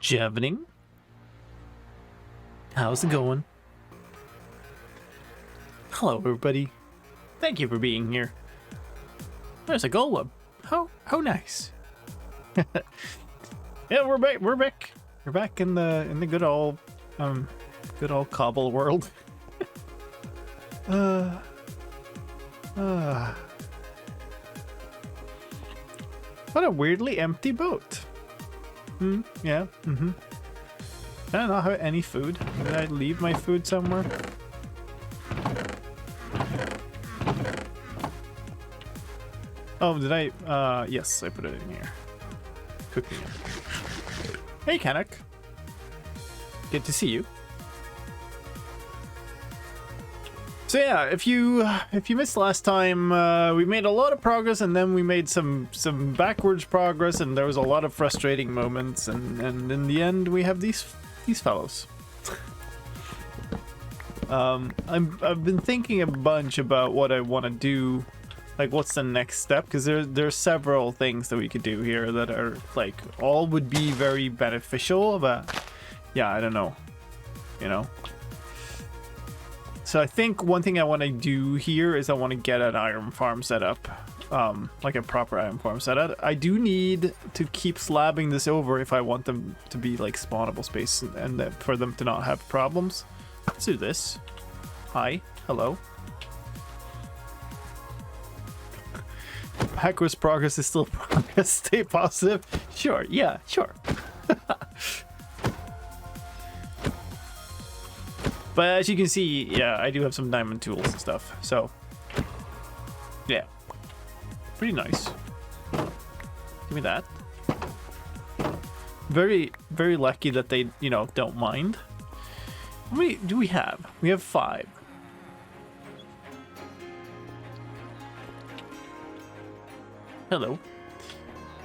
Javening. How's it going? Hello, everybody. Thank you for being here. There's a golem. How nice. Yeah, we're back. We're back. We're back in the good old cobble world. What a weirdly empty boat. Yeah. Did I not have any food? Did I leave my food somewhere? Oh, did I? Yes, I put it in here. Cooking it. Hey, KingHyenX. Good to see you. So yeah, if you missed last time, we made a lot of progress, and then we made some backwards progress, and there was a lot of frustrating moments, and in the end we have these fellows. I've been thinking a bunch about what I want to do, like what's the next step, because there's several things that we could do here that are like all would be very beneficial, but yeah, I don't know, you know. So I think one thing I want to do here is I want to get an iron farm set up, like a proper iron farm set up. I do need to keep slabbing this over if I want them to be like spawnable space and for them to not have problems. Let's do this. Hi, hello. Backwards progress is still progress. Stay positive. Sure, yeah, sure. But as you can see, yeah, I do have some diamond tools and stuff, so yeah, pretty nice. Give me that. Very, very lucky that they, you know, don't mind. How many do we have? We have 5. Hello.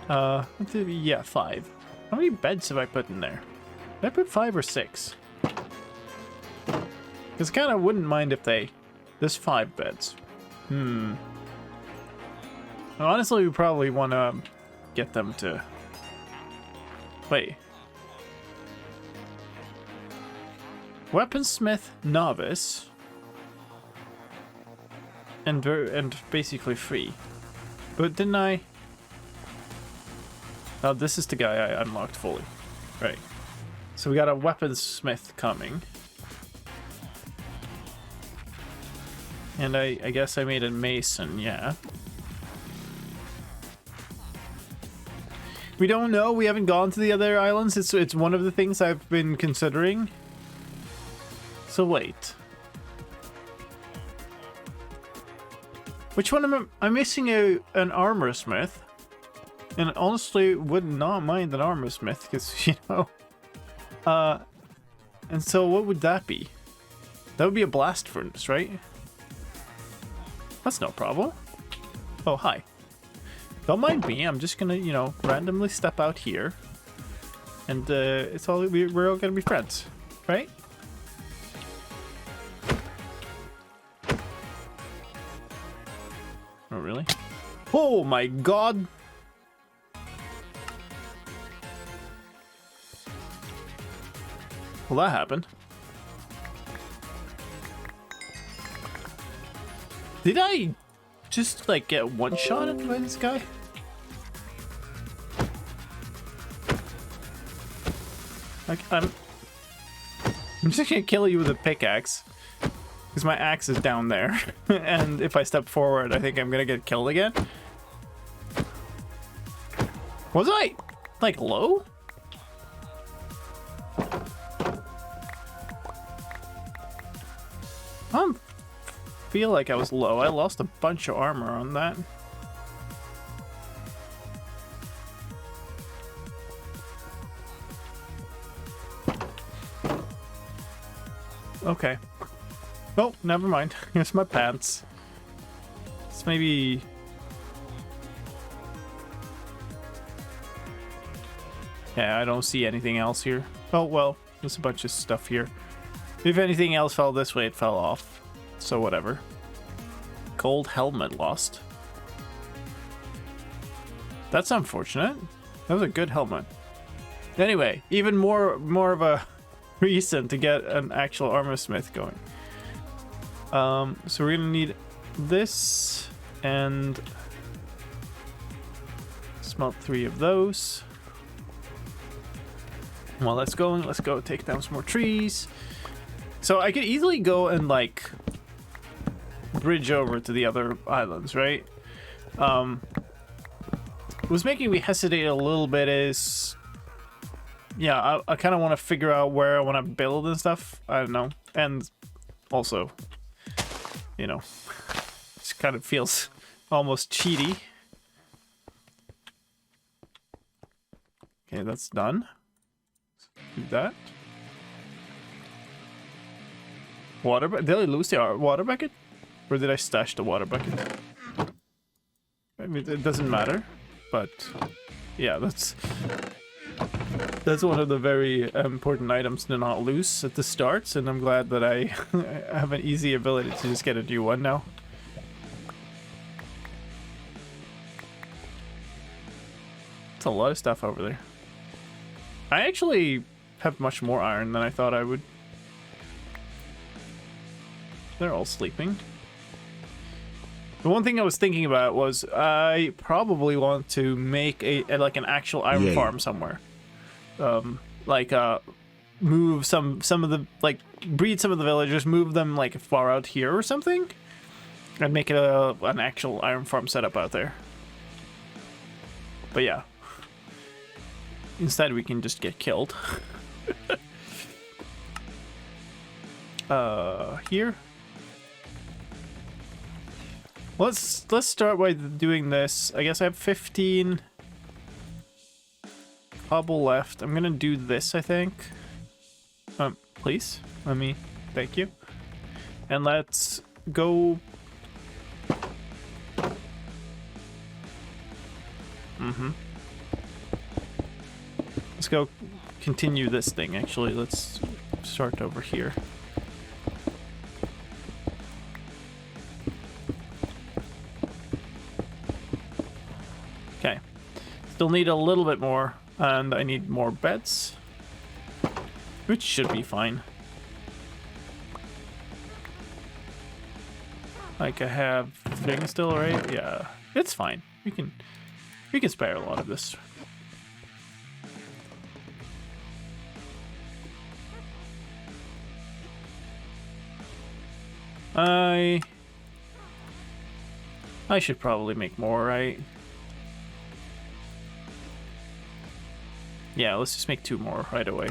Yeah, 5. How many beds have I put in there? Did I put 5 or 6? Because I kind of wouldn't mind if there's 5 beds. Honestly, we probably want to get them to... Wait. Weaponsmith novice. And basically free. But didn't I... Oh, this is the guy I unlocked fully. Right. So we got a weaponsmith coming. And I guess I made a mason, yeah. We don't know. We haven't gone to the other islands. It's one of the things I've been considering. So wait. Which one am I? I'm missing an armor smith. And honestly, would not mind an armor smith, because, you know. And so what would that be? That would be a blast furnace, right? That's no problem. Oh, hi. Don't mind me. I'm just gonna, you know, randomly step out here. And it's all we're all gonna be friends, right? Oh, really? Oh my god! Well, that happened. Did I just like get one-shotted by this guy? Like I'm just gonna kill you with a pickaxe because my axe is down there, and if I step forward, I think I'm gonna get killed again. Was I like low? Feel like I was low. I lost a bunch of armor on that. Okay. Oh, never mind. Here's my pants. It's maybe... Yeah, I don't see anything else here. Oh, well, there's a bunch of stuff here. If anything else fell this way, it fell off. So whatever. Gold helmet lost. That's unfortunate. That was a good helmet. Anyway, even more of a reason to get an actual armor smith going. So we're gonna need this and smelt 3 of those. While that's going, let's go take down some more trees. So I could easily go and like bridge over to the other islands, right? What's making me hesitate a little bit is, yeah, I kind of want to figure out where I want to build and stuff. I don't know. And also, you know, it kind of feels almost cheaty. Okay, that's done. Do that. Water bucket? Did I lose the water bucket? Or did I stash the water bucket? I mean, it doesn't matter. But yeah, that's one of the very important items to not lose at the start, and I'm glad that I have an easy ability to just get a new one now. It's a lot of stuff over there. I actually have much more iron than I thought I would. They're all sleeping. The one thing I was thinking about was I probably want to make like an actual iron farm somewhere. Move some of the, like, breed some of the villagers, move them like far out here or something, and make it an actual iron farm setup out there. But yeah, instead we can just get killed. Here. Let's start by doing this. I guess I have 15 cobble left. I'm gonna do this, I think. Please, thank you. And let's go. Let's go continue this thing, actually. Let's start over here. Okay. Still need a little bit more, and I need more beds, which should be fine. Like, I have things still, right? Yeah, it's fine. We can spare a lot of this. I should probably make more, right? Yeah, let's just make 2 more right away.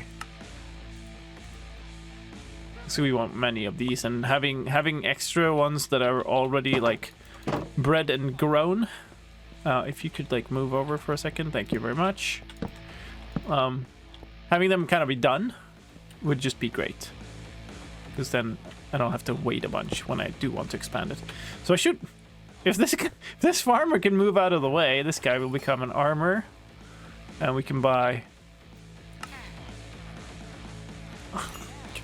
So we want many of these, and having extra ones that are already like bred and grown. If you could like move over for a second, thank you very much. Having them kind of be done would just be great, because then I don't have to wait a bunch when I do want to expand it. So I should, if this farmer can move out of the way, this guy will become an armor, and we can buy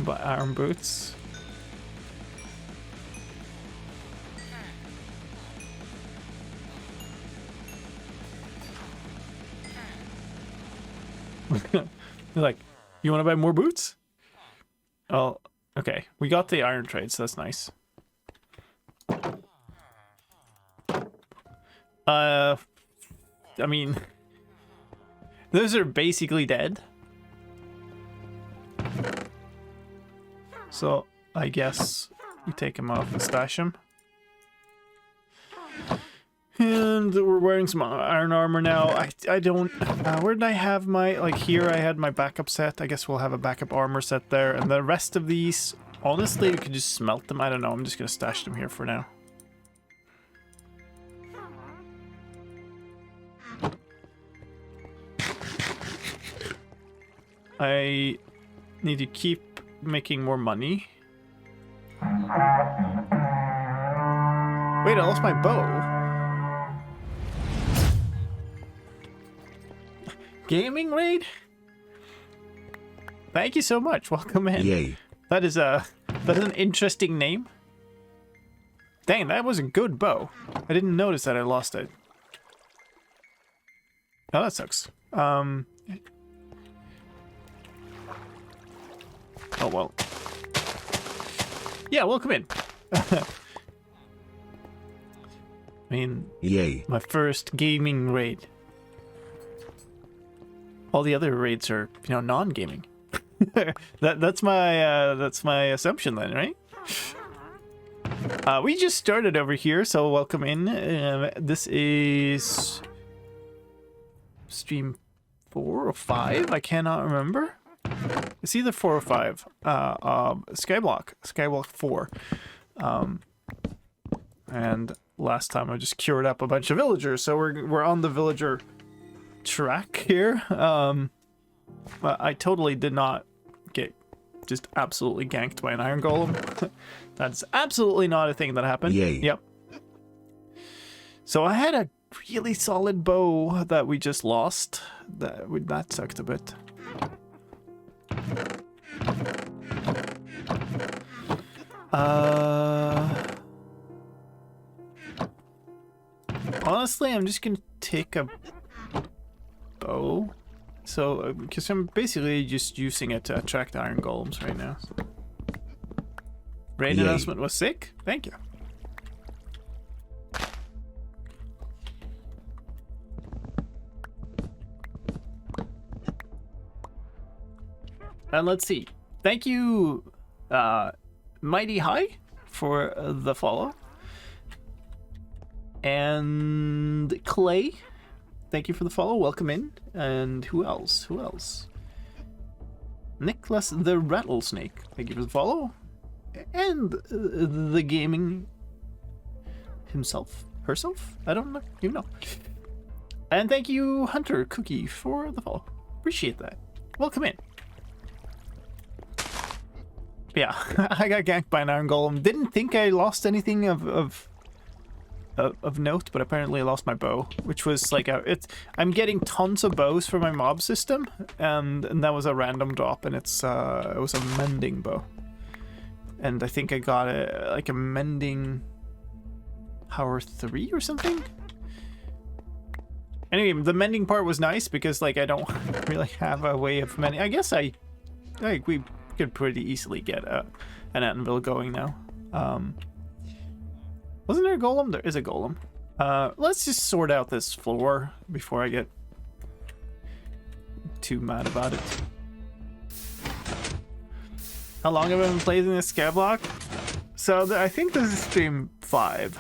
iron boots. They're like, you want to buy more boots? Oh, okay. We got the iron trade, so that's nice. I mean, those are basically dead. So I guess we take them off and stash them. And we're wearing some iron armor now. I don't... where did I have my... Like, here I had my backup set. I guess we'll have a backup armor set there. And the rest of these, honestly, we could just smelt them. I don't know. I'm just going to stash them here for now. I need to keep making more money. Wait, I lost my bow. Gaming raid? Thank you so much. Welcome in. Yay. That is an interesting name. Dang, that was a good bow. I didn't notice that I lost it. Oh, that sucks. Oh well. Yeah, welcome in. I mean, Yay. my first gaming raid. All the other raids are, you know, non-gaming. that's my assumption then, right? We just started over here, so welcome in. This is stream 4 or 5. I cannot remember. It's either 4 or 5. SkyBlock 4. And last time I just cured up a bunch of villagers, so we're on the villager track here. I totally did not get just absolutely ganked by an iron golem. That's absolutely not a thing that happened. Yay. Yep. So I had a really solid bow that we just lost. That sucked a bit. Honestly, I'm just gonna take a bow. So, because I'm basically just using it to attract iron golems right now. Raid announcement was sick. Thank you. And let's see. Thank you, Mighty High, for the follow. And Clay, thank you for the follow. Welcome in. And who else? Who else? Nicholas the Rattlesnake, thank you for the follow. And the gaming himself, herself. I don't know, even know. And thank you, Hunter Cookie, for the follow. Appreciate that. Welcome in. Yeah, I got ganked by an iron golem. Didn't think I lost anything of note, but apparently I lost my bow, which was like I'm getting tons of bows for my mob system, and that was a random drop, and it was a mending bow, and I think I got a mending power 3 or something. Anyway, the mending part was nice because like I don't really have a way of mending. I guess we could pretty easily get an anvil going now. Wasn't there a golem? There is a golem. Let's just sort out this floor before I get too mad about it. How long have I been playing this SkyBlock? So I think this is stream 5.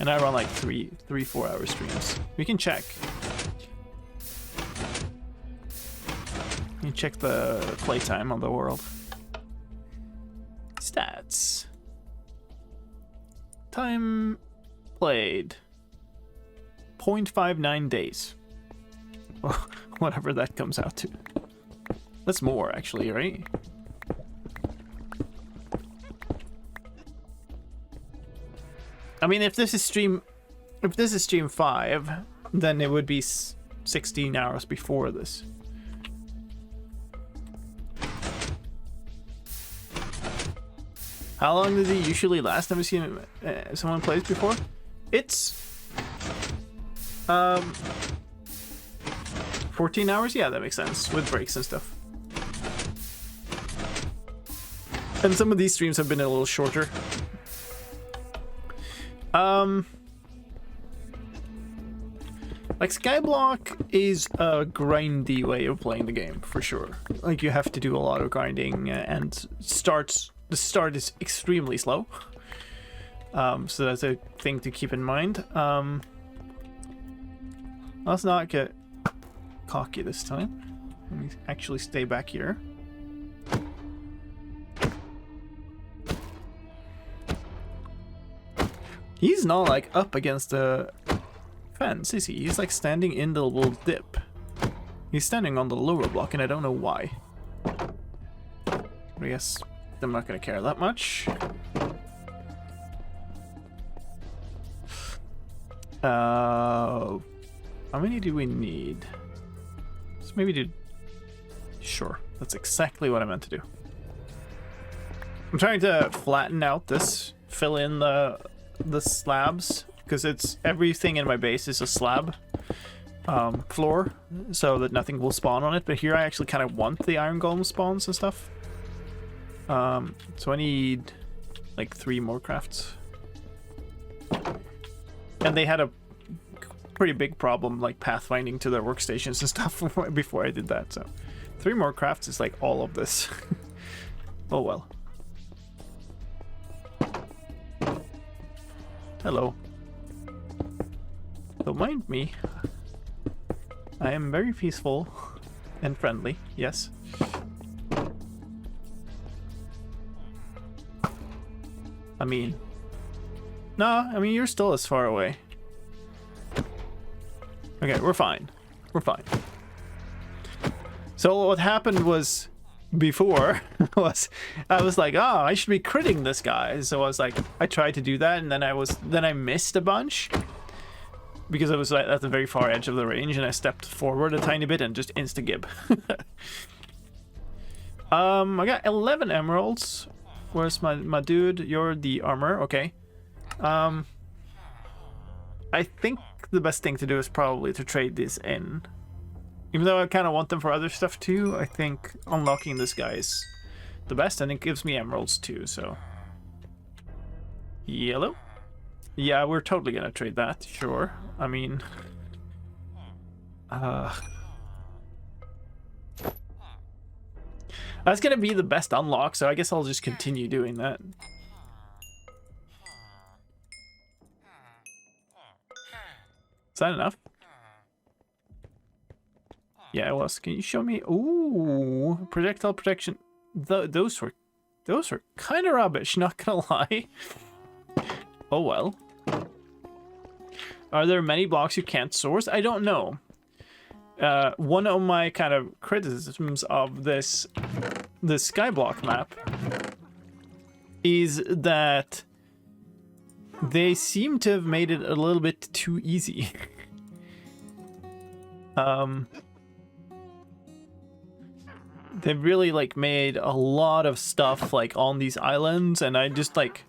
And I run like 4 hour streams. We can check. You check the playtime on the world. Stats. Time played. 0.59 days. Whatever that comes out to. That's more actually, right? I mean, if this is stream 5, then it would be 16 hours before this. How long did it usually last? Have you seen someone plays before? It's 14 hours? Yeah, that makes sense, with breaks and stuff. And some of these streams have been a little shorter. Like SkyBlock is a grindy way of playing the game, for sure. Like you have to do a lot of grinding, and the start is extremely slow. So that's a thing to keep in mind. Let's not get cocky this time. Let me actually stay back here. He's not like up against the fence, is he? He's like standing in the little dip. He's standing on the lower block, and I don't know why. But I guess I'm not gonna care that much. How many do we need? So maybe do. Sure, that's exactly what I meant to do. I'm trying to flatten out this, fill in the slabs, because it's everything in my base is a slab floor, so that nothing will spawn on it. But here I actually kind of want the iron golem spawns and stuff. So I need like 3 more crafts. And they had a pretty big problem like pathfinding to their workstations and stuff before I did that, so 3 more crafts is like all of this. Oh well. Hello. Don't mind me. I am very peaceful and friendly, yes. I mean... No, I mean, you're still as far away. Okay, we're fine. We're fine. So what happened was... before was I was like, oh, I should be critting this guy. So I was like, I tried to do that, and then I missed a bunch because I was like at the very far edge of the range, and I stepped forward a tiny bit and just insta-gib. I got 11 emeralds. Where's my dude? You're the armor, okay. I think the best thing to do is probably to trade this in. Even though I kind of want them for other stuff too, I think unlocking this guy is the best, and it gives me emeralds too, so... Yellow? Yeah, we're totally gonna trade that, sure. I mean... That's gonna be the best unlock, so I guess I'll just continue doing that. Is that enough? Yeah, it was. Can you show me? Ooh, projectile protection. Those were kind of rubbish, not gonna lie. Oh well. Are there many blocks you can't source? I don't know. One of my kind of criticisms of the SkyBlock map is that they seem to have made it a little bit too easy. They've really like made a lot of stuff like on these islands, and I just like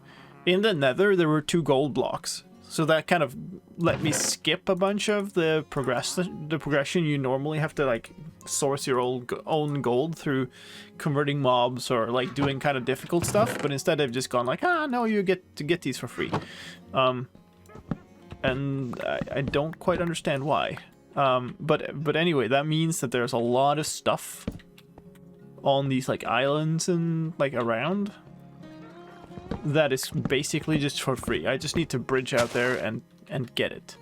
in the Nether there were 2 gold blocks, so that kind of let me skip a bunch of the progression you normally have to like source your own gold through converting mobs or like doing kind of difficult stuff, but instead I've just gone like, ah no, you get to get these for free. And I don't quite understand why. But anyway, that means that there's a lot of stuff on these like islands and like around that is basically just for free. I just need to bridge out there and get it.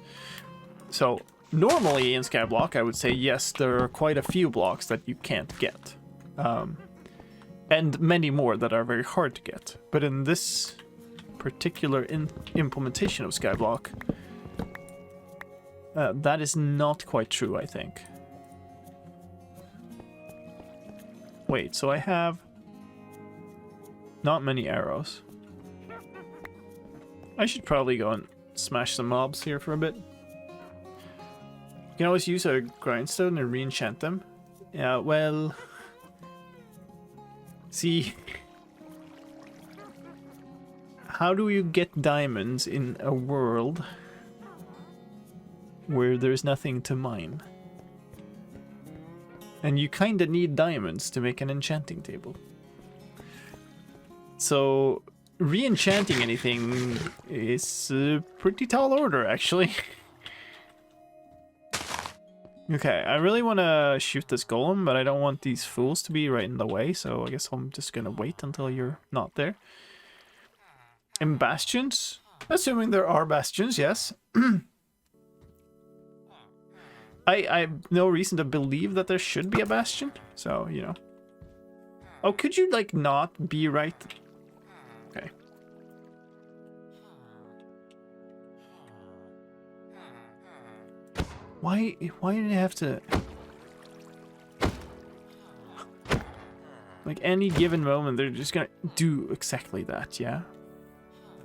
So normally in SkyBlock I would say yes, there are quite a few blocks that you can't get, and many more that are very hard to get, but in this particular implementation of SkyBlock, that is not quite true, I think. Wait, so I have not many arrows. I should probably go and smash some mobs here for a bit. You can always use a grindstone and re-enchant them. Yeah, well... See... How do you get diamonds in a world where there's nothing to mine? And you kinda need diamonds to make an enchanting table. So, re-enchanting anything is a pretty tall order, actually. Okay, I really want to shoot this golem, but I don't want these fools to be right in the way, so I guess I'm just gonna wait until you're not there. And bastions? Assuming there are bastions, yes. I have no reason to believe that there should be a bastion, so, you know. Oh, could you, like, not be right? Okay. Why did I have to... Like, any given moment, they're just gonna do exactly that, yeah?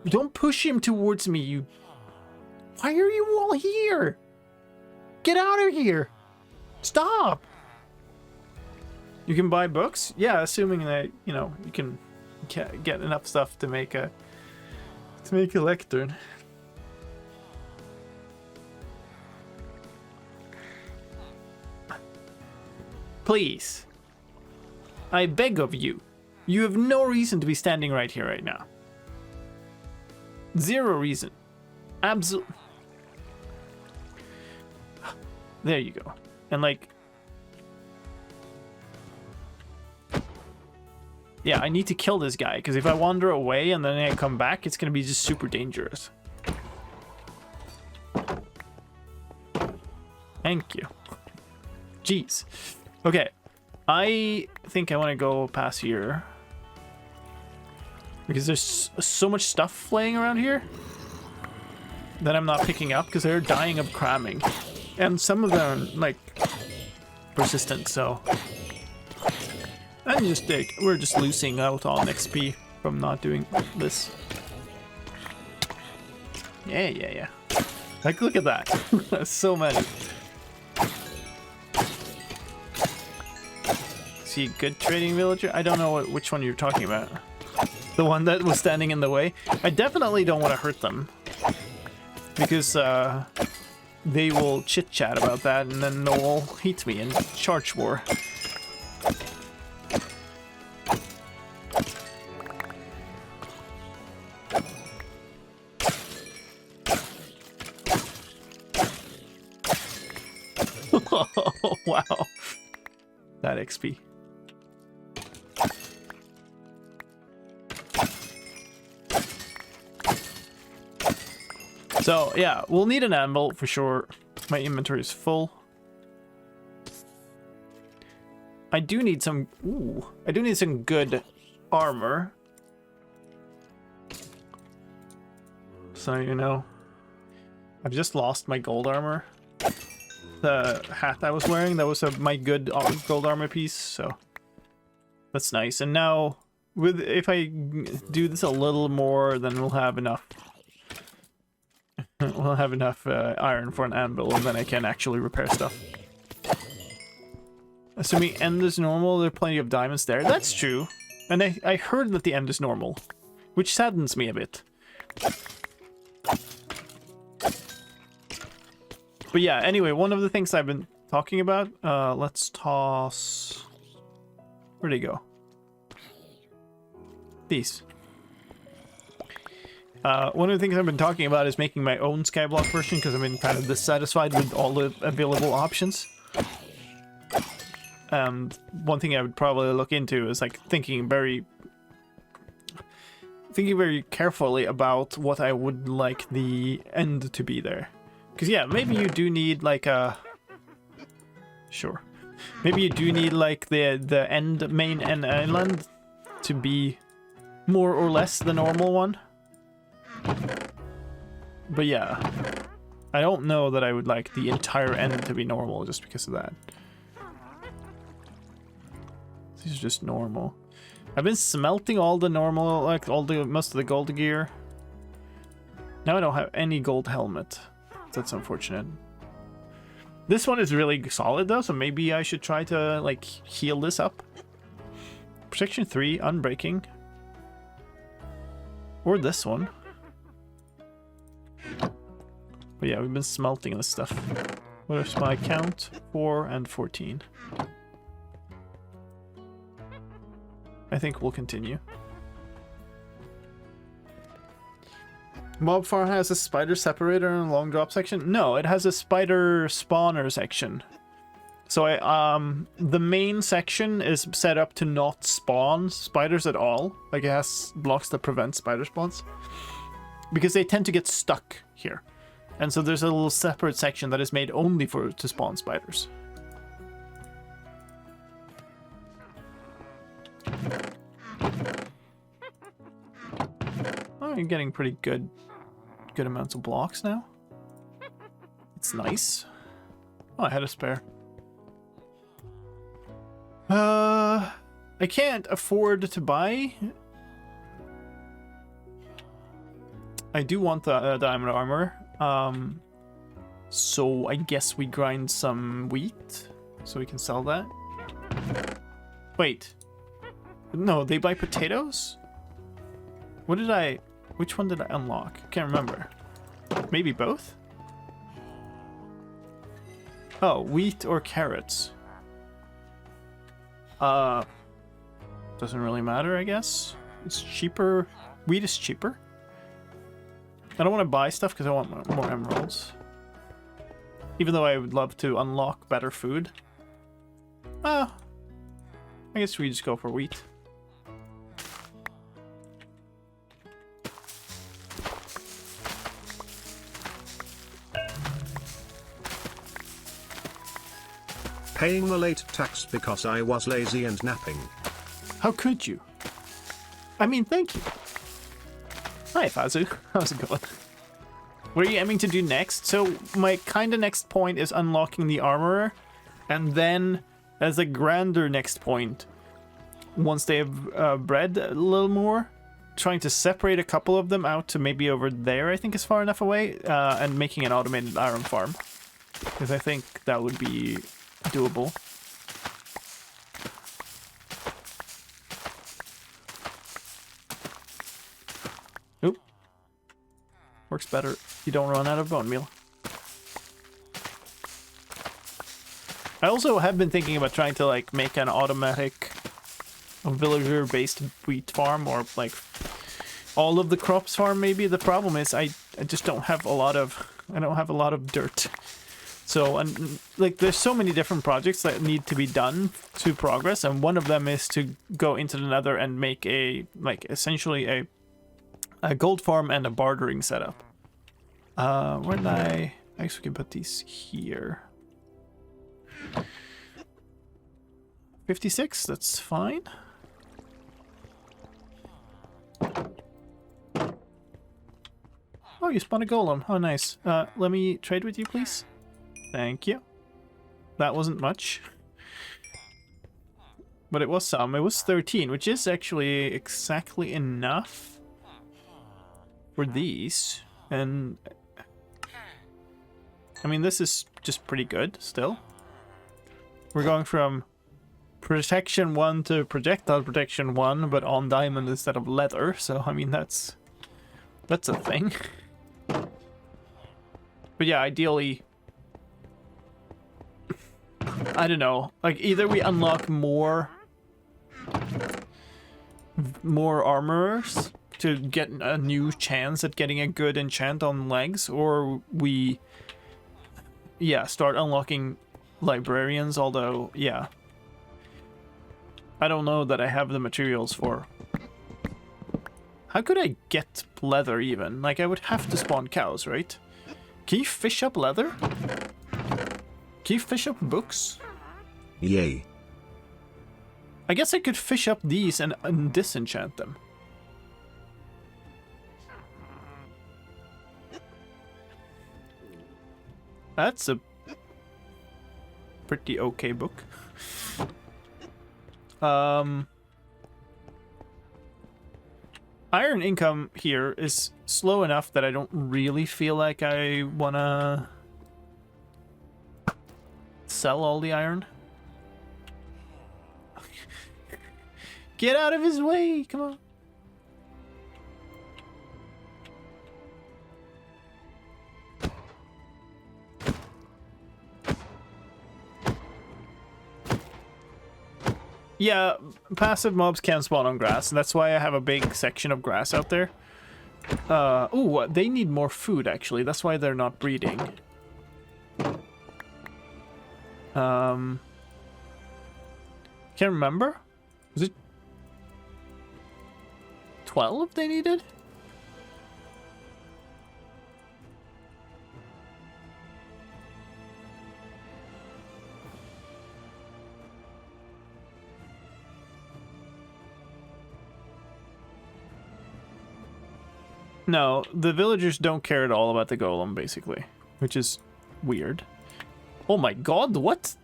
Don't push him towards me, you... Why are you all here? Get out of here! Stop! You can buy books? Yeah, assuming that, you know, you can get enough stuff to make a lectern. Please. I beg of you. You have no reason to be standing right here right now. Zero reason. Absolutely. There you go. And like... Yeah, I need to kill this guy, because if I wander away and then I come back, it's going to be just super dangerous. Thank you. Jeez. Okay. I think I want to go past here. Because there's so much stuff laying around here that I'm not picking up because they're dying of cramming. And some of them are, like, persistent, so... we're just losing out on XP from not doing this. Yeah. Like, look at that. So many. See, good trading villager? I don't know which one you're talking about. The one that was standing in the way? I definitely don't want to hurt them. Because, they will chit-chat about that, and then they'll hate me in charge war. Oh, wow. That XP. So, yeah, we'll need an anvil for sure. My inventory is full. I do need some... Ooh, I do need some good armor. So, you know, I've just lost my gold armor. The hat I was wearing, that was my good gold armor piece, so that's nice. And now, if I do this a little more, then we'll have enough. We'll have enough iron for an anvil, and then I can actually repair stuff. Assuming end is normal, there are plenty of diamonds there. That's true. And I heard that the end is normal, which saddens me a bit. But yeah, anyway, one of the things I've been talking about, let's toss... Where'd he go? These. One of the things I've been talking about is making my own SkyBlock version, because I've been kind of dissatisfied with all the available options. And one thing I would probably look into is like thinking very carefully about what I would like the end to be there. Because, yeah, maybe you do need, like, a... Sure. Maybe you do need, like, the main end island to be more or less the normal one. But, yeah. I don't know that I would like the entire end to be normal just because of that. These are just normal. I've been smelting all the normal, like, most of the gold gear. Now I don't have any gold helmet. That's unfortunate. This one is really solid though, so maybe I should try to like heal this up. Protection 3, unbreaking. Or this one. But yeah, we've been smelting this stuff. What is my count? 4 and 14. I think we'll continue. Mob farm has a spider separator and a long drop section? No, it has a spider spawner section. So the main section is set up to not spawn spiders at all. Like, it has blocks that prevent spider spawns. Because they tend to get stuck here. And so there's a little separate section that is made only to spawn spiders. Oh, you're getting pretty good amounts of blocks now. It's nice. Oh, I had a spare. I can't afford to buy. I do want the diamond armor. So I guess we grind some wheat so we can sell that. Wait. No, they buy potatoes? Which one did I unlock? I can't remember. Maybe both? Oh, wheat or carrots. Doesn't really matter, I guess. It's cheaper. Wheat is cheaper. I don't want to buy stuff because I want more emeralds. Even though I would love to unlock better food. I guess we just go for wheat. Paying the late tax because I was lazy and napping. How could you? I mean, thank you. Hi, Fazu. How's it going? What are you aiming to do next? So my kind of next point is unlocking the armorer, and then as a grander next point, once they have bred a little more, trying to separate a couple of them out to maybe over there, I think is far enough away, and making an automated iron farm, because I think that would be doable. Oop. Works better if you don't run out of bone meal. I also have been thinking about trying to like make an automatic villager-based wheat farm, or like all of the crops farm maybe. The problem is I just don't have a lot of dirt. So, and like there's so many different projects that need to be done to progress, and one of them is to go into the Nether and make a like essentially a gold farm and a bartering setup. Where did I actually can put these here? 56, that's fine. Oh, you spawned a golem. Oh, nice. Let me trade with you, please. Thank you. That wasn't much. But it was some. It was 13, which is actually exactly enough for these. And I mean, this is just pretty good still. We're going from protection 1 to projectile protection 1, but on diamond instead of leather. So, I mean, that's a thing. But yeah, ideally, I don't know. Like, either we unlock more armorers to get a new chance at getting a good enchant on legs, or we, yeah, start unlocking librarians, although, yeah. I don't know that I have the materials for. How could I get leather even? Like, I would have to spawn cows, right? Can you fish up leather? Can you fish up books? Yay. I guess I could fish up these and disenchant them. That's a pretty okay book. Iron income here is slow enough that I don't really feel like I wanna sell all the iron. Get out of his way, come on. Yeah, passive mobs can spawn on grass, and that's why I have a big section of grass out there. Ooh, they need more food, actually. That's why they're not breeding. Can't remember? Was it 12 they needed? No, the villagers don't care at all about the golem, basically, which is weird. Oh my god, what?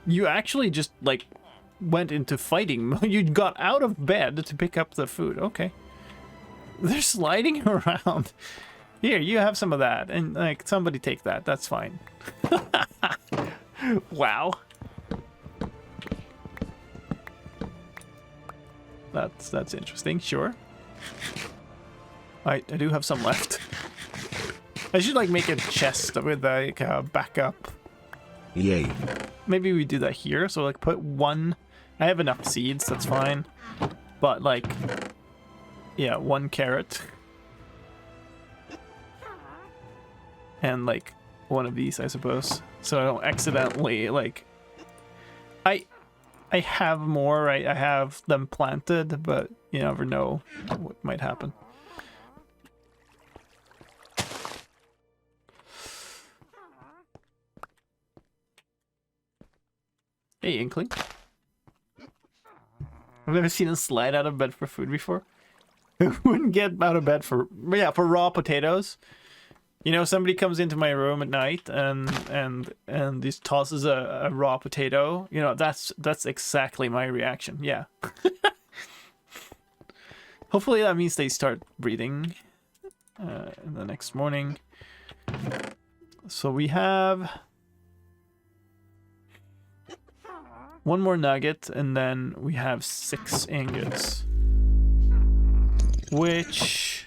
You actually just, like, went into fighting. You got out of bed to pick up the food. Okay. They're sliding around. Here, you have some of that, and, like, somebody take that. That's fine. Wow. That's interesting, sure. I do have some left. I should like make a chest with like a backup. Yay. Maybe we do that here. So like put one I have enough seeds, that's fine. But like, yeah, 1 carrot. And like 1 of these, I suppose. So I don't accidentally like... I have more, right? I have them planted, but you never know what might happen. Hey, Inkling. I've never seen him slide out of bed for food before. Who wouldn't get out of bed for... Yeah, for raw potatoes. You know, somebody comes into my room at night and just tosses a raw potato. You know, that's exactly my reaction. Yeah. Hopefully that means they start breathing in the next morning. So we have 1 more nugget, and then we have 6 ingots, which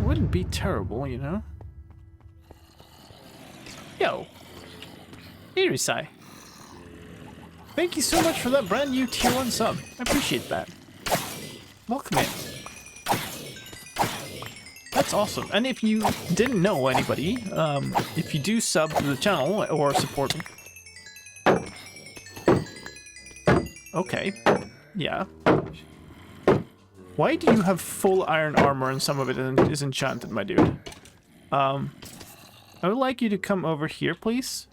wouldn't be terrible, you know? Yo, Irisai, thank you so much for that brand new tier 1 sub. I appreciate that. Welcome in. That's awesome. And if you didn't know anybody, if you do sub to the channel or support me. Okay, yeah. Why do you have full iron armor and some of it is enchanted, my dude? I would like you to come over here, please.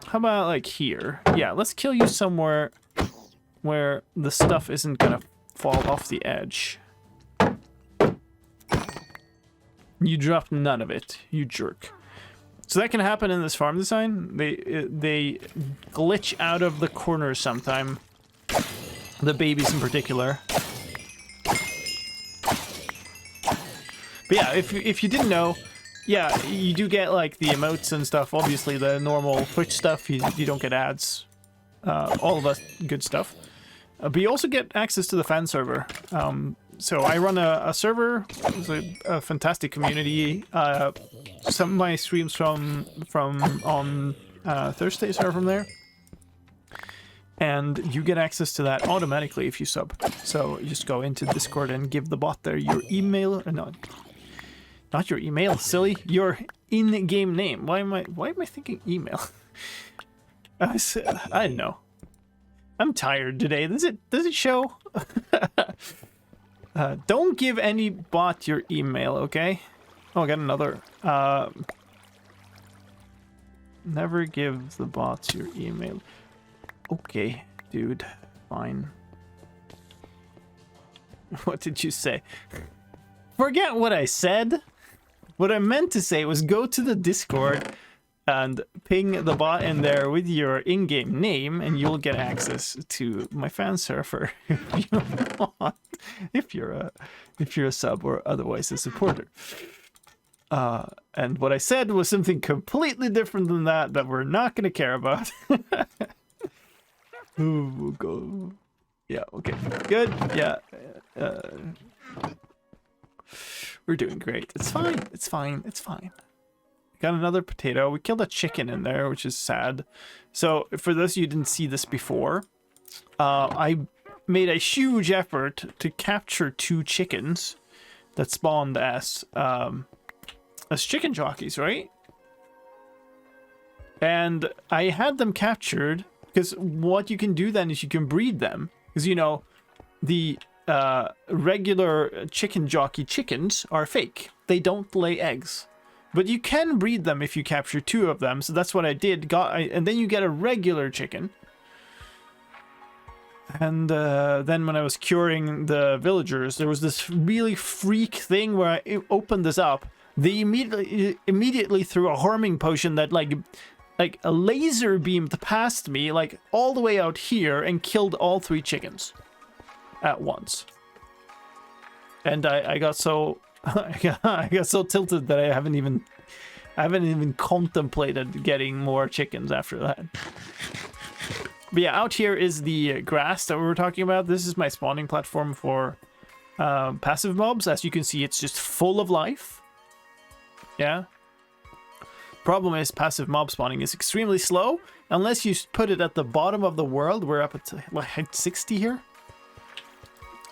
How about, like, here? Yeah, let's kill you somewhere where the stuff isn't gonna fall off the edge. You dropped none of it, you jerk. So that can happen in this farm design. They glitch out of the corners sometime. The babies in particular. But yeah, if you didn't know, yeah, you do get like the emotes and stuff. Obviously, the normal Twitch stuff. You don't get ads. All of that good stuff. But you also get access to the fan server. So I run a server. It's a fantastic community. Some of my streams from on Thursdays are from there. And you get access to that automatically if you sub. So you just go into Discord and give the bot there your email, or not your email, silly, your in-game name. Why am I thinking email? I don't know. I'm tired today. Does it show? Don't give any bot your email, okay? Oh, I got another. Never give the bots your email. Okay, dude. Fine. What did you say? Forget what I said. What I meant to say was go to the Discord and ping the bot in there with your in-game name, and you'll get access to my fan server if you want. If you're a sub or otherwise a supporter. And what I said was something completely different than that we're not going to care about. Ooh, we'll go. Yeah, okay. Good. Yeah. We're doing great. It's fine. It's fine. It's fine. Got another potato. We killed a chicken in there, which is sad. So, for those of you who didn't see this before, I made a huge effort to capture 2 chickens that spawned as chicken jockeys, right? And I had them captured because what you can do then is you can breed them. Because, you know, the regular chicken jockey chickens are fake. They don't lay eggs. But you can breed them if you capture 2 of them. So that's what I did. And then you get a regular chicken. And then when I was curing the villagers, there was this really freak thing where I opened this up. They immediately threw a harming potion that like a laser beamed past me, like all the way out here, and killed all 3 chickens at once. And I got so I got so tilted that I haven't even contemplated getting more chickens after that. But yeah, out here is the grass that we were talking about. This is my spawning platform for passive mobs. As you can see, it's just full of life. Yeah. Problem is, passive mob spawning is extremely slow. Unless you put it at the bottom of the world. We're up at like 60 here.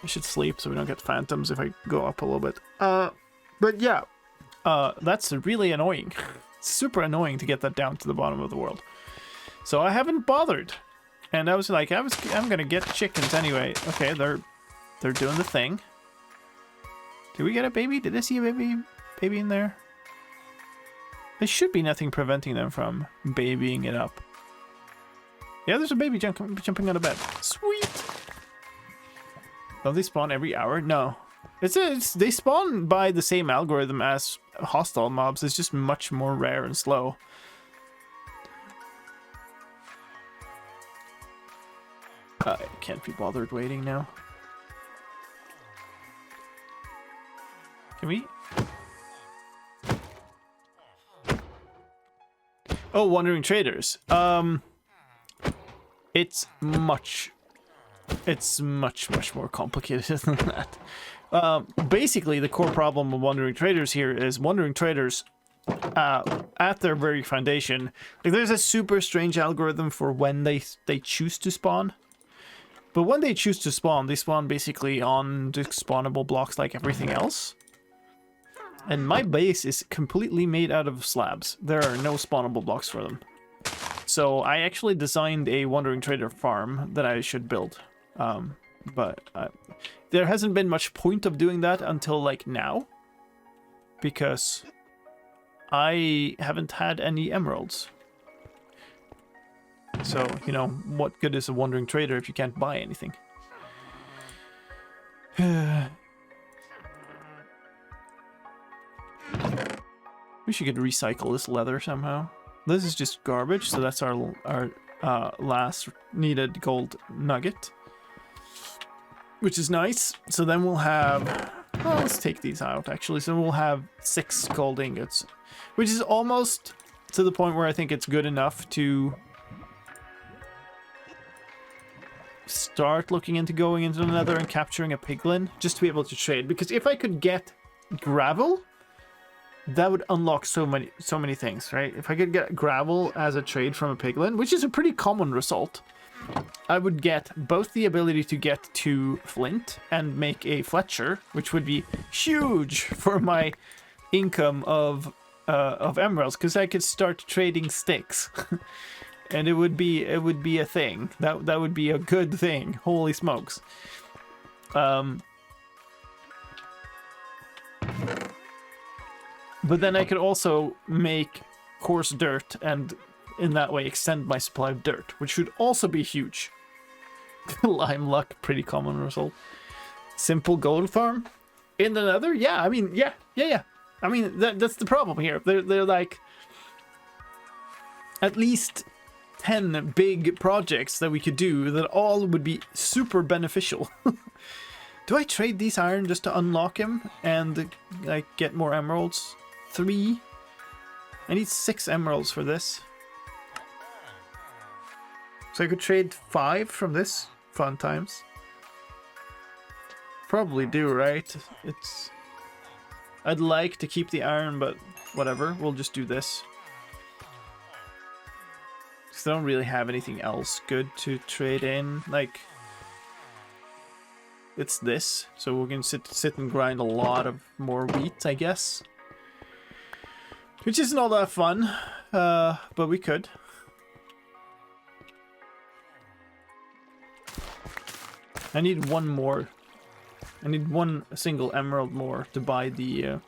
I should sleep so we don't get phantoms if I go up a little bit. But yeah, that's really annoying. Super annoying to get that down to the bottom of the world. So I haven't bothered. And I was like, I'm gonna get chickens anyway. Okay, they're doing the thing. Did we get a baby? Did I see a baby in there? There should be nothing preventing them from babying it up. Yeah, there's a baby jumping on a bed. Sweet. Don't they spawn every hour? No. They spawn by the same algorithm as hostile mobs. It's just much more rare and slow. I can't be bothered waiting now. Can we? Oh, Wandering Traders. It's much more complicated than that. Basically, the core problem of Wandering Traders here is Wandering Traders, at their very foundation, like there's a super strange algorithm for when they choose to spawn. But when they choose to spawn, they spawn basically on the spawnable blocks like everything else. And my base is completely made out of slabs. There are no spawnable blocks for them. So I actually designed a Wandering Trader farm that I should build. But there hasn't been much point of doing that until like now. Because I haven't had any emeralds. So, you know, what good is a Wandering Trader if you can't buy anything? Wish you could recycle this leather somehow. This is just garbage, so that's our last needed gold nugget. Which is nice. So then we'll have... Well, let's take these out, actually. So we'll have 6 gold ingots. Which is almost to the point where I think it's good enough to start looking into going into the nether and capturing a piglin. Just to be able to trade. Because if I could get gravel... that would unlock so many things, right? If I could get gravel as a trade from a piglin, which is a pretty common result, I would get both the ability to get to flint and make a Fletcher, which would be huge for my income of emeralds, because I could start trading sticks, and it would be a thing. That would be a good thing. Holy smokes! But then I could also make coarse dirt and in that way extend my supply of dirt, which should also be huge. Lime luck, pretty common result. Simple gold farm in the nether? Yeah, I mean, yeah. I mean, that's the problem here. They're like at least 10 big projects that we could do that all would be super beneficial. Do I trade these iron just to unlock him and like get more emeralds? 3. I need 6 emeralds for this. So I could trade 5 from this. Fun times. Probably do, right? I'd like to keep the iron, but whatever. We'll just do this. Because I don't really have anything else good to trade in. Like, it's this. So we can sit and grind a lot of more wheat, I guess. Which isn't all that fun, but we could. I need one more. I need one single emerald more to buy the...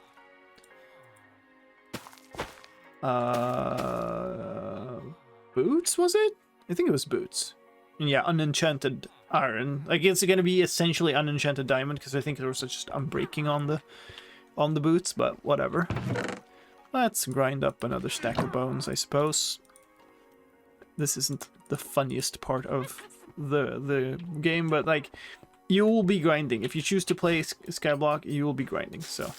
boots, was it? I think it was boots. And yeah, unenchanted iron. Like, it's going to be essentially unenchanted diamond, because I think there was just unbreaking on the boots, but whatever. Let's grind up another stack of bones, I suppose. This isn't the funniest part of the game, but like, you will be grinding. If you choose to play SkyBlock, you will be grinding, so.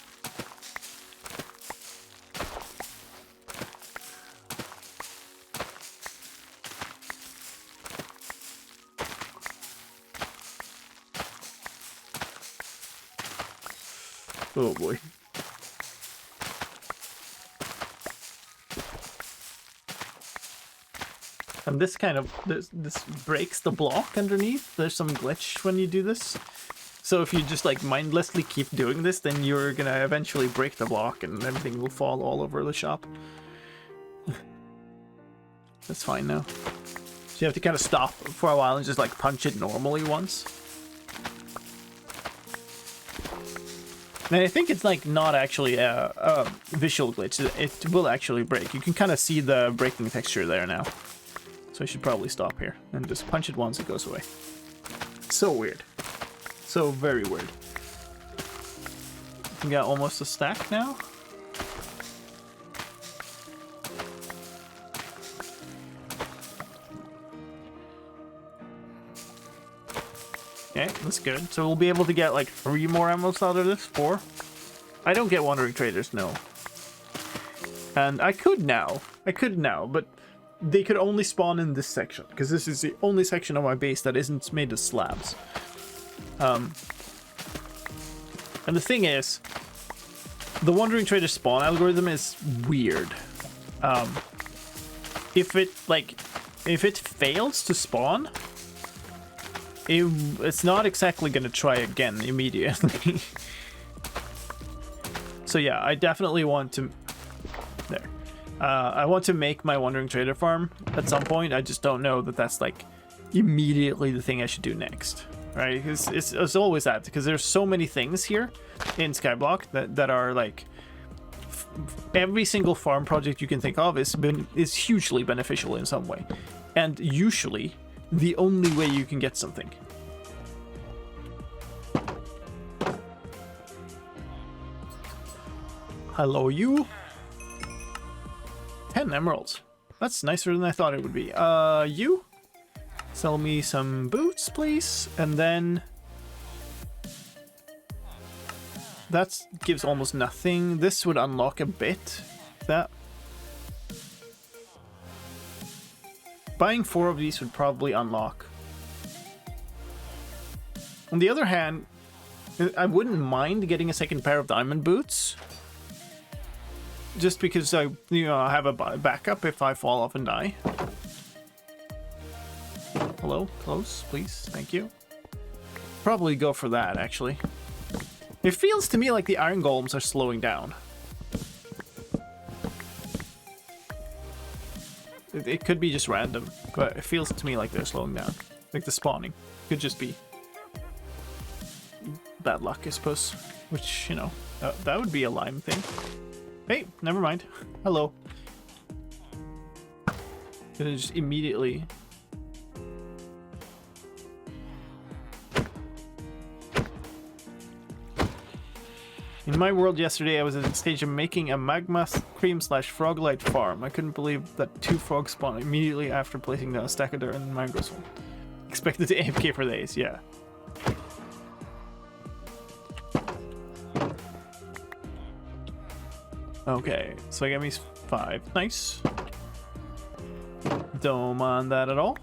Oh boy. And this kind of, this breaks the block underneath. There's some glitch when you do this. So if you just like mindlessly keep doing this, then you're gonna eventually break the block and everything will fall all over the shop. That's fine now. So you have to kind of stop for a while and just like punch it normally once. And I think it's like not actually a visual glitch. It will actually break. You can kind of see the breaking texture there now. So I should probably stop here and just punch it once, it goes away. So weird. So very weird. We got almost a stack now. Okay, that's good. So we'll be able to get like 3 more emeralds out of this, 4. I don't get wandering traders, no. And I could now, but they could only spawn in this section, because this is the only section of my base that isn't made of slabs. And the thing is, the wandering trader spawn algorithm is weird. If it fails to spawn, it's not exactly gonna try again immediately. So yeah, I definitely want to. There. I want to make my wandering trader farm at some point. I just don't know that that's like immediately the thing I should do next, right? Because it's always that, because there's so many things here in SkyBlock that are like every single farm project you can think of is hugely beneficial in some way, and usually the only way you can get something. Hello, you. 10 emeralds. That's nicer than I thought it would be. You? Sell me some boots, please. And then... that gives almost nothing. This would unlock a bit. That... buying 4 of these would probably unlock. On the other hand, I wouldn't mind getting a second pair of diamond boots. Just because I have a backup if I fall off and die. Hello, close, please, thank you. Probably go for that, actually. It feels to me like the iron golems are slowing down. It could be just random, but it feels to me like they're slowing down. Like the spawning could just be bad luck, I suppose. Which, you know, that would be a lime thing. Hey, never mind. Hello. Gonna just immediately... In my world yesterday, I was at the stage of making a magma cream / froglite farm. I couldn't believe that 2 frogs spawned immediately after placing down a stack of dirt in the mangroves. Expected to AFK for days, yeah. Okay, so I got me 5. Nice. Don't mind that at all.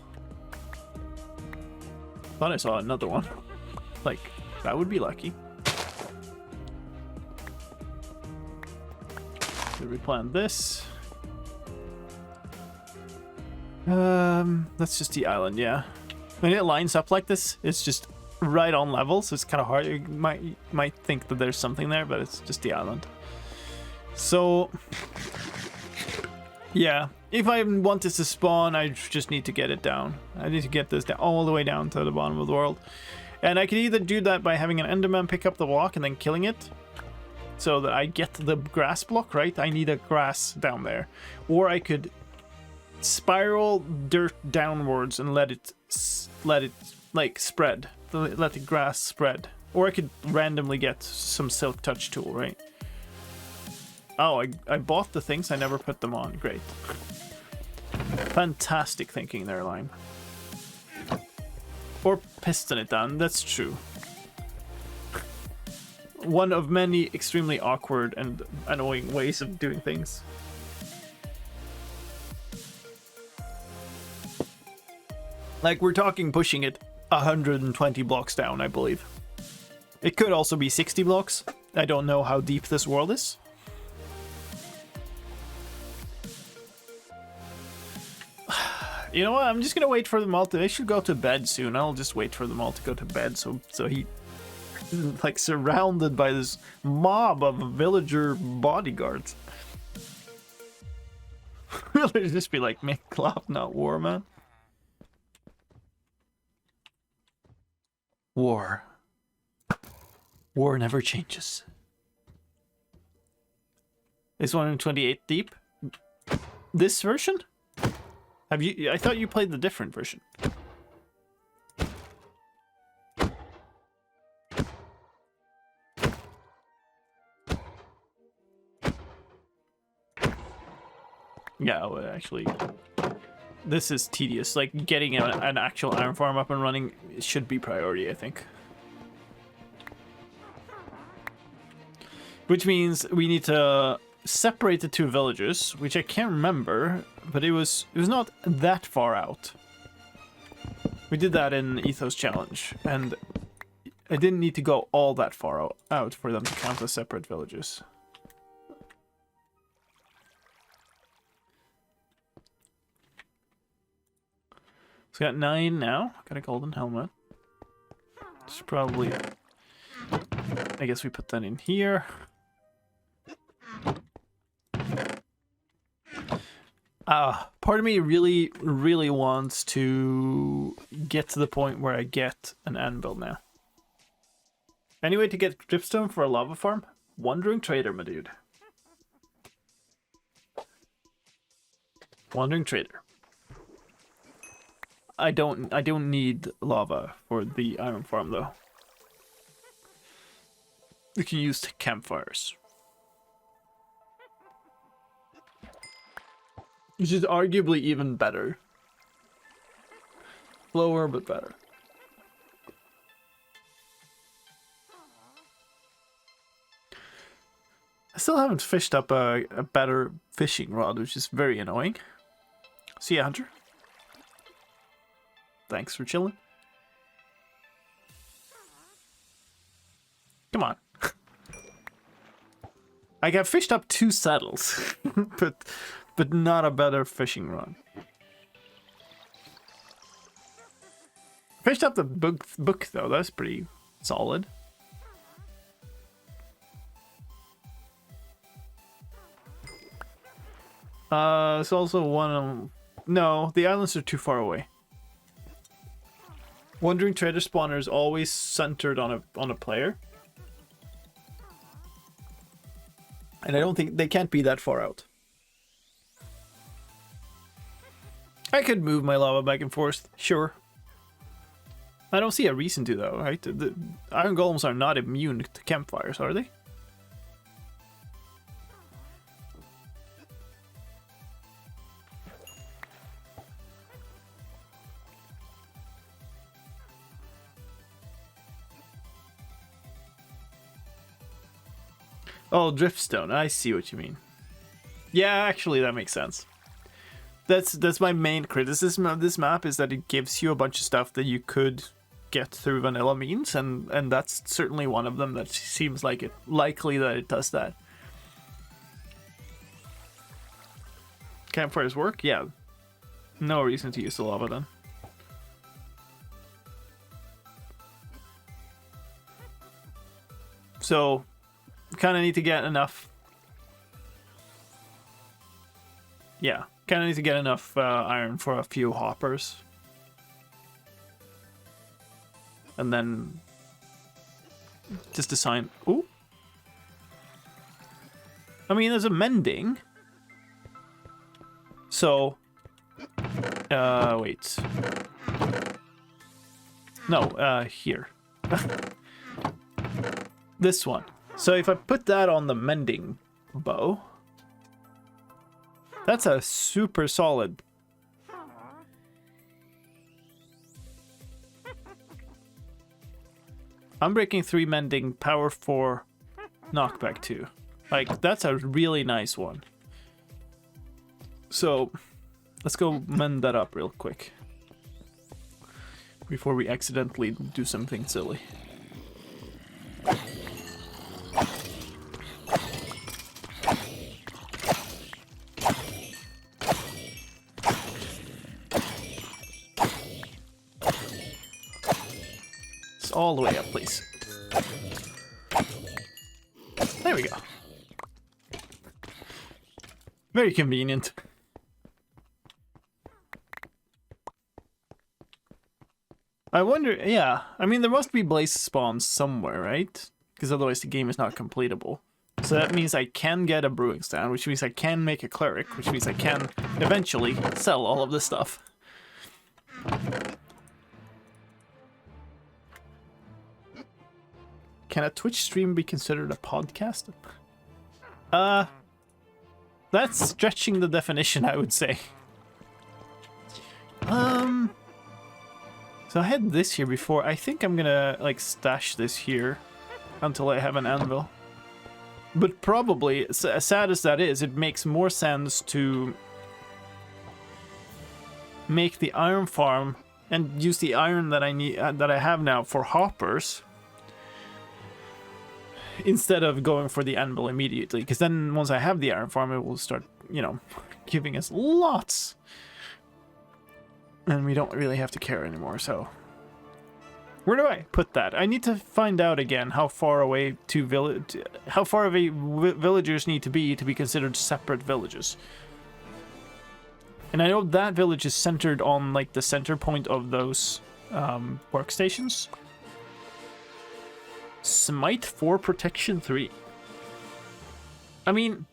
Thought I saw another one. Like, that would be lucky. Did we plan this? That's just the island, yeah. When it lines up like this, it's just right on level, so it's kind of hard. You might think that there's something there, but it's just the island. So, yeah, if I want this to spawn, I just need to get it down. I need to get this down all the way down to the bottom of the world. And I can either do that by having an enderman pick up the block and then killing it, so that I get the grass block, right? I need a grass down there. Or I could spiral dirt downwards and let it like spread. Let the grass spread. Or I could randomly get some silk touch tool, right? Oh, I bought the things, I never put them on. Great. Fantastic thinking there, Lime. Or piston it down, that's true. One of many extremely awkward and annoying ways of doing things. Like, we're talking pushing it 120 blocks down, I believe. It could also be 60 blocks. I don't know how deep this world is. You know what? I'm just gonna wait for them all to. They should go to bed soon. I'll just wait for them all to go to bed, so he isn't like surrounded by this mob of villager bodyguards. Will they just be like, make love, not war, man? War. War never changes. It's 128 deep. This version? Have you? I thought you played the different version. Yeah, well, actually, this is tedious. Like, getting an actual iron farm up and running should be priority, I think. Which means we need to separate the two villages, which I can't remember, but it was not that far out. We did that in Ethos Challenge, and I didn't need to go all that far out for them to count as separate villages. So we got 9 now. Got a golden helmet. It's probably... I guess we put that in here. Part of me really, really wants to get to the point where I get an anvil now. Any way to get dripstone for a lava farm? Wandering trader, my dude. Wandering trader. I don't need lava for the iron farm though. We can use campfires. Which is arguably even better. Slower, but better. I still haven't fished up a better fishing rod, which is very annoying. See ya, Hunter. Thanks for chilling. Come on. I got fished up 2 saddles, but not a better fishing rod. Fished up the book though, that's pretty solid. It's also one. No, the islands are too far away. Wandering trader spawner is always centered on a player. And I don't think they can't be that far out. I could move my lava back and forth, sure. I don't see a reason to though, right? The iron golems are not immune to campfires, are they? Oh, driftstone. I see what you mean. Yeah, actually, that makes sense. That's my main criticism of this map, is that it gives you a bunch of stuff that you could get through vanilla means, and that's certainly one of them that seems like it likely that it does that. Campfires work? Yeah. No reason to use the lava then. So, kind of need to get enough. Yeah, kind of need to get enough iron for a few hoppers. And then just assign. Ooh. I mean, there's a mending. So, wait. No, here. This one. So if I put that on the mending bow, that's a super solid. Unbreaking 3 mending, power 4, knockback 2. Like, that's a really nice one. So, let's go mend that up real quick before we accidentally do something silly. all the way up, please. There we go. Very convenient. I wonder, yeah, I mean, there must be blaze spawns somewhere, right? Because otherwise the game is not completable. So that means I can get a brewing stand, which means I can make a cleric, which means I can eventually sell all of this stuff. Can a Twitch stream be considered a podcast? That's stretching the definition, I would say. So I had this here before. I think I'm gonna, like, stash this here until I have an anvil. But probably, as sad as that is, it makes more sense to make the iron farm and use the iron that I need, that I have now for hoppers, instead of going for the anvil immediately. Because then once I have the iron farm, it will start, you know, giving us lots. And we don't really have to care anymore, so... Where do I put that? I need to find out again how far away how far away villagers need to be considered separate villages. And I know that village is centered on, like, the center point of those workstations. Smite 4 Protection 3. I mean,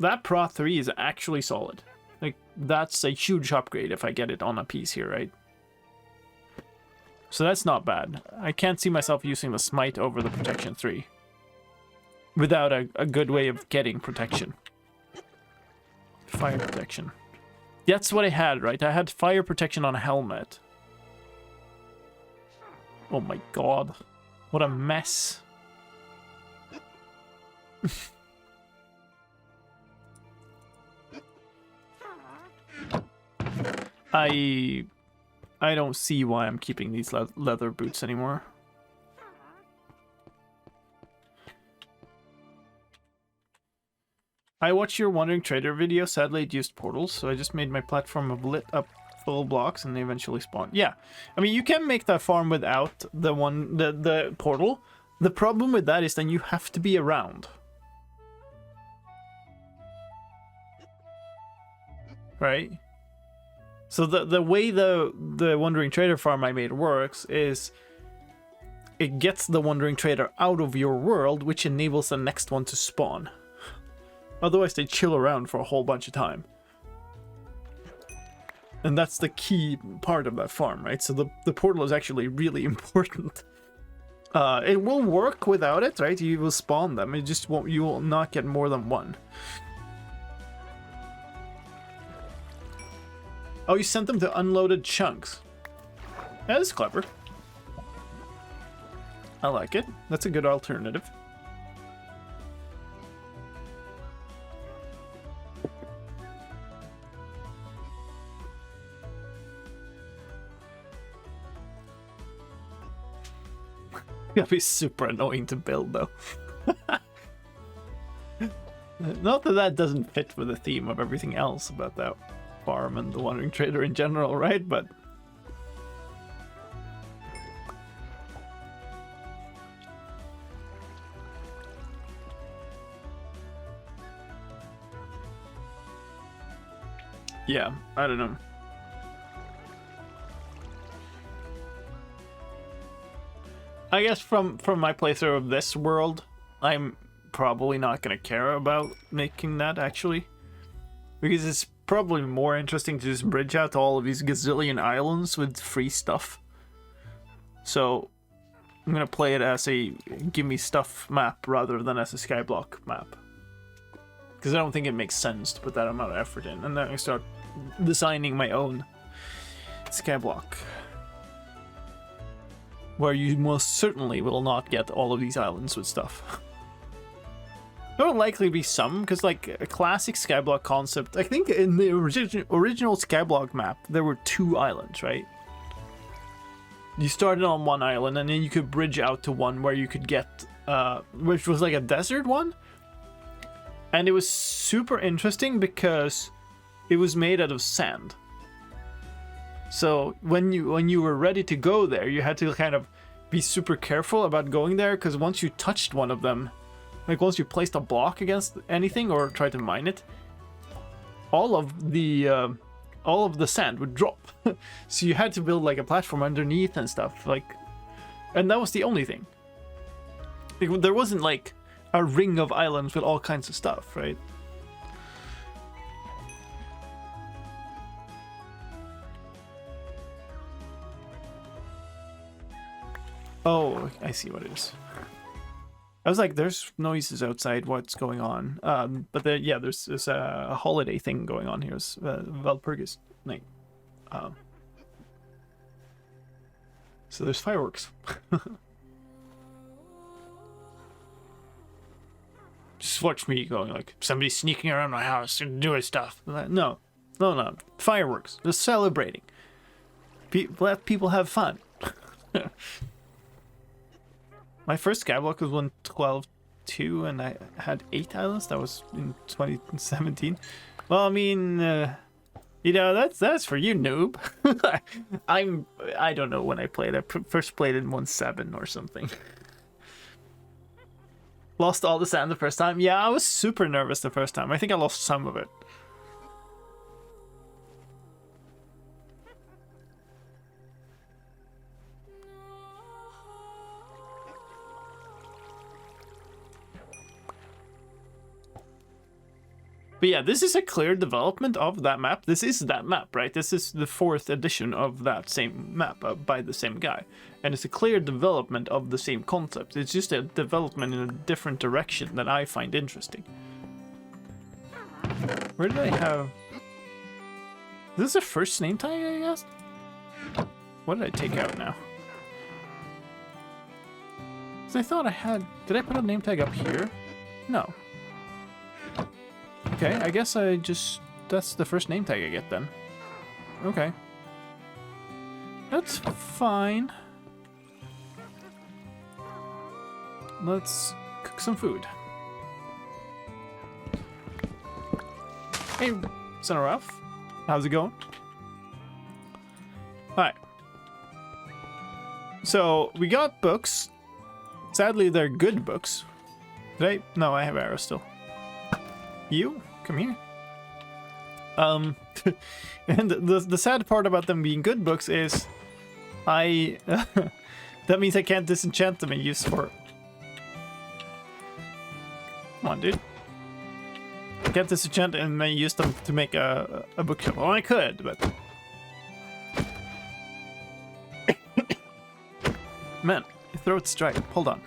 that Pro 3 is actually solid. Like, that's a huge upgrade if I get it on a piece here, right? So that's not bad. I can't see myself using the Smite over the Protection 3 without a good way of getting protection. Fire protection. That's what I had, right? I had fire protection on a helmet. Oh my god. What a mess. I don't see why I'm keeping these leather boots anymore. I watched your Wandering Trader video. Sadly, it used portals, so I just made my platform of lit up full blocks, and they eventually spawn. Yeah, I mean, you can make that farm without the portal. The problem with that is then you have to be around. Right? So the way the Wandering Trader farm I made works is it gets the Wandering Trader out of your world, which enables the next one to spawn. Otherwise they chill around for a whole bunch of time. And that's the key part of that farm, right? So the portal is actually really important. It will work without it, right? You will spawn them. It just won't. You will not get more than one. Oh, you sent them to unloaded chunks. Yeah, that's clever. I like it. That's a good alternative. That'd be super annoying to build, though. Not that that doesn't fit with the theme of everything else about that farm and the Wandering Trader in general, right? But yeah, I don't know. I guess from my playthrough of this world, I'm probably not going to care about making that, actually. Because it's probably more interesting to just bridge out to all of these gazillion islands with free stuff. So, I'm going to play it as a gimme stuff map rather than as a SkyBlock map. Because I don't think it makes sense to put that amount of effort in. And then I start designing my own SkyBlock, where you most certainly will not get all of these islands with stuff. There will likely be some, because like a classic SkyBlock concept, I think in the original SkyBlock map, there were 2 islands, right? You started on one island, and then you could bridge out to one where you could get, which was like a desert one. And it was super interesting because it was made out of sand. So when you were ready to go there, you had to kind of be super careful about going there, because once you touched one of them, like once you placed a block against anything or tried to mine it, all of the sand would drop. So you had to build like a platform underneath and stuff, like, and that was the only thing. Like, there wasn't like a ring of islands with all kinds of stuff, right? Oh, I see what it is. I was like, there's noises outside, what's going on? But then, yeah, there's a holiday thing going on here. It's Walpurgis night. So there's fireworks. Just watch me going like, somebody's sneaking around my house and doing stuff. No. Fireworks. Just celebrating. Let people have fun. My first skyblock was 112.2 and I had 8 islands. That was in 2017. Well, I mean, you know, that's for you, noob. I don't know when I played. I first played in 1.7 or something. Lost all the sand the first time. Yeah, I was super nervous the first time. I think I lost some of it. But yeah, this is a clear development of that map. This is that map, right? This is the 4th edition of that same map by the same guy. And it's a clear development of the same concept. It's just a development in a different direction that I find interesting. Where did I have... Is this a first name tag, I guess? What did I take out now? Because I thought I had... Did I put a name tag up here? No. Okay, I guess I just... That's the first name tag I get then. Okay. That's fine. Let's cook some food. Hey, Son of Ralph. How's it going? Alright. So, we got books. Sadly, they're good books. Did I? No, I have arrows still. You? Come here. And the sad part about them being good books is I... that means I can't disenchant them and use for... Come on, dude. I can't disenchant and then use them to make a bookshelf. Well, I could, but... Man, your throat's dry. Hold on.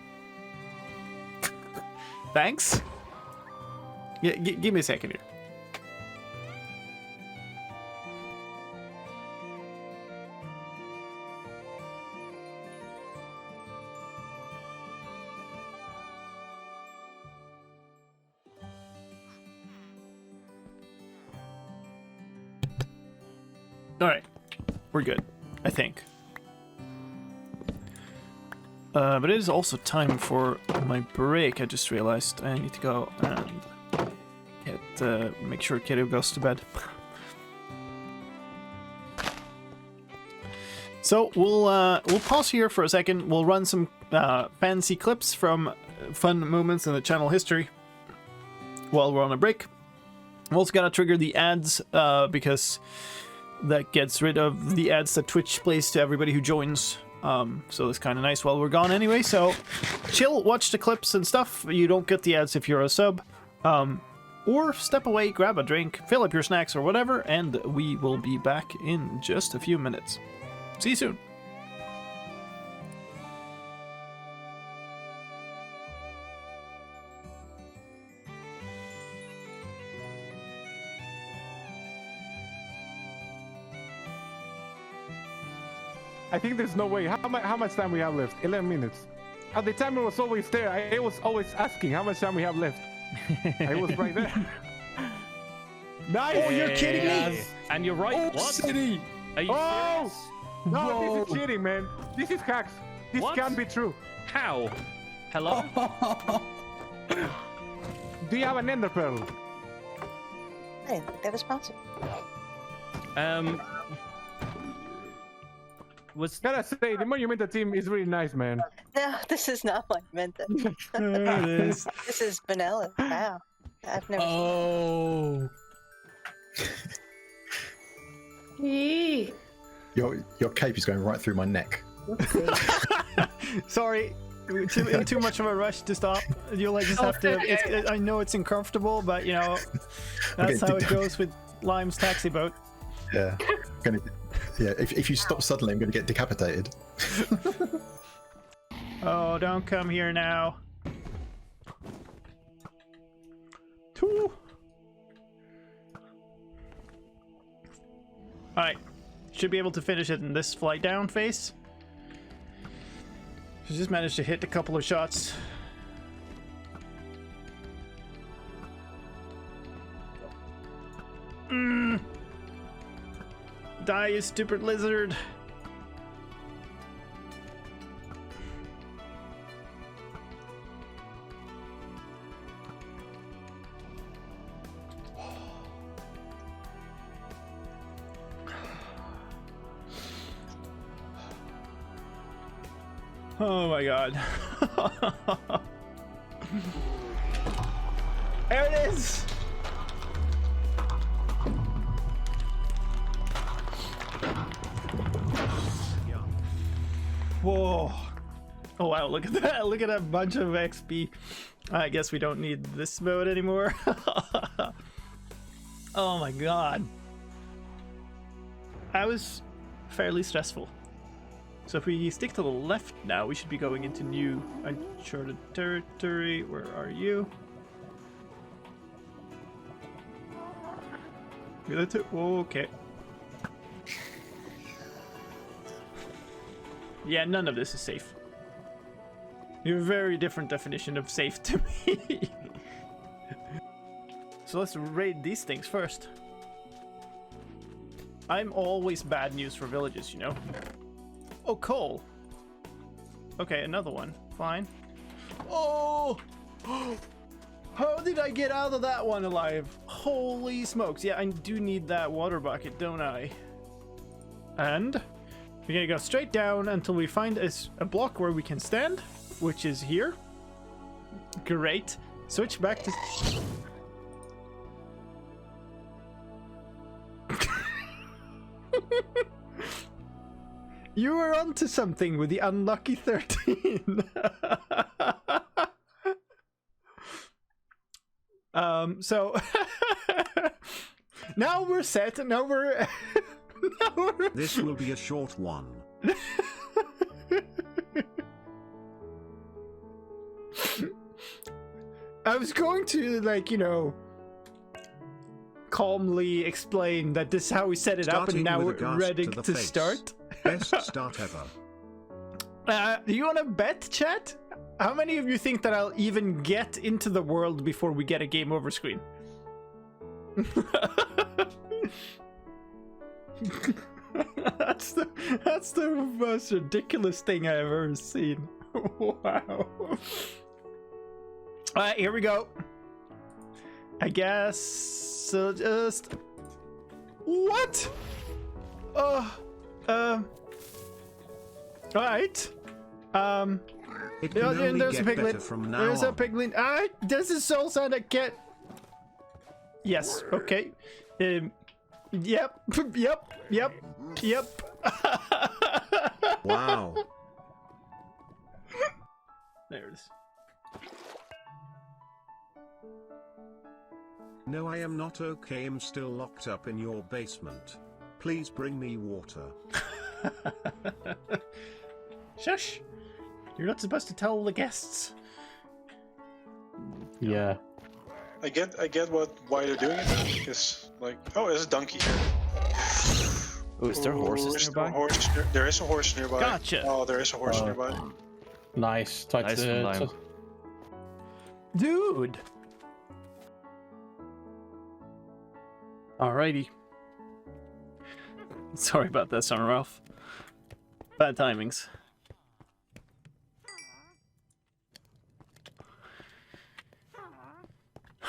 Thanks. Yeah, give me a second here. Alright, we're good, I think. But it is also time for my break. I just realized I need to go and get, make sure Kiddo goes to bed. So we'll pause here for a second. We'll run some fancy clips from fun moments in the channel history while we're on a break. I'm also gonna trigger the ads because that gets rid of the ads that Twitch plays to everybody who joins. So it's kind of nice while we're gone anyway. So chill, watch the clips and stuff. You don't get the ads if you're a sub. Or step away, grab a drink, fill up your snacks or whatever, and we will be back in just a few minutes. See you soon. I think there's no way. How much time we have left? 11 minutes. At the timer was always there. I was always asking how much time we have left. I was right there. Nice! Oh, you're kidding me! And you're right. Oh, what? City! Are you serious? No, Whoa. this is cheating, man. This is hacks. This What? can't be true. How? Hello? Do you have an ender pearl? I didn't think that was possible. Was Gotta say, the Monumenta team is really nice, man. No, this is not Monumenta. There it is. This is vanilla. Wow. I've never Oh. Eee. Your cape is going right through my neck. Sorry, in too much of a rush to stop. You'll like just have to. I know it's uncomfortable, but you know that's how it goes with Lime's taxi boat. Yeah. If you stop suddenly, I'm gonna get decapitated. Oh, don't come here now. Two. Alright. Should be able to finish it in this flight down phase. She just managed to hit a couple of shots. Die, you stupid lizard. Oh my god. There it is! Whoa. Oh wow, look at that. Look at that bunch of XP. I guess we don't need this mode anymore. Oh my god. That was fairly stressful. So if we stick to the left now, we should be going into new uncharted territory. Where are you? Okay. Yeah, none of this is safe. You have a very different definition of safe to me. So let's raid these things first. I'm always bad news for villages, you know? Oh, coal. Okay, another one. Fine. Oh! How did I get out of that one alive? Holy smokes. Yeah, I do need that water bucket, don't I? And we're gonna go straight down until we find a block where we can stand, which is here. Great. Switch back to... You were onto something with the unlucky 13. So now we're set. Now we're. This will be a short one. I was going to, like, you know, calmly explain that this is how we set it up, and now we're ready to start. Best start ever. Do you want to bet, chat? How many of you think that I'll even get into the world before we get a game over screen? That's the most ridiculous thing I've ever seen. Wow. Alright, here we go. I guess so. Just what? Alright. It can only there's a get better piglet. from now There's a on. piglet. Alright, this is soul sound I get. Yes, okay. Yep. Wow. There it is. No, I am not okay. I'm still locked up in your basement. Please bring me water. Shush! You're not supposed to tell the guests. Yeah. I get why they're doing it. Because like, oh, there's a donkey here. Oh, is there horses Is nearby? there is a horse nearby. Gotcha. Oh, there is a horse nearby. Nice. Nice one, Lime. Dude! Alrighty. Sorry about that, Son Ralph. Bad timings.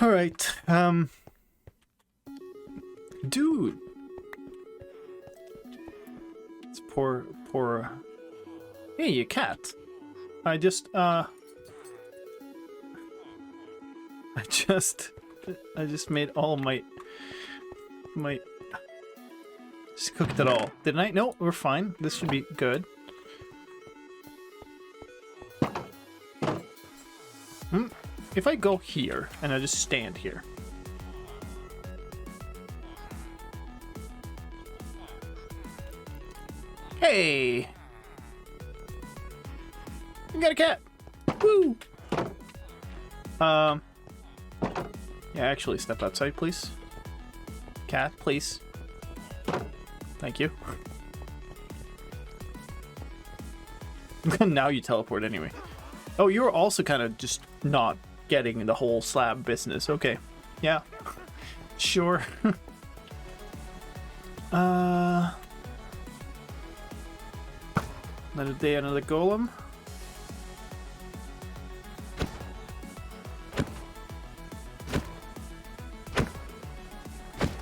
Alright, dude. Let's poor. Hey, you cat. I just made all my just cooked it all. Didn't I? No, we're fine. This should be good. If I go here and I just stand here. Hey! I got a cat! Woo! Yeah, actually step outside, please. Cat, please. Thank you. Now you teleport anyway. Oh, you're also kind of just not getting the whole slab business. Okay. Yeah. Sure. Another day, another golem.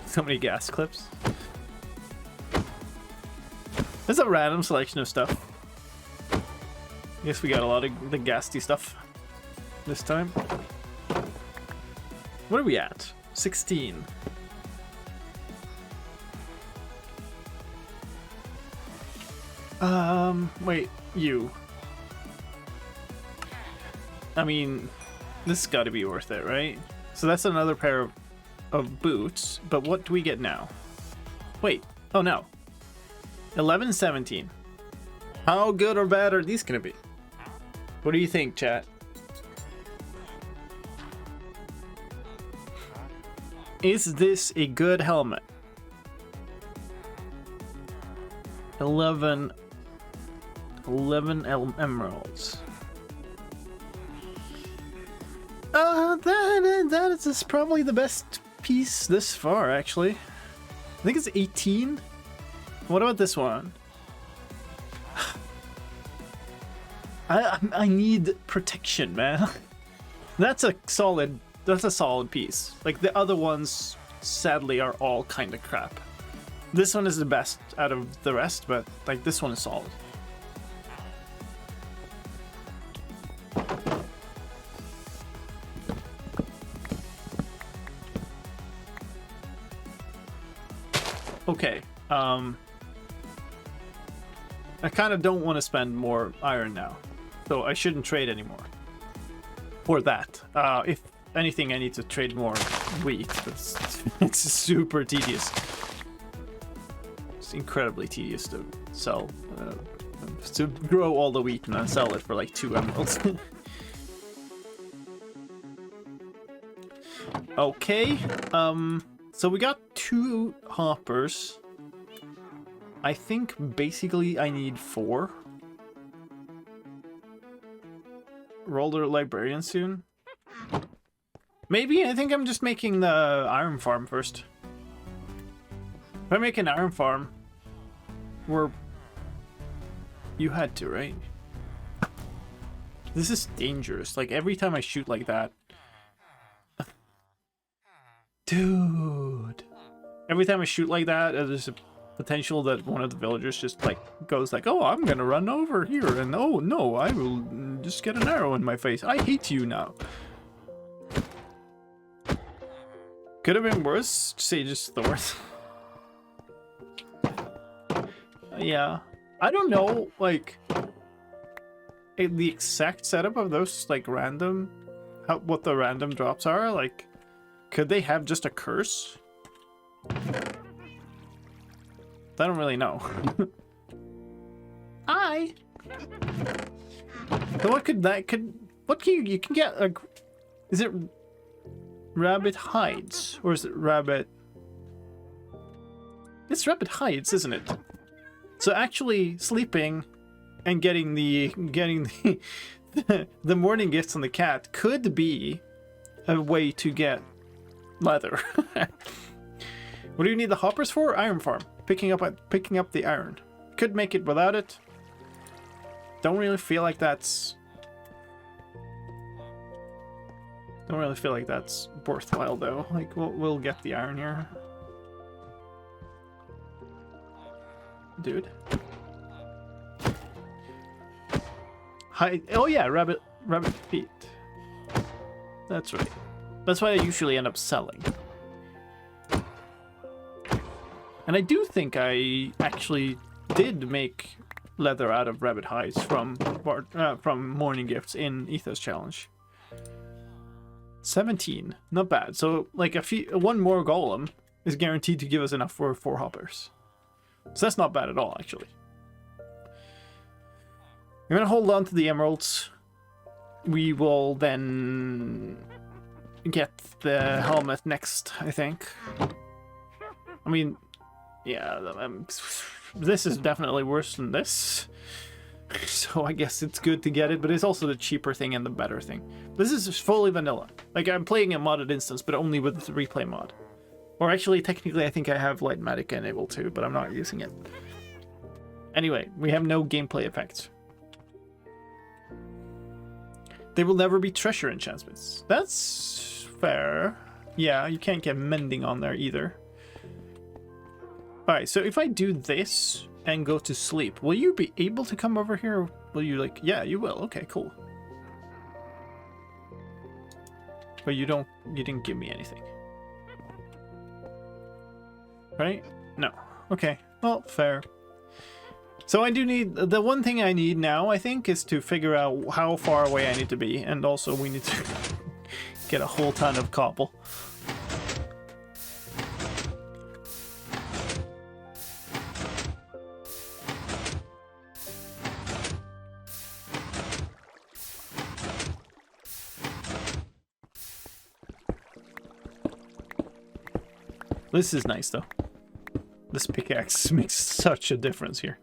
So many gas clips. There's a random selection of stuff. I guess we got a lot of the ghastly stuff this time. What are we at? 16. Wait, you. I mean, this has got to be worth it, right? So that's another pair of boots, but what do we get now? Wait, oh no. 11, 17. How good or bad are these gonna be? What do you think, chat? Is this a good helmet? 11 emeralds. That is probably the best piece this far, actually. I think it's 18. What about this one? I need protection, man. That's a solid piece. Like the other ones, sadly, are all kind of crap. This one is the best out of the rest, but like this one is solid. Okay, I kind of don't want to spend more iron now, so I shouldn't trade anymore. For that, if anything, I need to trade more wheat. It's super tedious. It's incredibly tedious to sell, to grow all the wheat and then sell it for like 2 emeralds. Okay, so we got 2 hoppers. I think basically I need 4. Roll the librarian soon. Maybe I think I'm just making the iron farm first. If I make an iron farm, you had to, right? This is dangerous. Like every time I shoot like that. Dude. Every time I shoot like that, there's a potential that one of the villagers just like goes like, oh, I'm gonna run over here, and oh no, I will just get an arrow in my face. I hate you now. Could have been worse. Sage's Thorns. Yeah. I don't know, like, the exact setup of those, like, random, what the random drops are. Like, could they have just a curse? I don't really know. So what could that, what can you can get, like, is it rabbit hides? Or is it rabbit? It's rabbit hides, isn't it? So actually sleeping and getting the the morning gifts on the cat could be a way to get leather. What do you need the hoppers for? Iron farm. Picking up the iron. Could make it without it. Don't really feel like that's worthwhile though. Like we'll get the iron here. Dude. Hi. Oh yeah, rabbit feet. That's right. That's why I usually end up selling. And I do think I actually did make leather out of rabbit hides from morning gifts in Ethos Challenge. 17, not bad. So like one more golem is guaranteed to give us enough for 4 hoppers. So that's not bad at all, actually. I'm gonna hold on to the emeralds. We will then get the helmet next, I think. I mean, yeah, this is definitely worse than this. So I guess it's good to get it, but it's also the cheaper thing and the better thing. This is fully vanilla. Like, I'm playing a modded instance, but only with the replay mod. Or actually, technically, I think I have Lightmatic enabled too, but I'm not using it. Anyway, we have no gameplay effects. They will never be treasure enchantments. That's fair. Yeah, you can't get mending on there either. Alright, so if I do this and go to sleep, will you be able to come over here? Or will you like, yeah, you will. Okay, cool. But you didn't give me anything. Right? No. Okay. Well, fair. So I do need, the one thing I need now, I think, is to figure out how far away I need to be. And also we need to get a whole ton of cobble. This is nice, though. This pickaxe makes such a difference here.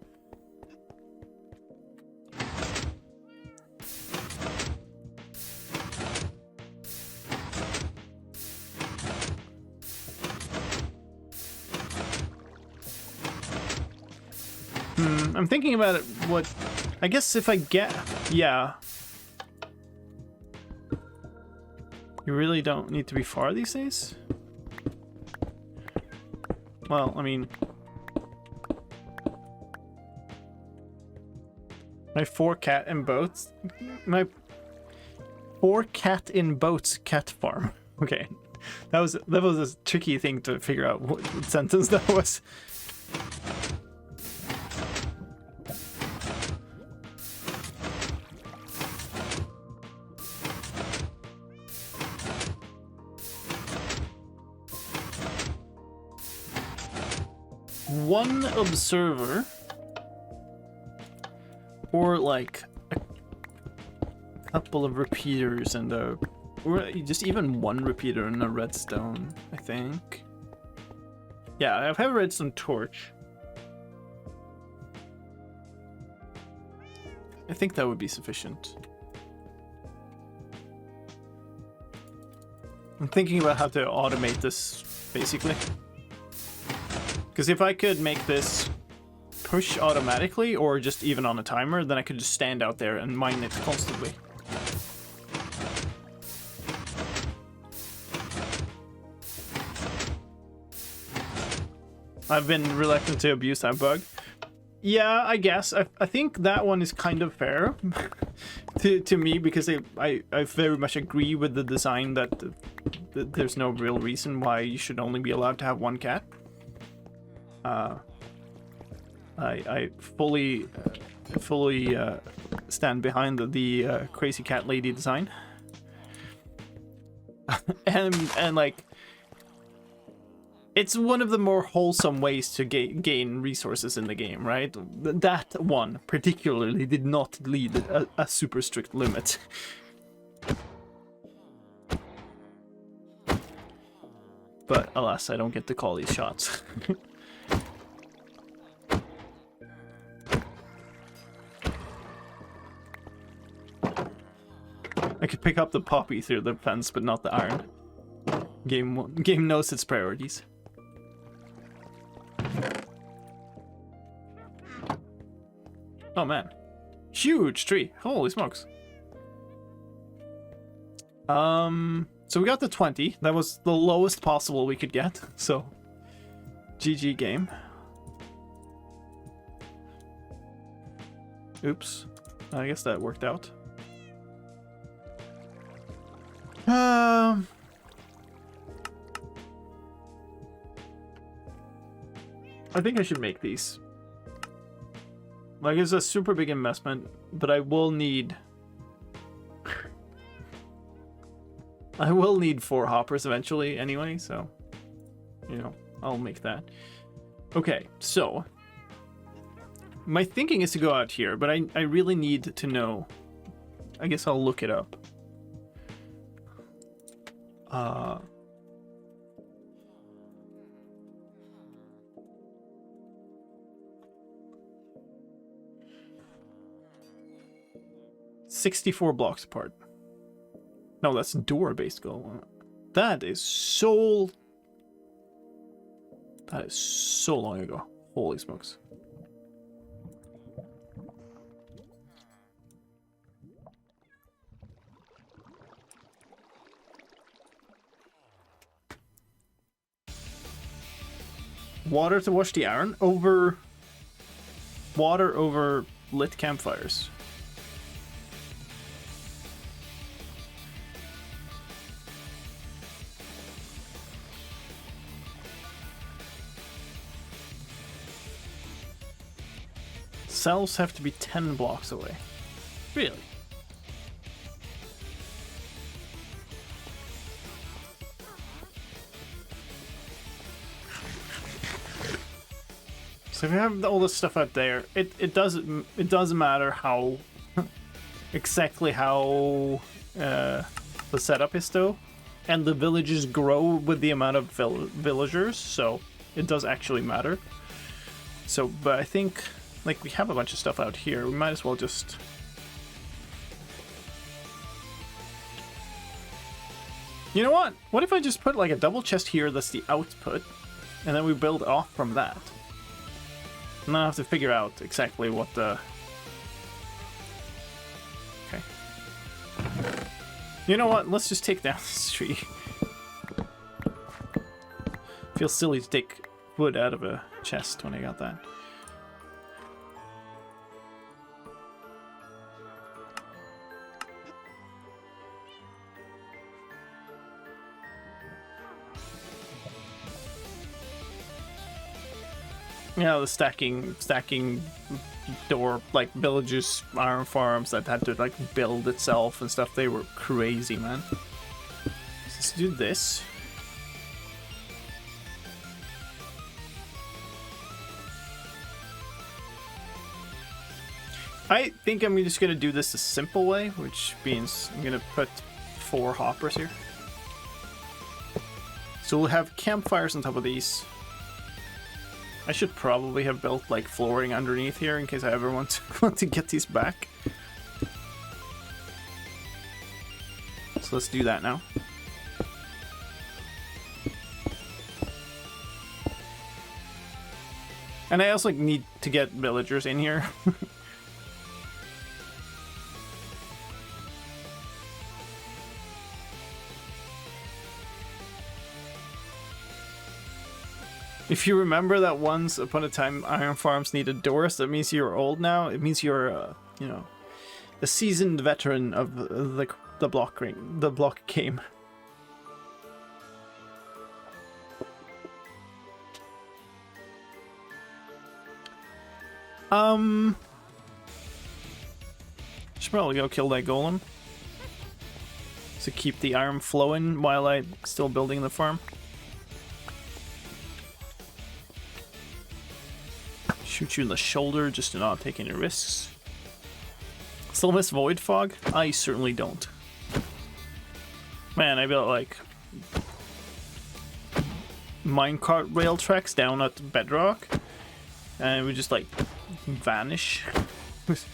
I'm thinking about it, what... I guess if I get... Yeah. You really don't need to be far these days? Well, I mean... My 4 cat in boats... My 4 cat in boats cat farm. Okay. That was a tricky thing to figure out what sentence that was. One observer, or like a couple of repeaters and or just even one repeater and a redstone, I think. Yeah, I have a redstone torch. I think that would be sufficient. I'm thinking about how to automate this, basically. Because if I could make this push automatically, or just even on a timer, then I could just stand out there and mine it constantly. I've been reluctant to abuse that bug. Yeah, I guess. I think that one is kind of fair to me, because I very much agree with the design that there's no real reason why you should only be allowed to have 1 cat. I fully stand behind the crazy cat lady design, and like, it's one of the more wholesome ways to gain resources in the game, right? That one particularly did not lead a super strict limit. But alas, I don't get to call these shots. I could pick up the poppy through the fence, but not the iron. Game knows its priorities. Oh man, huge tree! Holy smokes! So we got the 20. That was the lowest possible we could get. So, GG game. Oops. I guess that worked out. I think I should make these. Like, it's a super big investment, but I will need... I will need 4 hoppers eventually anyway, so... You know, I'll make that. Okay, so... My thinking is to go out here, but I really need to know... I guess I'll look it up. Uh... 64 blocks apart. No, that's door-based goal. That is so long ago. Holy smokes. Water to wash the iron over... Water over lit campfires. Cells have to be 10 blocks away. Really? So if you have all this stuff out there, it doesn't matter how exactly how the setup is though, and the villages grow with the amount of villagers, so it does actually matter. So, but I think. Like, we have a bunch of stuff out here. We might as well just... You know what? What if I just put, like, a double chest here that's the output, and then we build off from that? And then I have to figure out exactly what the... Okay. You know what? Let's just take down this tree. Feels silly to take wood out of a chest when I got that. Yeah, the stacking door, like, villages, iron farms that had to, like, build itself and stuff. They were crazy, man. Let's do this. I think I'm just gonna do this the simple way, which means I'm gonna put 4 hoppers here. So we'll have campfires on top of these. I should probably have built, like, flooring underneath here in case I ever want to get these back. So let's do that now. And I also need to get villagers in here. If you remember that once upon a time iron farms needed doors, that means you're old now. It means you're, you know, a seasoned veteran of the block game. Should probably go kill that golem to keep the iron flowing while I'm still building the farm. Shoot you in the shoulder just to not take any risks. Still miss Void Fog? I certainly don't. Man, I built like minecart rail tracks down at Bedrock, and it would just like vanish. It's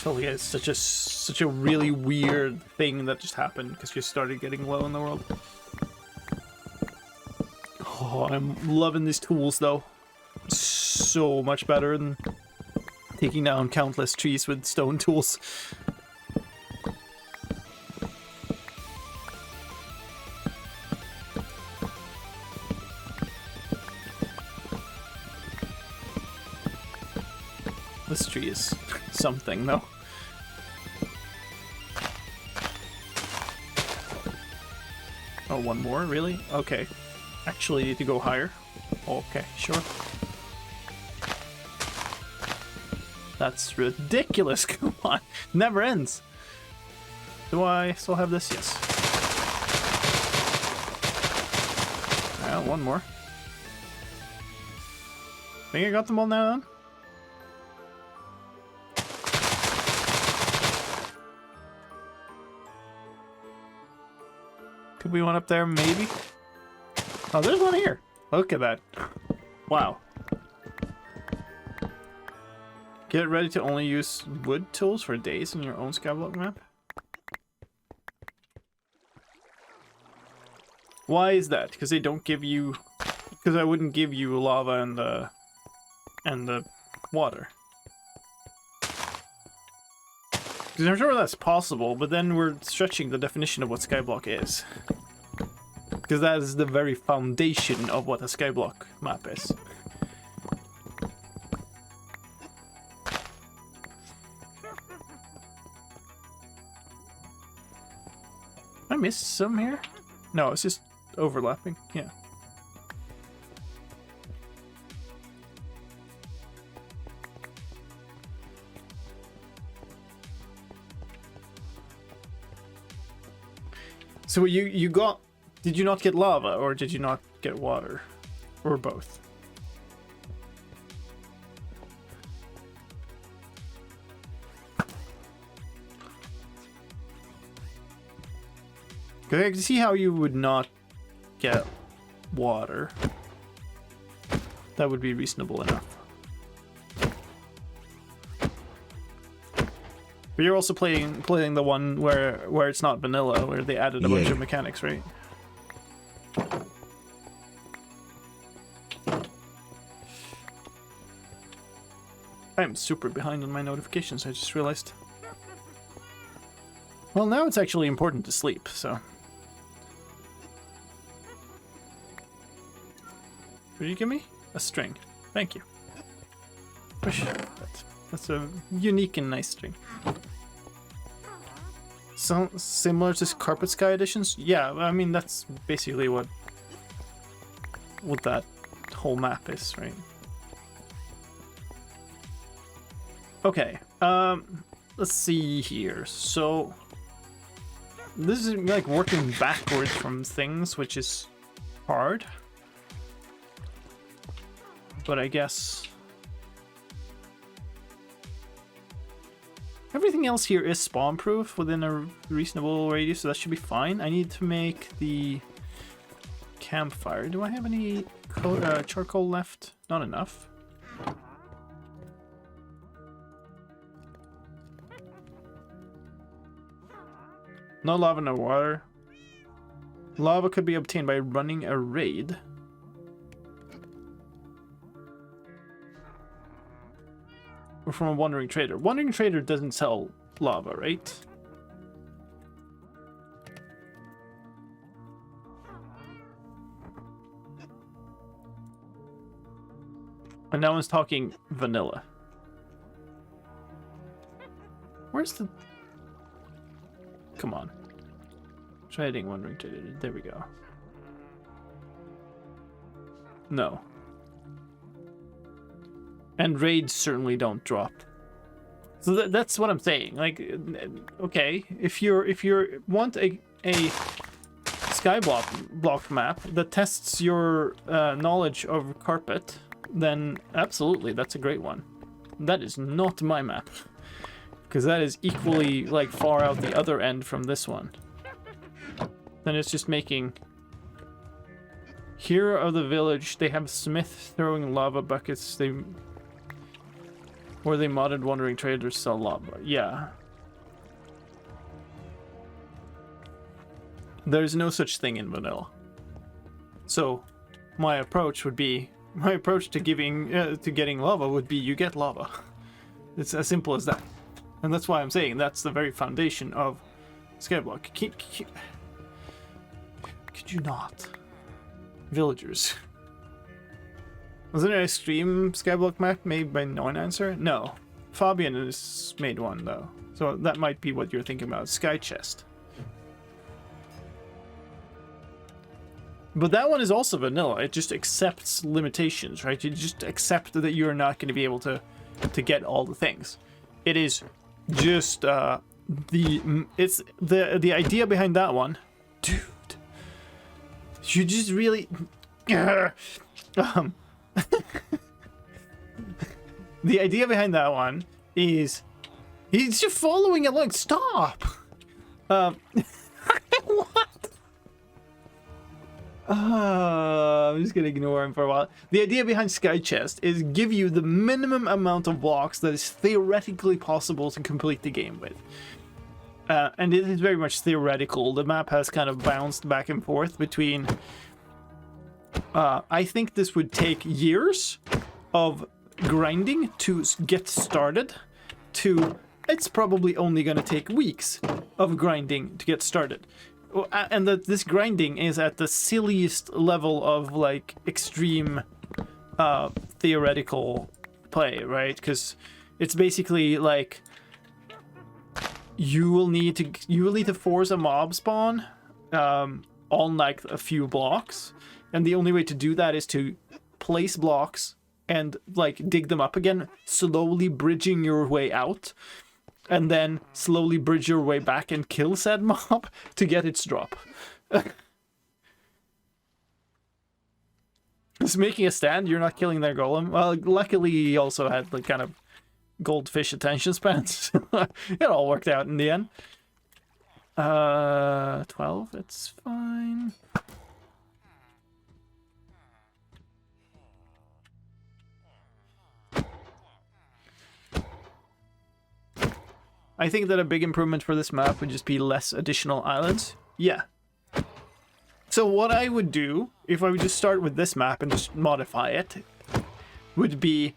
felt like it's such a really weird thing that just happened because you started getting low in the world. Oh, I'm loving these tools though. So much better than taking down countless trees with stone tools. This tree is something, though. Oh, one more? Really? Okay. Actually need to go higher. Okay, sure. That's ridiculous. Come on. Never ends. Do I still have this? Yes. Well, one more. Think I got them all now then? Could be one up there, maybe? Oh, there's one here. Look at that. Wow. Get ready to only use wood tools for days in your own SkyBlock map. Why is that? Because they don't give you... Because I wouldn't give you lava and the water. Because I'm sure that's possible, but then we're stretching the definition of what SkyBlock is. Because that is the very foundation of what a SkyBlock map is. I missed some here? No, it's just overlapping. Yeah. So you got... Did you not get lava, or did you not get water? Or both? Because I can see how you would not get water. That would be reasonable enough. But you're also playing the one where it's not vanilla, where they added a bunch of mechanics, right? I'm super behind on my notifications, I just realized. Well, now it's actually important to sleep, so... What did you give me? A string. Thank you. Wish that's a unique and nice string. So similar to Carpet Sky editions? Yeah, I mean that's basically what that whole map is, right? Okay, let's see here. So this is like working backwards from things, which is hard. But I guess everything else here is spawn proof within a reasonable radius, so that should be fine. I need to make the campfire. Do I have any charcoal left? Not enough. No lava, no water. Lava could be obtained by running a raid. Or from a wandering trader. Wandering trader doesn't sell lava, right? And now one's talking vanilla. Where's the... Come on. Trading wandering trader. There we go. No. And raids certainly don't drop. So that's what I'm saying. Like, okay, if you want a SkyBlock map that tests your knowledge of carpet, then absolutely, that's a great one. That is not my map, because that is equally like far out the other end from this one. Then it's just making. Here are the village. They have Smith throwing lava buckets. Where they modded wandering traders sell lava. Yeah. There's no such thing in vanilla. So, my approach to getting lava would be you get lava. It's as simple as that. And that's why I'm saying that's the very foundation of SkyBlock. Could you not? Villagers. Was it an extreme SkyBlock map made by no one answer? No. Fabian has made one though, so that might be what you're thinking about. Sky Chest. But that one is also vanilla. It just accepts limitations, right? You just accept that you're not going to be able to get all the things. It is just the idea behind that one, dude. You just really the idea behind that one is he's just following along. Stop. What? I'm just gonna ignore him for a while. The idea behind Sky Chest is give you the minimum amount of blocks that is theoretically possible to complete the game with. And it is very much theoretical. The map has kind of bounced back and forth between... I think this would take years of grinding to get started to... It's probably only gonna take weeks of grinding to get started. And that this grinding is at the silliest level of like extreme theoretical play, right? Because it's basically like you will need to force a mob spawn on like a few blocks, and the only way to do that is to place blocks and like dig them up again, slowly bridging your way out. And then slowly bridge your way back and kill said mob to get its drop. Just making a stand, you're not killing their golem. Well, luckily he also had like kind of goldfish attention spans. It all worked out in the end. 12, it's fine. I think that a big improvement for this map would just be less additional islands. Yeah. So what I would do, if I would just start with this map and just modify it, would be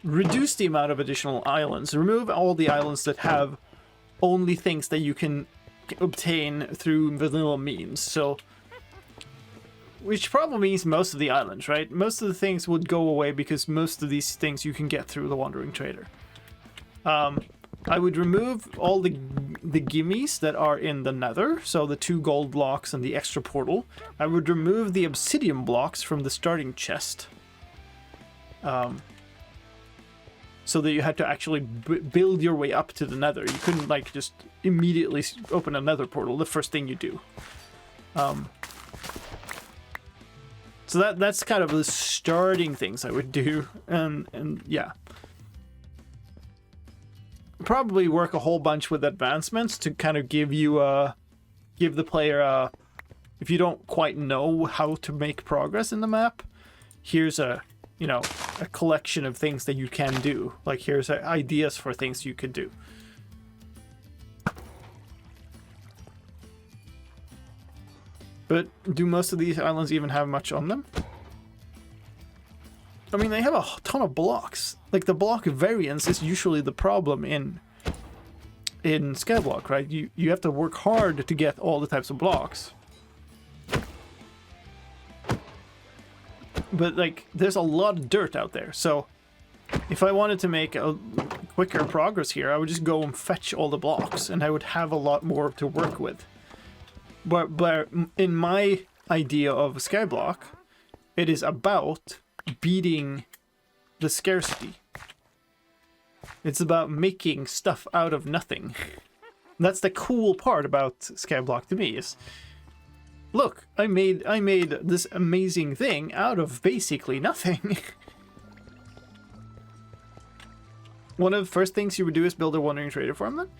reduce the amount of additional islands. Remove all the islands that have only things that you can obtain through vanilla means. So, which probably means most of the islands, right? Most of the things would go away because most of these things you can get through the Wandering Trader. I would remove all the gimmies that are in the nether, so the 2 gold blocks and the extra portal. I would remove the obsidian blocks from the starting chest. So that you had to actually build your way up to the nether. You couldn't like just immediately open a nether portal the first thing you do. So that's kind of the starting things I would do, and yeah. Probably work a whole bunch with advancements to kind of give the player if you don't quite know how to make progress in the map, here's a collection of things that you can do. Like here's ideas for things you could do. But do most of these islands even have much on them? I mean, they have a ton of blocks. Like, the block variance is usually the problem in SkyBlock, right? You have to work hard to get all the types of blocks. But, like, there's a lot of dirt out there. So, if I wanted to make a quicker progress here, I would just go and fetch all the blocks, and I would have a lot more to work with. But in my idea of SkyBlock, it is about beating the scarcity. It's about making stuff out of nothing. That's the cool part about SkyBlock to me is, look, I made this amazing thing out of basically nothing. One of the first things you would do is build a Wandering Trader farm then?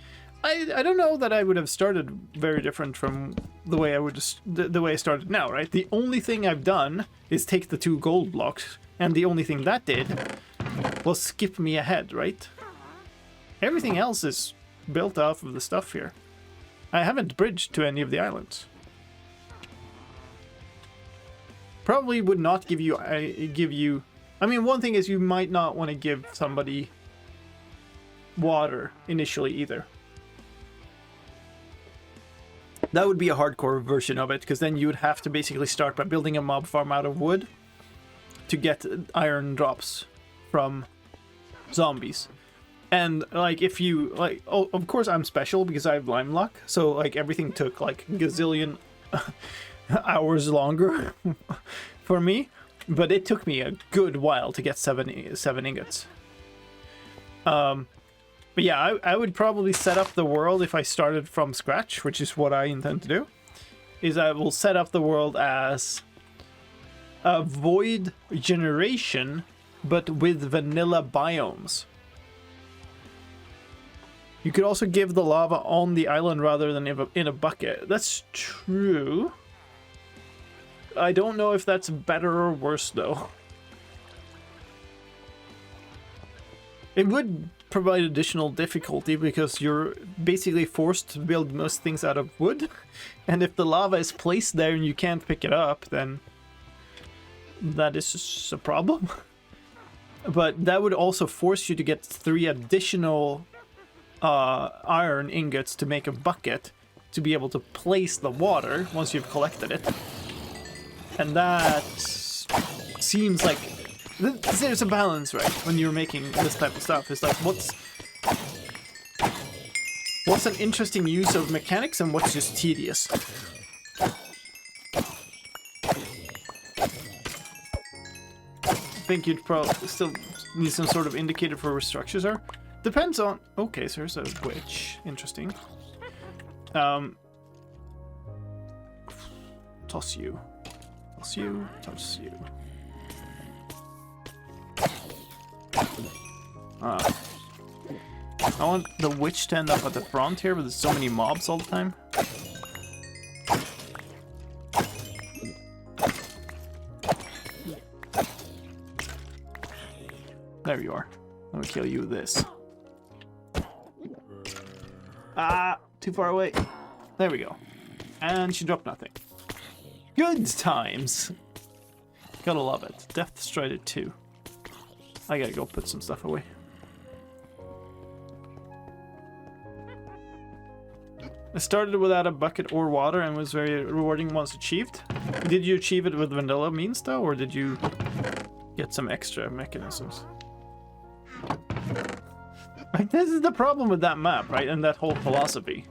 I don't know that I would have started very different from the way I started now, right? The only thing I've done is take the 2 gold blocks, and the only thing that did was skip me ahead, right? Everything else is built off of the stuff here. I haven't bridged to any of the islands. Probably would not give you. I mean, one thing is you might not want to give somebody water initially either. That would be a hardcore version of it, because then you would have to basically start by building a mob farm out of wood to get iron drops from zombies. And like if you like, oh, of course I'm special because I have lime luck, so like everything took like gazillion hours longer for me, but it took me a good while to get seven ingots. But yeah, I would probably set up the world if I started from scratch, which is what I intend to do. Is I will set up the world as a void generation, but with vanilla biomes. You could also give the lava on the island rather than in a bucket. That's true. I don't know if that's better or worse, though. It would provide additional difficulty because you're basically forced to build most things out of wood. And if the lava is placed there and you can't pick it up, then that is just a problem. But that would also force you to get 3 additional iron ingots to make a bucket to be able to place the water once you've collected it. And that seems like there's a balance, right? When you're making this type of stuff, it's like what's an interesting use of mechanics and what's just tedious. I think you'd probably still need some sort of indicator for where structures are. Depends on... Okay, so there's a witch. Interesting. Toss you. Toss you. Toss you. I want the witch to end up at the front here, but there's so many mobs all the time. There you are. I'm gonna kill you with this. Ah, too far away. There we go. And she dropped nothing. Good times. Gotta love it. Death destroyed it too. I gotta go put some stuff away. I started without a bucket or water and was very rewarding once achieved. Did you achieve it with vanilla means though, or did you get some extra mechanisms? Like, this is the problem with that map, right? And that whole philosophy.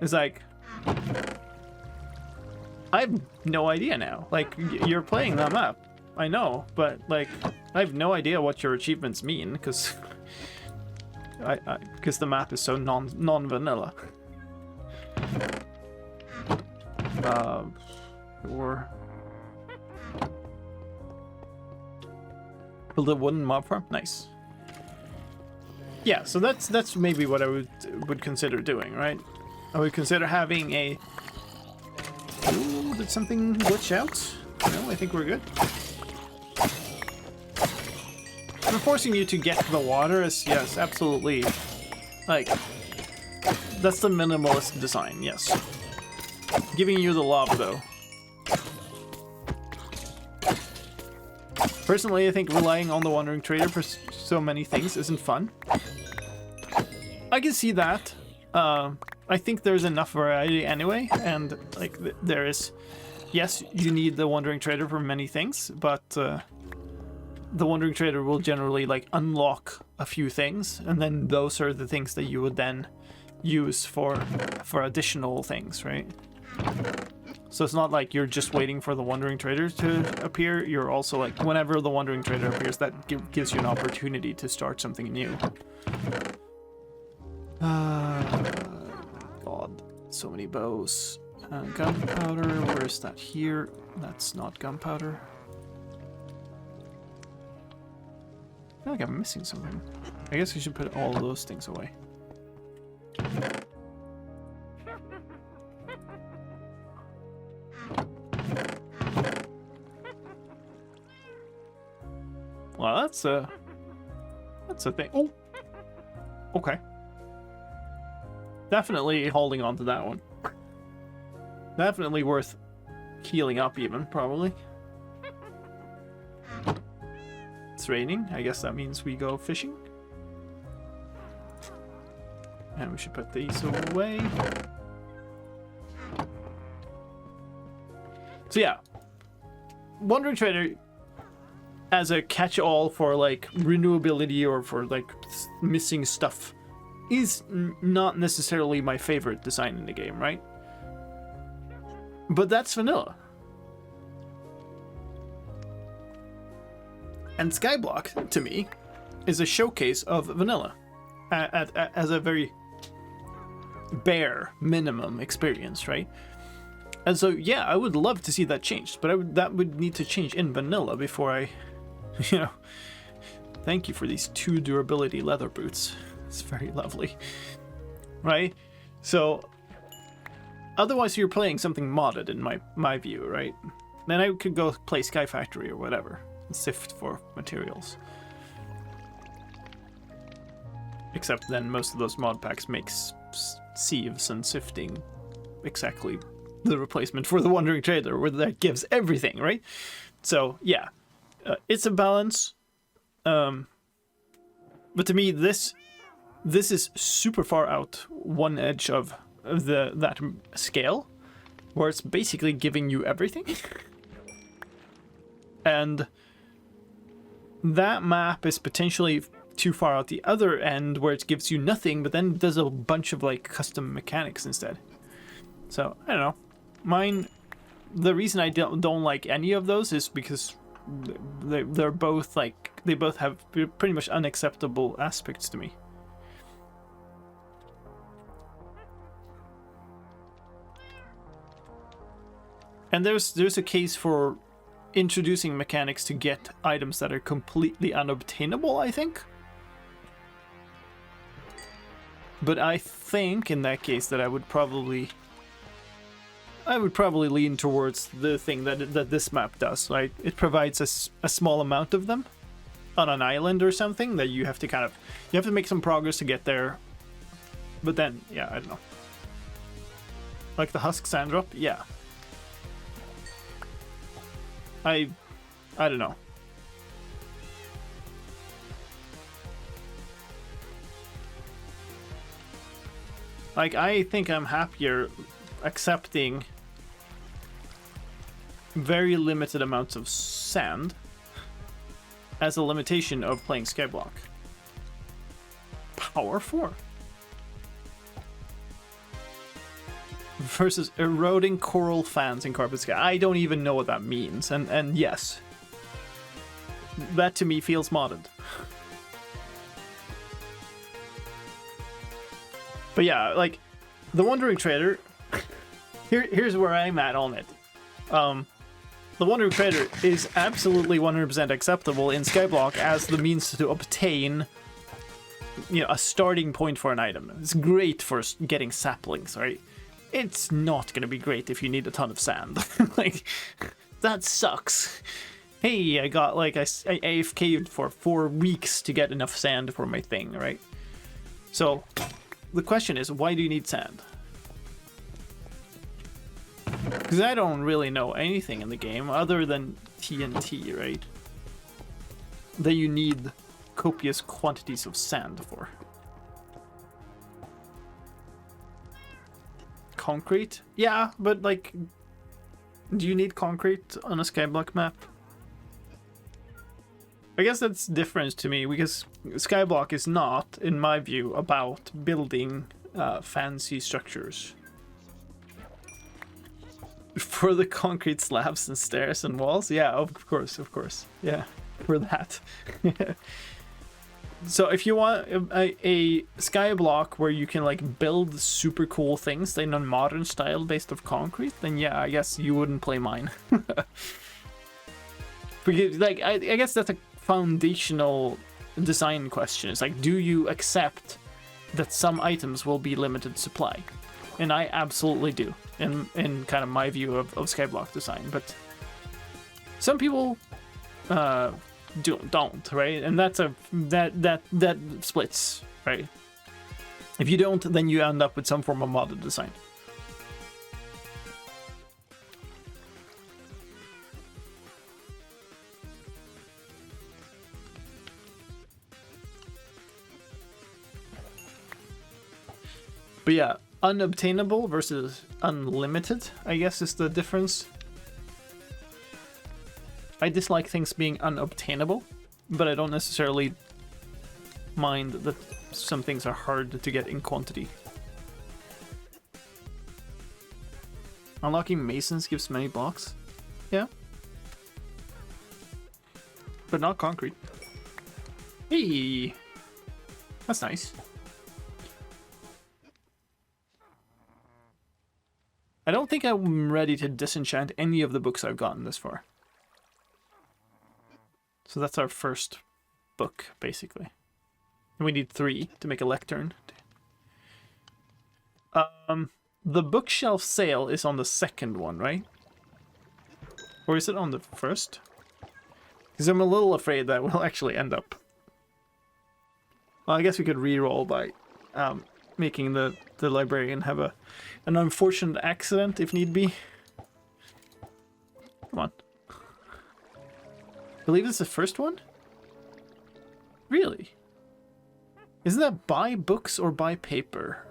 It's like, I have no idea now. Like, you're playing that map. I know, but like, I have no idea what your achievements mean, because because the map is so non-vanilla. Or build a wooden mob farm. Nice. Yeah, so that's maybe what I would consider doing, right? I would consider having a... Ooh, did something glitch out? No, I think we're good. I'm forcing you to get the water is, yes, absolutely. Like, that's the minimalist design, yes. Giving you the lava, though. Personally, I think relying on the Wandering Trader for so many things isn't fun. I can see that. I think there's enough variety anyway, and like there is... Yes, you need the Wandering Trader for many things, but the Wandering Trader will generally like unlock a few things, and then those are the things that you would then use for additional things, right? So it's not like you're just waiting for the Wandering Trader to appear. You're also like, whenever the Wandering Trader appears, that gives you an opportunity to start something new. God, so many bows. Gunpowder, where is that here? That's not gunpowder. I feel like I'm missing something. I guess we should put all those things away. Well, that's a thing. Oh, okay. Definitely holding on to that one. Definitely worth healing up even, probably. It's raining. I guess that means we go fishing. And we should put these away. So yeah. Wandering Trader, as a catch-all for like renewability or for like missing stuff is not necessarily my favorite design in the game, right? But that's vanilla. And SkyBlock, to me, is a showcase of vanilla as a very bare minimum experience, right? And so, yeah, I would love to see that changed, but that would need to change in vanilla before I, you know, thank you for these 2 durability leather boots. It's very lovely, right? So, otherwise you're playing something modded in my view, right? Then I could go play Sky Factory or whatever, and sift for materials. Except then most of those mod packs makes sieves and sifting exactly the replacement for the Wandering Trader, where that gives everything, right? So yeah, it's a balance. But to me, this is super far out one edge of that scale, where it's basically giving you everything. And that map is potentially too far out the other end, where it gives you nothing, but then does a bunch of like custom mechanics instead. So I don't know. The reason I don't like any of those is because they're both like, they both have pretty much unacceptable aspects to me. And there's a case for introducing mechanics to get items that are completely unobtainable, I think. But I think in that case that I would probably lean towards the thing that this map does, right? It provides a small amount of them on an island or something that you have to make some progress to get there. But then, yeah, I don't know. Like the husk sand drop, yeah. I don't know. Like, I think I'm happier accepting very limited amounts of sand as a limitation of playing SkyBlock. Power 4 versus eroding coral fans in Carpet Sky. I don't even know what that means, and yes, that to me feels modded. But yeah, like the Wandering Trader, here's where I'm at on it. The Wandering Trader is absolutely 100% acceptable in SkyBlock as the means to obtain, you know, a starting point for an item. It's great for getting saplings, right? It's not gonna be great if you need a ton of sand. Like, that sucks. Hey, I got like I AFK'd for 4 weeks to get enough sand for my thing, right? So the question is, why do you need sand? Because I don't really know anything in the game other than TNT, right? That you need copious quantities of sand for. Concrete? Yeah, but like, do you need concrete on a SkyBlock map? I guess that's different to me, because SkyBlock is not, in my view, about building fancy structures. For the concrete slabs and stairs and walls? Yeah, of course. Yeah, for that. So if you want a SkyBlock where you can like build super cool things in a modern style based off concrete, then yeah, I guess you wouldn't play mine. Because, like, I guess that's a foundational design question. It's like, do you accept that some items will be limited supply? And I absolutely do, in kind of my view of SkyBlock design. But some people don't, right? And that's that splits, right? If you don't, then you end up with some form of modded design. But yeah, unobtainable versus unlimited, I guess, is the difference. I dislike things being unobtainable, but I don't necessarily mind that some things are hard to get in quantity. Unlocking masons gives many blocks. Yeah. But not concrete. Hey! That's nice. I don't think I'm ready to disenchant any of the books I've gotten this far. So that's our first book, basically. And we need 3 to make a lectern. The bookshelf sale is on the second one, right? Or is it on the first? Because I'm a little afraid that we'll actually end up... Well, I guess we could re-roll by making the librarian have an unfortunate accident if need be. Come on. I believe it's the first one? Really? Isn't that buy books or buy paper?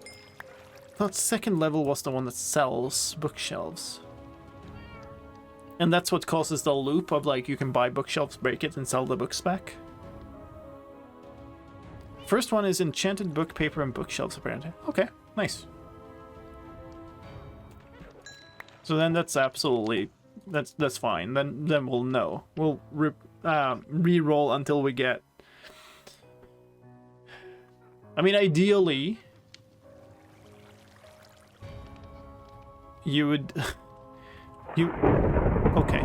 I thought second level was the one that sells bookshelves. And that's what causes the loop of like you can buy bookshelves, break it, and sell the books back. First one is enchanted book, paper, and bookshelves apparently. Okay, nice. So then that's absolutely that's fine. Then we'll know. We'll re-roll until we get. I mean, ideally, you would okay.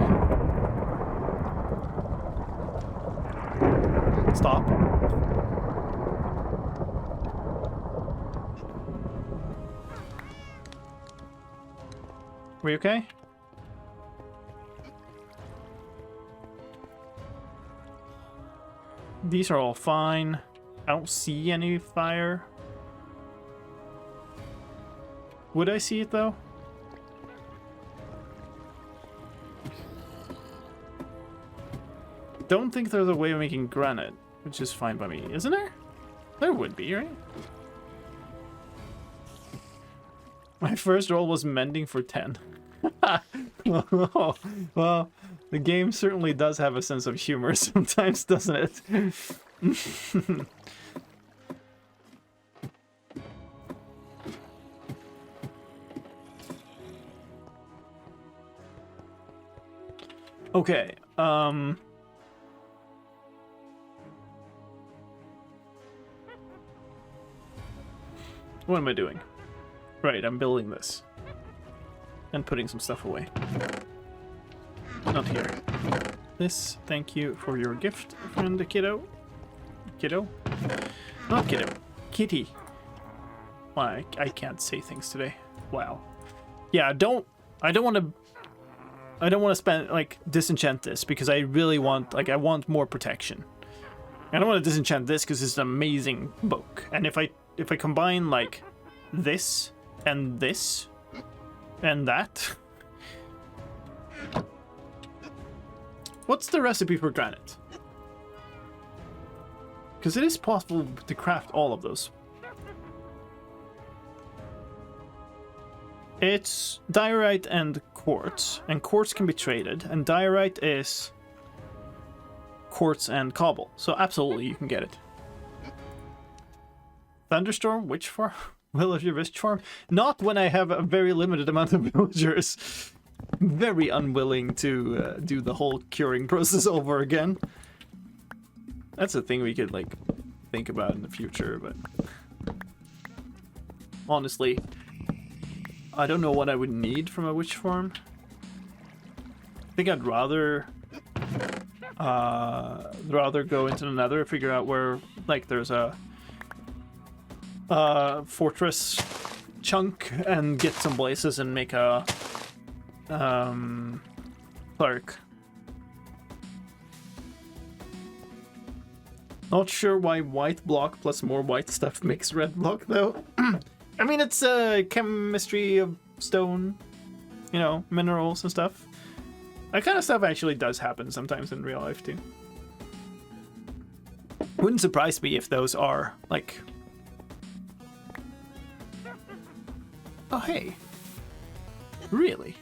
Stop. We okay? These are all fine. I don't see any fire. Would I see it though? Don't think there's a way of making granite, which is fine by me, isn't there? There would be, right? My first roll was mending for 10. Well, the game certainly does have a sense of humor sometimes, doesn't it? Okay, what am I doing? Right, I'm building this. And putting some stuff away. Not here. This, thank you for your gift, friend kiddo. Kiddo? Not kiddo. Kitty. Why, I can't say things today. Wow. Yeah, I don't want to spend, like, disenchant this, because I really want, like, I want more protection. I don't want to disenchant this, because it's an amazing book. And if I combine, like, this, and that. What's the recipe for granite? Because it is possible to craft all of those. It's diorite and quartz can be traded, and diorite is quartz and cobble, so absolutely you can get it. Thunderstorm, witch farm, villager witch farm. Not when I have a very limited amount of villagers. Very unwilling to do the whole curing process over again. That's a thing we could like think about in the future, but honestly, I don't know what I would need from a witch farm. I think I'd rather go into the nether, figure out where like there's a fortress chunk and get some blazes and make a cleric. Not sure why white block plus more white stuff makes red block though. I mean, it's chemistry of stone, you know, minerals and stuff. That kind of stuff actually does happen sometimes in real life too. Wouldn't surprise me if those are like... Oh, hey. Really?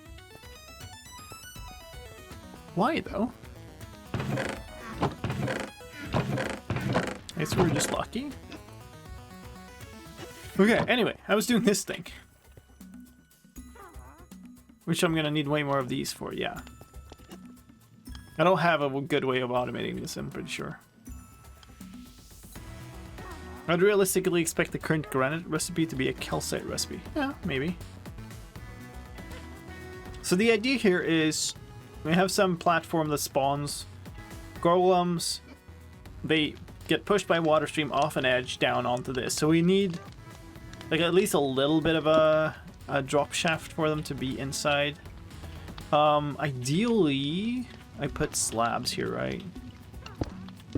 Why though? I guess we're just lucky. Okay, anyway, I was doing this thing. Which I'm gonna need way more of these for, yeah. I don't have a good way of automating this, I'm pretty sure. I'd realistically expect the current granite recipe to be a calcite recipe. Yeah, maybe. So the idea here is we have some platform that spawns golems. They get pushed by water stream off an edge down onto this. So we need like at least a little bit of a drop shaft for them to be inside. Ideally, I put slabs here, right?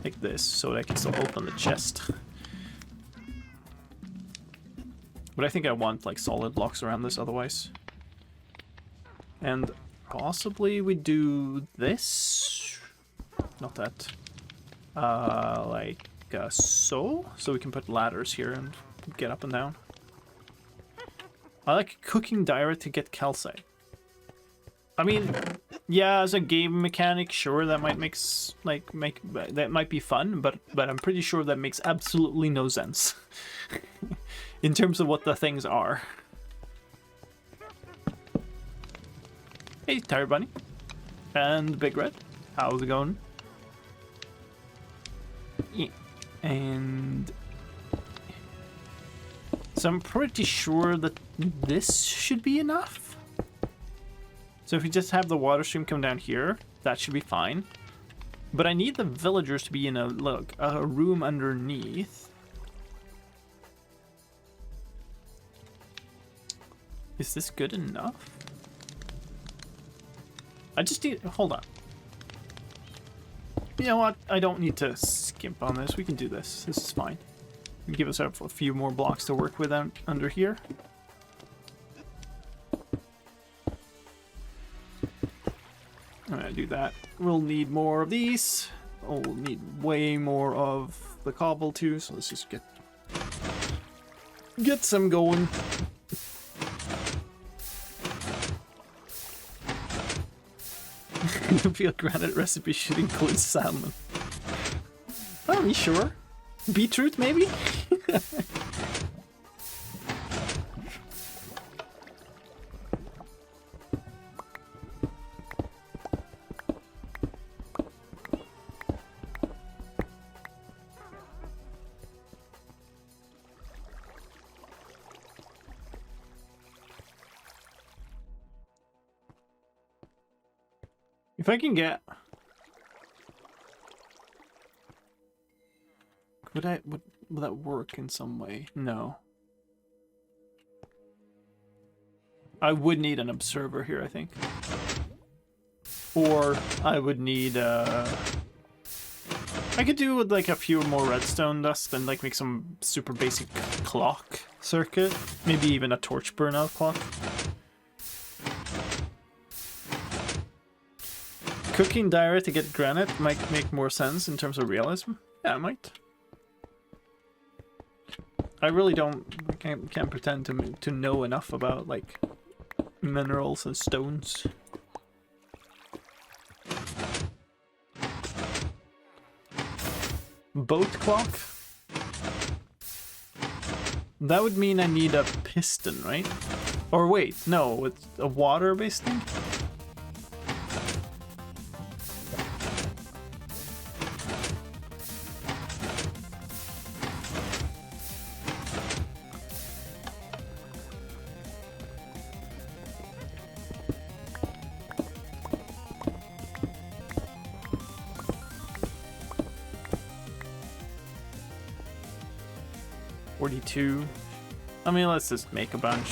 Like this, so that I can still open the chest. But I think I want like solid blocks around this otherwise. And possibly we do this. Not that. Like so. So we can put ladders here and get up and down. I like cooking direct to get calcite. I mean, yeah, as a game mechanic, sure, that might that might be fun, but I'm pretty sure that makes absolutely no sense in terms of what the things are. Hey, Tired Bunny and Big Red, how's it going? Yeah. And so I'm pretty sure that this should be enough. So if we just have the water stream come down here, that should be fine. But I need the villagers to be in a room underneath. Is this good enough? I just need, hold on. You know what? I don't need to skimp on this. We can do this. This is fine. Give us a few more blocks to work with under here. I'm gonna do that. We'll need more of these. Oh, we'll need way more of the cobble too, so let's just get some going. I feel granite recipe should include salmon. Oh, you sure? Beetroot, maybe? If I can get... Would that work in some way? No. I would need an observer here, I think. Or I would need I could do with like a few more redstone dust and like make some super basic clock circuit. Maybe even a torch burnout clock. Cooking direct to get granite might make more sense in terms of realism. Yeah, it might. I really can't pretend to know enough about like minerals and stones. Boat clock? That would mean I need a piston, right? Or wait, no, it's a water-based thing? I mean, let's just make a bunch.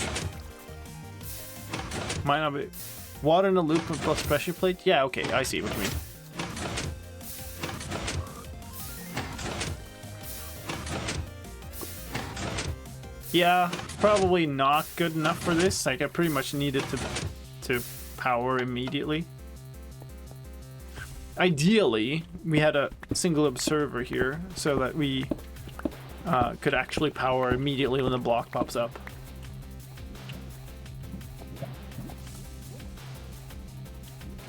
Might not be... Water in a loop plus pressure plate? Yeah, okay, I see what you mean. Yeah, probably not good enough for this. Like, I pretty much need it to power immediately. Ideally, we had a single observer here so that we... could actually power immediately when the block pops up.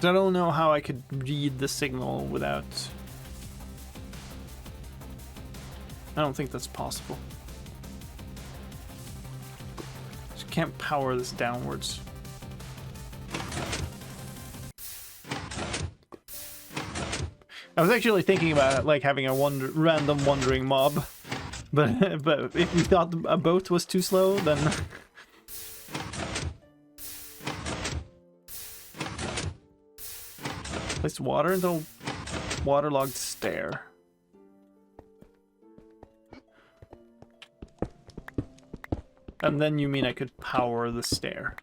I don't know how I could read the signal without... I don't think that's possible. Just can't power this downwards. I was actually thinking about like having a random wandering mob, but if we thought a boat was too slow, then place water into a waterlogged stair. And then you mean I could power the stair?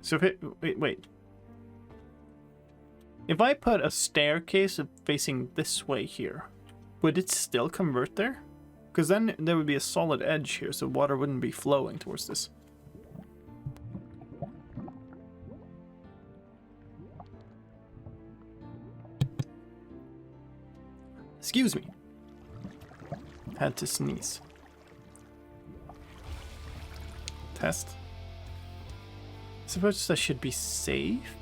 So if it, wait. If I put a staircase facing this way here, would it still convert there? Because then there would be a solid edge here, so water wouldn't be flowing towards this. Excuse me. Had to sneeze. Test. I suppose I should be safe.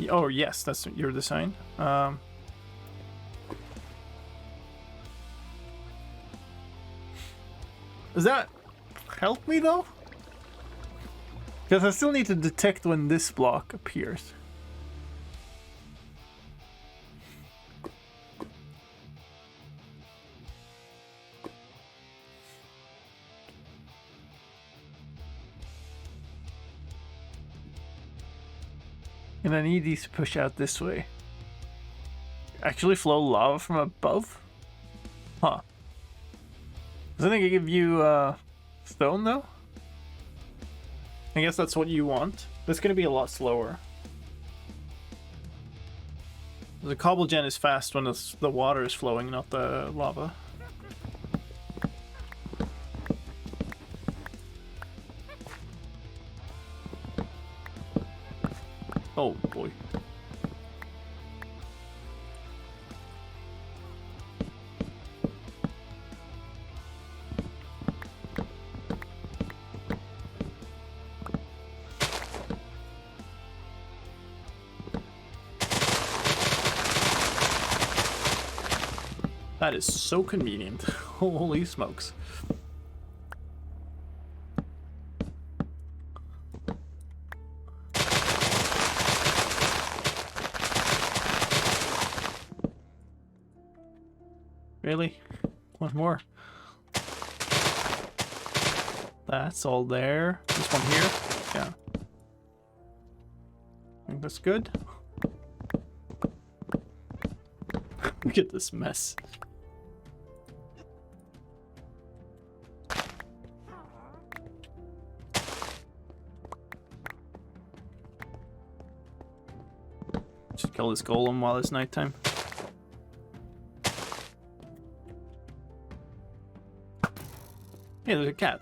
Oh yes, that's your design. Does that help me though? Because I still need to detect when this block appears. And I need these to push out this way. Actually flow lava from above? Huh. Doesn't it give you stone though? I guess that's what you want. That's gonna be a lot slower. The cobble gen is fast when the water is flowing, not the lava. Oh boy. That is so convenient. Holy smokes. Really? One more. That's all there. This one here? Yeah. I think that's good. Look at this mess. Just kill this golem while it's nighttime. Hey, there's a cat.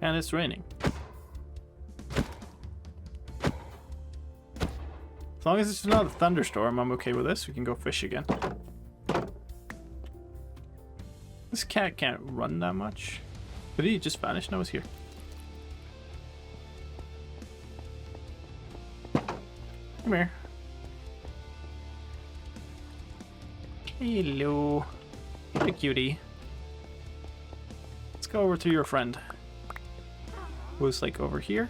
And it's raining. As long as it's not a thunderstorm, I'm okay with this. We can go fish again. This cat can't run that much. Did he just vanish? No, he's here. Come here. Hello. Hey, cutie. Let's go over to your friend. Who's like over here.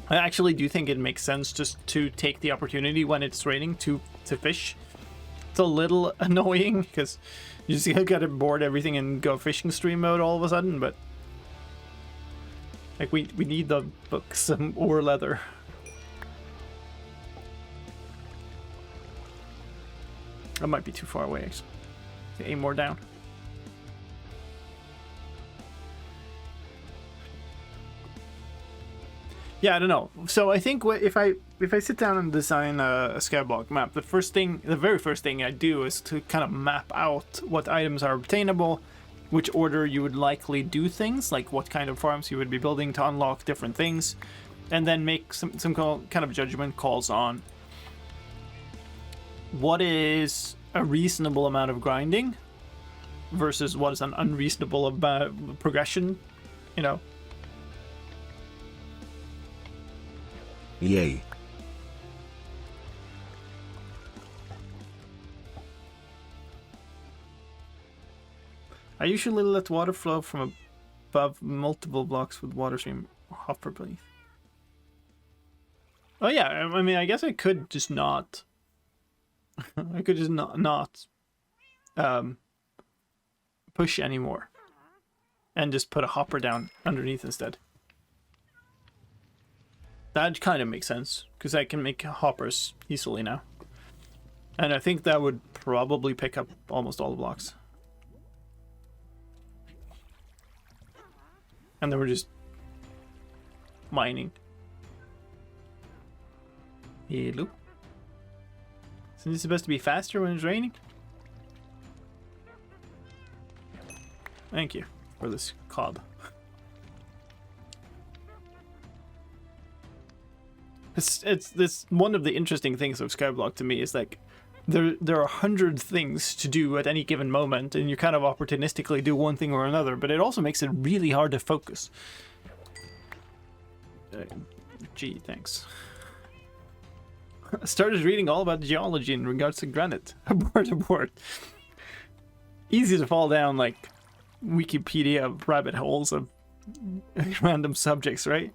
I actually do think it makes sense just to take the opportunity when it's raining to fish. It's a little annoying because you just gotta board everything and go fishing stream mode all of a sudden, but like we need the books or leather. That might be too far away actually. Aim more down. Yeah, I don't know. So I think if I sit down and design a SkyBlock map, the very first thing I do is to kind of map out what items are obtainable which order you would likely do things, like what kind of farms you would be building to unlock different things, and then make some kind of judgment calls on what is a reasonable amount of grinding versus what is an unreasonable progression, you know. Yay. I usually let water flow from above multiple blocks with water stream hopper beneath. Oh yeah, I mean, I guess I could just not. I could just not push anymore, and just put a hopper down underneath instead. That kind of makes sense because I can make hoppers easily now, and I think that would probably pick up almost all the blocks. And then we're just mining. Hello. Isn't it supposed to be faster when it's raining? Thank you for this cod. It's one of the interesting things of SkyBlock to me is like there are 100 things to do at any given moment, and you kind of opportunistically do one thing or another, but it also makes it really hard to focus. Gee, thanks. I started reading all about geology in regards to granite. Abort. Easy to fall down like Wikipedia rabbit holes of random subjects, right?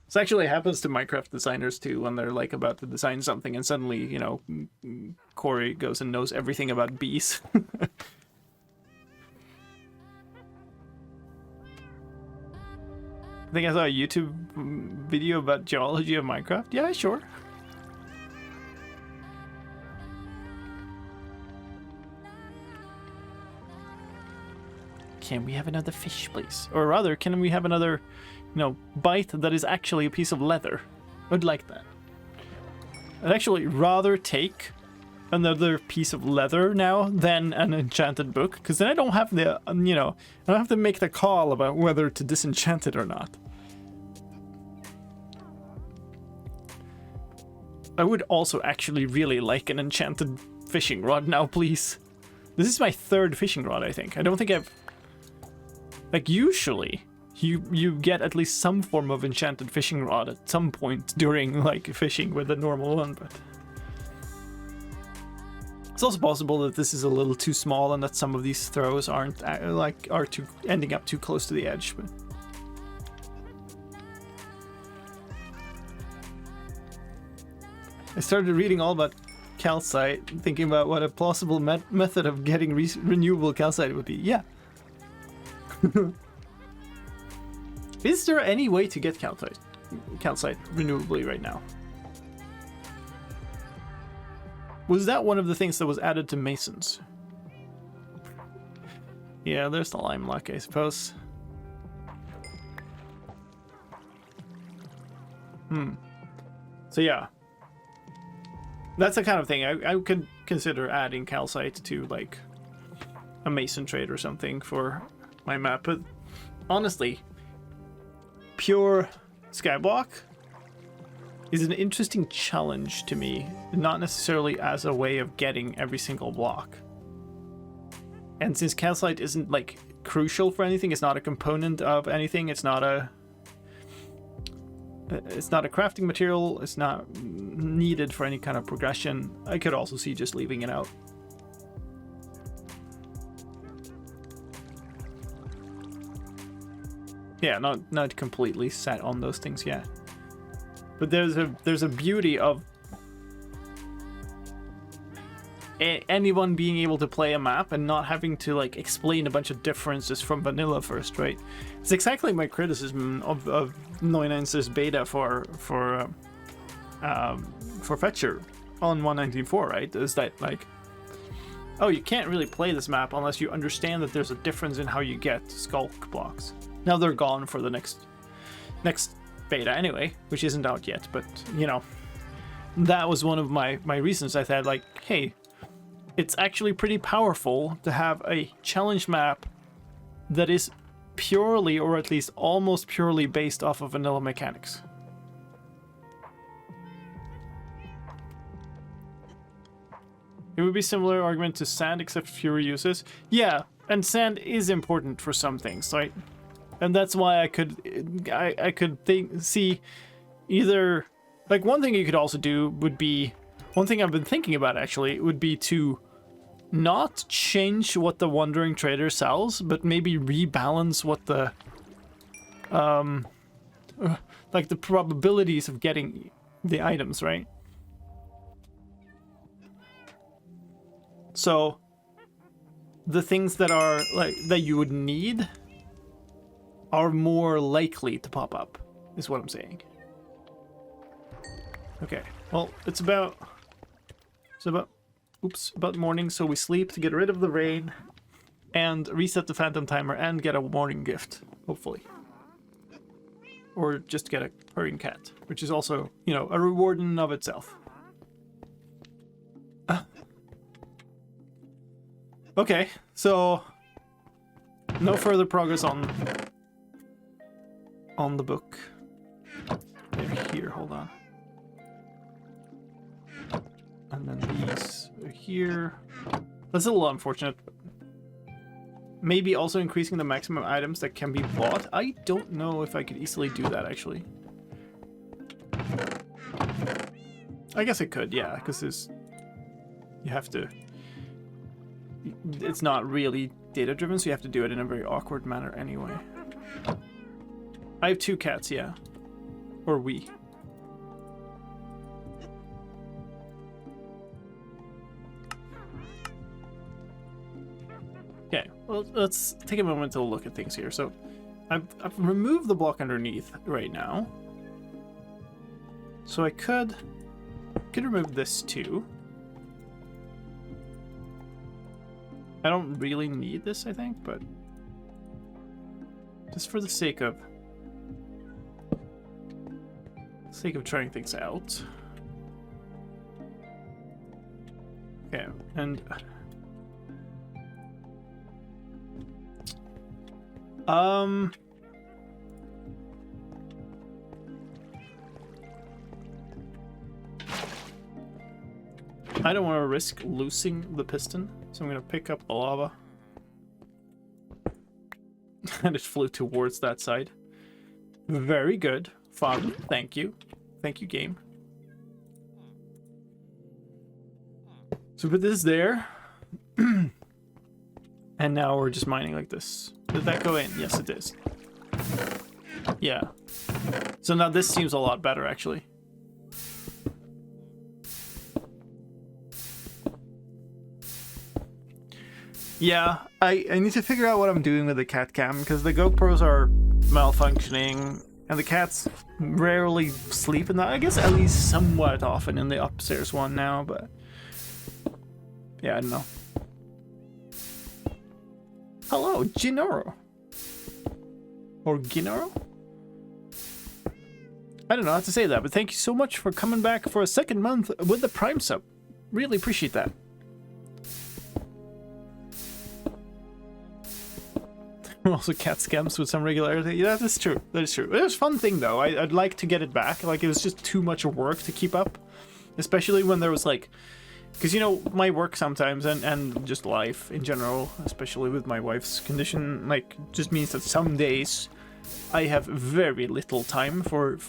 This actually happens to Minecraft designers too, when they're like about to design something and suddenly, you know, Corey goes and knows everything about bees. I think I saw a YouTube video about geology of Minecraft. Yeah, sure. Can we have another fish, please? Or rather, can we have another, you know, bite that is actually a piece of leather? I'd like that. I'd actually rather take another piece of leather now than an enchanted book, because then I don't have the, you know, I don't have to make the call about whether to disenchant it or not. I would also actually really like an enchanted fishing rod now, please. This is my third fishing rod, I think. I don't think I've... Like, usually, you get at least some form of enchanted fishing rod at some point during, like, fishing with a normal one, but... It's also possible that this is a little too small and that some of these throws aren't, are too ending up too close to the edge, but... I started reading all about calcite, thinking about what a plausible method of getting renewable calcite would be. Yeah. Is there any way to get calcite renewably right now? Was that one of the things that was added to masons? Yeah, there's the lime luck, I suppose. So yeah. That's the kind of thing I could consider adding calcite to, like, a mason trade or something for my map. But honestly, pure SkyBlock is an interesting challenge to me, not necessarily as a way of getting every single block. And since calcite isn't, like, crucial for anything, it's not a component of anything, it's not a crafting material, it's not needed for any kind of progression, I could also see just leaving it out. Yeah, not completely set on those things yet. But there's a beauty of anyone being able to play a map and not having to, like, explain a bunch of differences from vanilla first, right? It's exactly my criticism of 996 beta for Fetcher on 1.19.4, right? Is that, like, oh, you can't really play this map unless you understand that there's a difference in how you get skulk blocks. Now they're gone for the next beta anyway, which isn't out yet, but, you know, that was one of my reasons. I thought, like, hey, it's actually pretty powerful to have a challenge map that is purely, or at least almost purely, based off of vanilla mechanics. It would be similar argument to sand, except fewer uses. Yeah, and sand is important for some things, right? And that's why I could see either, like, one thing you could also do would be, one thing I've been thinking about actually would be to not change what the Wandering Trader sells, but maybe rebalance what the like the probabilities of getting the items, right? So the things that are like that you would need are more likely to pop up, is what I'm saying. Okay, well, it's about morning, so we sleep to get rid of the rain and reset the phantom timer and get a morning gift, hopefully. Or just get a purring cat, which is also, you know, a reward in and of itself. Okay, so no further progress on the book. Maybe here, hold on. And then these are here. That's a little unfortunate. Maybe also increasing the maximum items that can be bought. I don't know if I could easily do that, actually. I guess I could, yeah, because there's... You have to... It's not really data-driven, so you have to do it in a very awkward manner anyway. I have 2 cats, yeah. Or we. Okay, well, let's take a moment to look at things here. So, I've removed the block underneath right now. So I could remove this too. I don't really need this, I think, but just for the sake of trying things out. Okay, and I don't want to risk losing the piston, so I'm going to pick up the lava. And it flew towards that side. Very good. Fun. Thank you. Thank you, game. So put this there. And now we're just mining like this. Did that go in? Yes, it is. Yeah. So now this seems a lot better, actually. Yeah, I need to figure out what I'm doing with the cat cam, because the GoPros are malfunctioning, and the cats rarely sleep in that. I guess at least somewhat often in the upstairs one now, but... Yeah, I don't know. Hello, Ginoro. Or Ginoro? I don't know how to say that, but thank you so much for coming back for a second month with the Prime sub. Really appreciate that. Also cat scams with some regularity. Yeah, that's true. That is true. It was a fun thing though. I'd like to get it back. Like, it was just too much work to keep up. Especially when there was like... Because, you know, my work sometimes and just life in general, especially with my wife's condition, like, just means that some days I have very little time for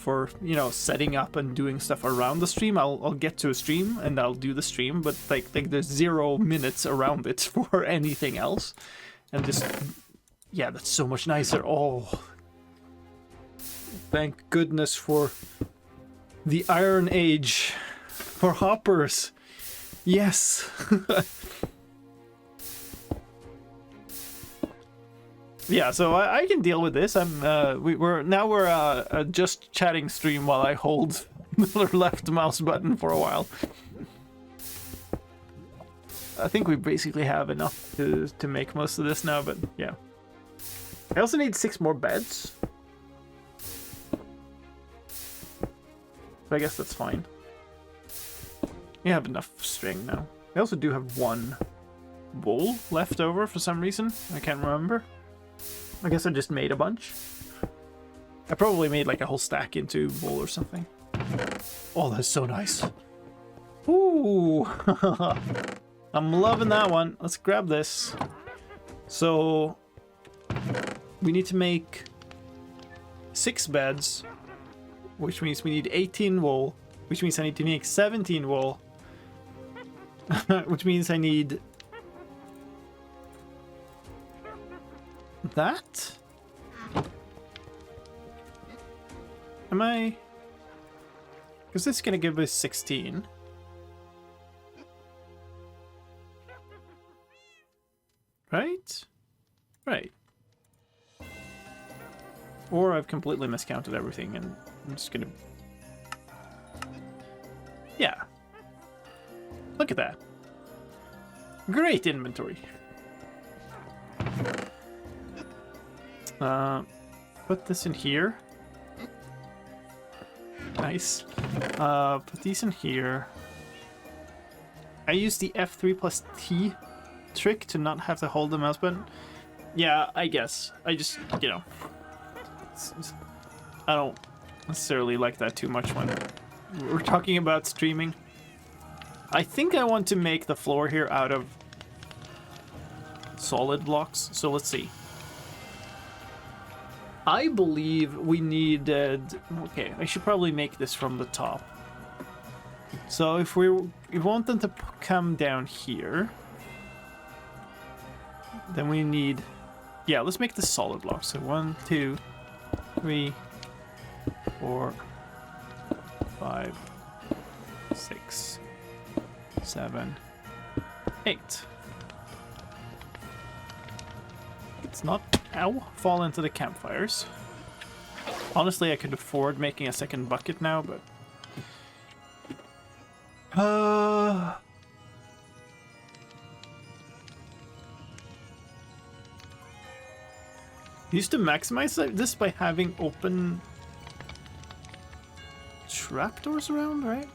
you know, setting up and doing stuff around the stream. I'll get to a stream and I'll do the stream, but like there's 0 minutes around it for anything else. And just... Yeah, that's so much nicer. Oh, thank goodness for the Iron Age, for hoppers. Yes. Yeah, so I can deal with this. We're a just chatting stream while I hold the left mouse button for a while. I think we basically have enough to make most of this now, but yeah. I also need 6 more beds. So I guess that's fine. We have enough string now. We also do have one wool left over for some reason. I can't remember. I guess I just made a bunch. I probably made like a whole stack into wool or something. Oh, that's so nice. Ooh. I'm loving that one. Let's grab this. So we need to make 6 beds, which means we need 18 wool, which means I need to make 17 wool, which means I need that. Am I? Because this is gonna give us 16. Right? Right. Or I've completely miscounted everything and I'm just gonna... Yeah. Look at that. Great inventory. Put this in here. Nice. Put these in here. I use the F3 plus T trick to not have to hold the mouse button. Yeah, I guess. I just, you know, I don't necessarily like that too much when we're talking about streaming. I think I want to make the floor here out of solid blocks, so let's see. I believe we needed... Okay, I should probably make this from the top. So if we want them to come down here, then we need... Yeah, let's make this solid block. So 1, 2, 3, 4, 5, 6, 7, 8. It's not... Ow! Fall into the campfires. Honestly, I could afford making a second bucket now, but... Used to maximize this by having open trapdoors around, right?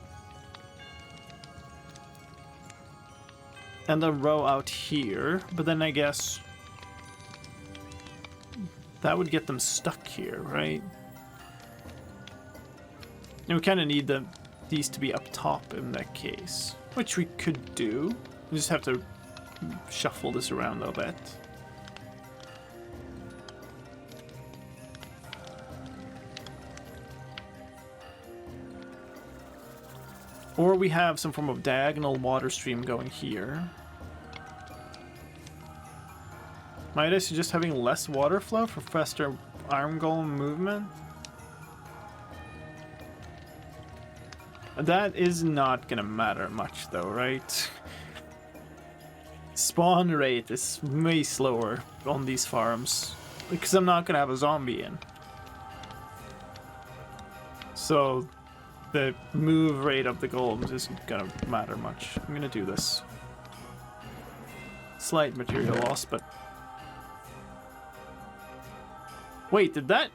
And a row out here, but then I guess that would get them stuck here, right? And we kind of need these to be up top in that case, which we could do. We just have to shuffle this around a bit. Or we have some form of diagonal water stream going here. Might I suggest having less water flow for faster arm golem movement? That is not gonna matter much though, right? Spawn rate is way slower on these farms because I'm not gonna have a zombie in. So the move rate of the golems isn't gonna matter much. I'm gonna do this. Slight material loss, but... Wait, did that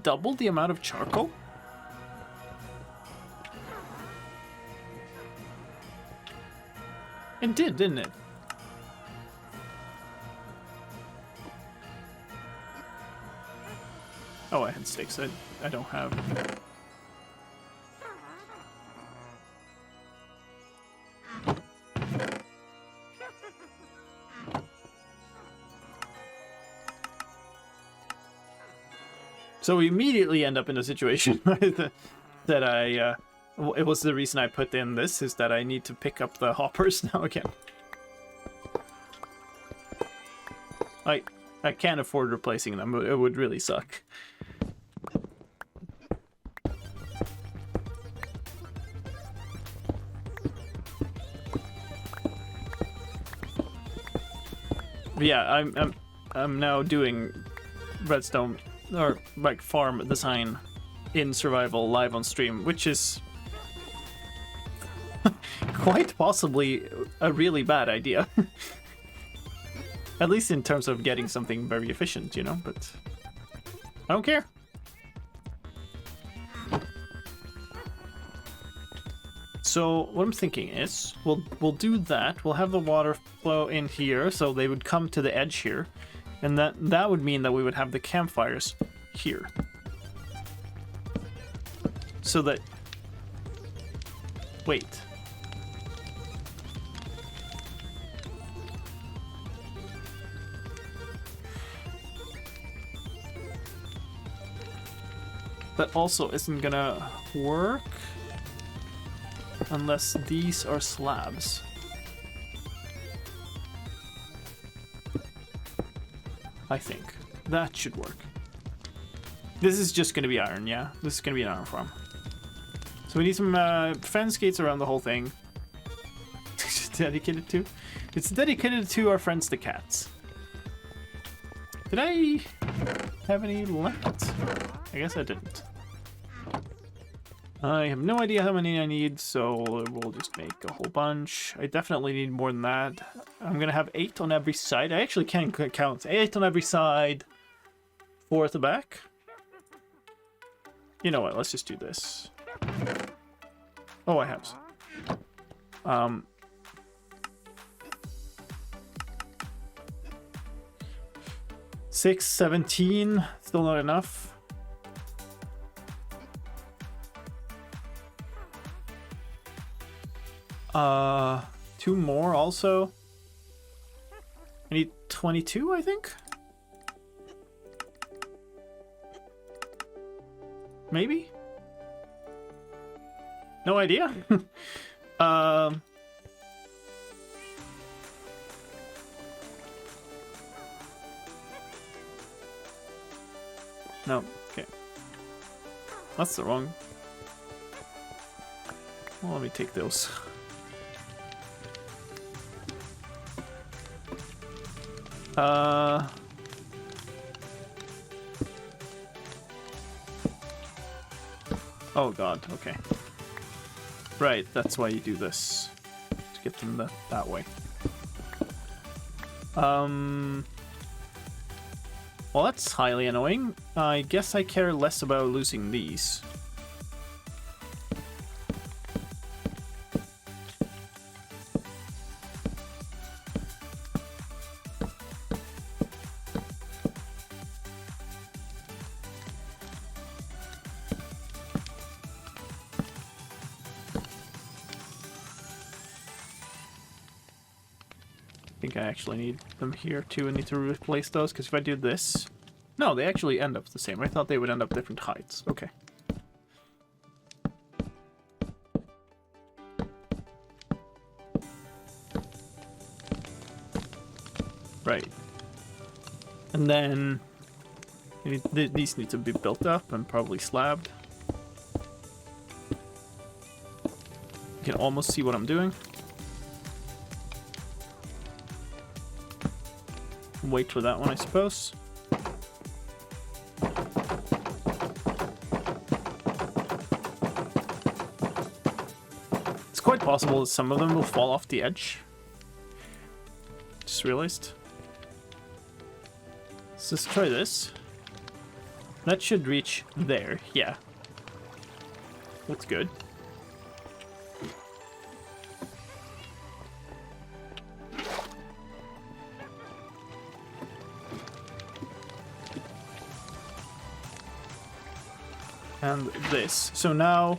double the amount of charcoal? It did, didn't it? Oh, I had sticks. I don't have... So we immediately end up in a situation that I, it was the reason I put in this, is that I need to pick up the hoppers now again. I can't afford replacing them, it would really suck. But yeah, I'm now doing redstone or like farm design in survival live on stream, which is quite possibly a really bad idea. At least in terms of getting something very efficient, you know, but I don't care. So what I'm thinking is we'll do that. We'll have the water flow in here, so they would come to the edge here, and that would mean that we would have the campfires here. So that wait. That also isn't gonna work unless these are slabs. I think that should work. This is just gonna be iron, yeah? This is gonna be an iron farm. So we need some fence gates around the whole thing. Dedicated to? It's dedicated to our friends the cats. Did I have any left? I guess I didn't. I have no idea how many I need, so we'll just make a whole bunch. I definitely need more than that. I'm gonna have 8 on every side. I actually can count 8 on every side, 4 at the back. You know what? Let's just do this. Oh, I have some. 6, 17, still not enough. Two more also. I need 22, I think. Maybe? No idea. No, okay. That's the wrong. Well, let me take those. Oh god, okay. Right, that's why you do this. To get them that way. Well, that's highly annoying. I guess I care less about losing these. I actually need them here too. I need to replace those because if I do this, no, they actually end up the same. I thought they would end up different heights. Okay. Right. And then these need to be built up and probably slabbed. You can almost see what I'm doing. Wait for that one, I suppose. It's quite possible that some of them will fall off the edge. Just realized. So let's try this. That should reach there, yeah. That's good. And this. So now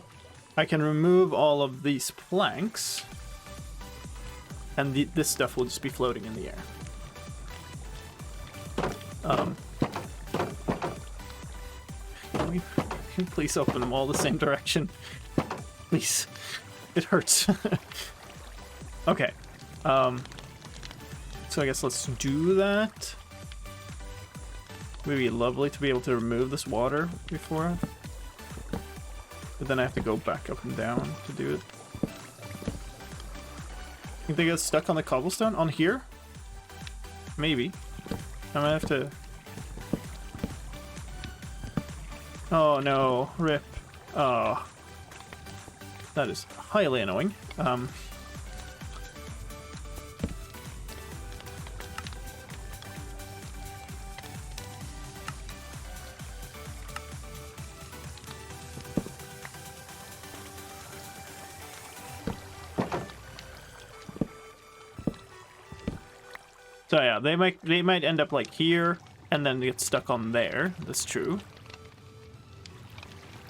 I can remove all of these planks and this stuff will just be floating in the air. Can we please open them all the same direction? Please. It hurts. Okay. So I guess let's do that. It would be lovely to be able to remove this water before. But then I have to go back up and down to do it. Think they get stuck on the cobblestone? On here? Maybe. I might have to... Oh no, rip. Oh. That is highly annoying. So yeah, they might end up like here and then get stuck on there. That's true.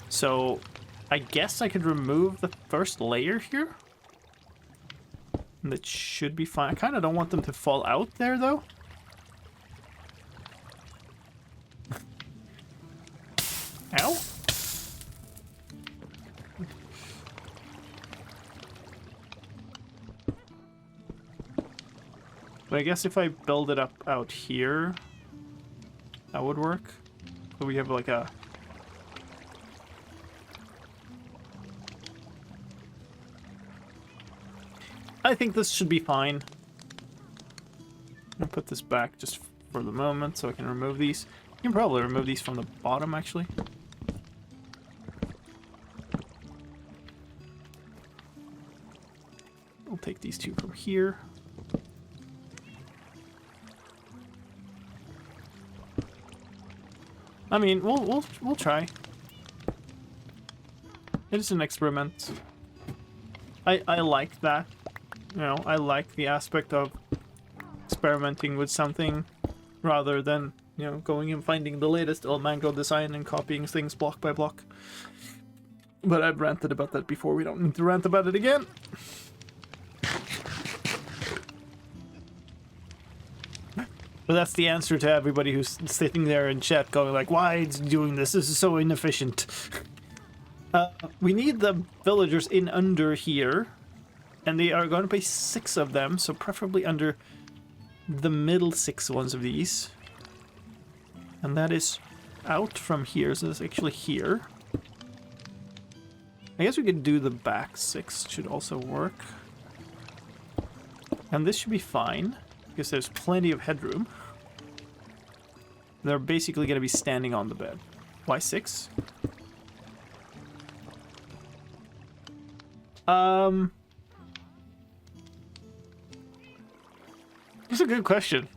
So I guess I could remove the first layer here. And that should be fine. I kind of don't want them to fall out there though. Ow. But I guess if I build it up out here, that would work. So we have like a... I think this should be fine. I'll put this back just for the moment so I can remove these. You can probably remove these from the bottom actually. I'll take these two from here. I mean, we'll try. It is an experiment. I like that. You know, I like the aspect of experimenting with something rather than, you know, going and finding the latest El Mango design and copying things block by block. But I've ranted about that before. We don't need to rant about it again. But that's the answer to everybody who's sitting there in chat going like, why is it doing this? This is so inefficient. We need the villagers in under here. And they are going to be 6 of them. So preferably under the middle 6 ones of these. And that is out from here. So that's actually here. I guess we could do the back 6. Should also work. And this should be fine. Because there's plenty of headroom. They're basically going to be standing on the bed. Why 6? That's a good question.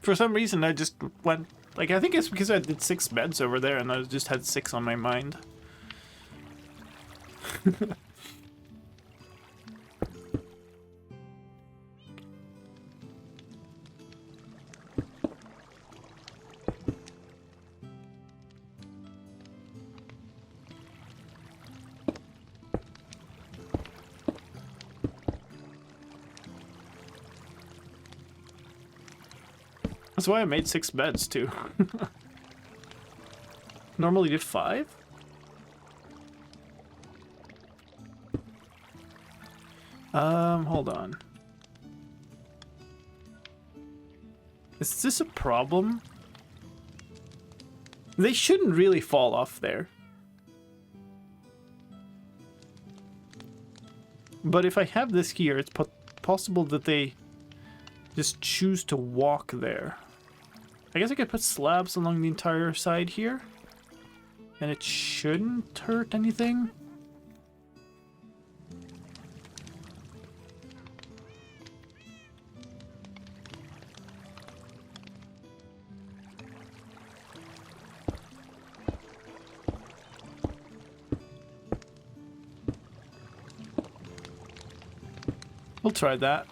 For some reason, I just went... Like, I think it's because I did 6 beds over there, and I just had 6 on my mind. That's why I made 6 beds, too. Normally did 5? Hold on. Is this a problem? They shouldn't really fall off there. But if I have this here, it's possible that they just choose to walk there. I guess I could put slabs along the entire side here. And it shouldn't hurt anything. We'll try that.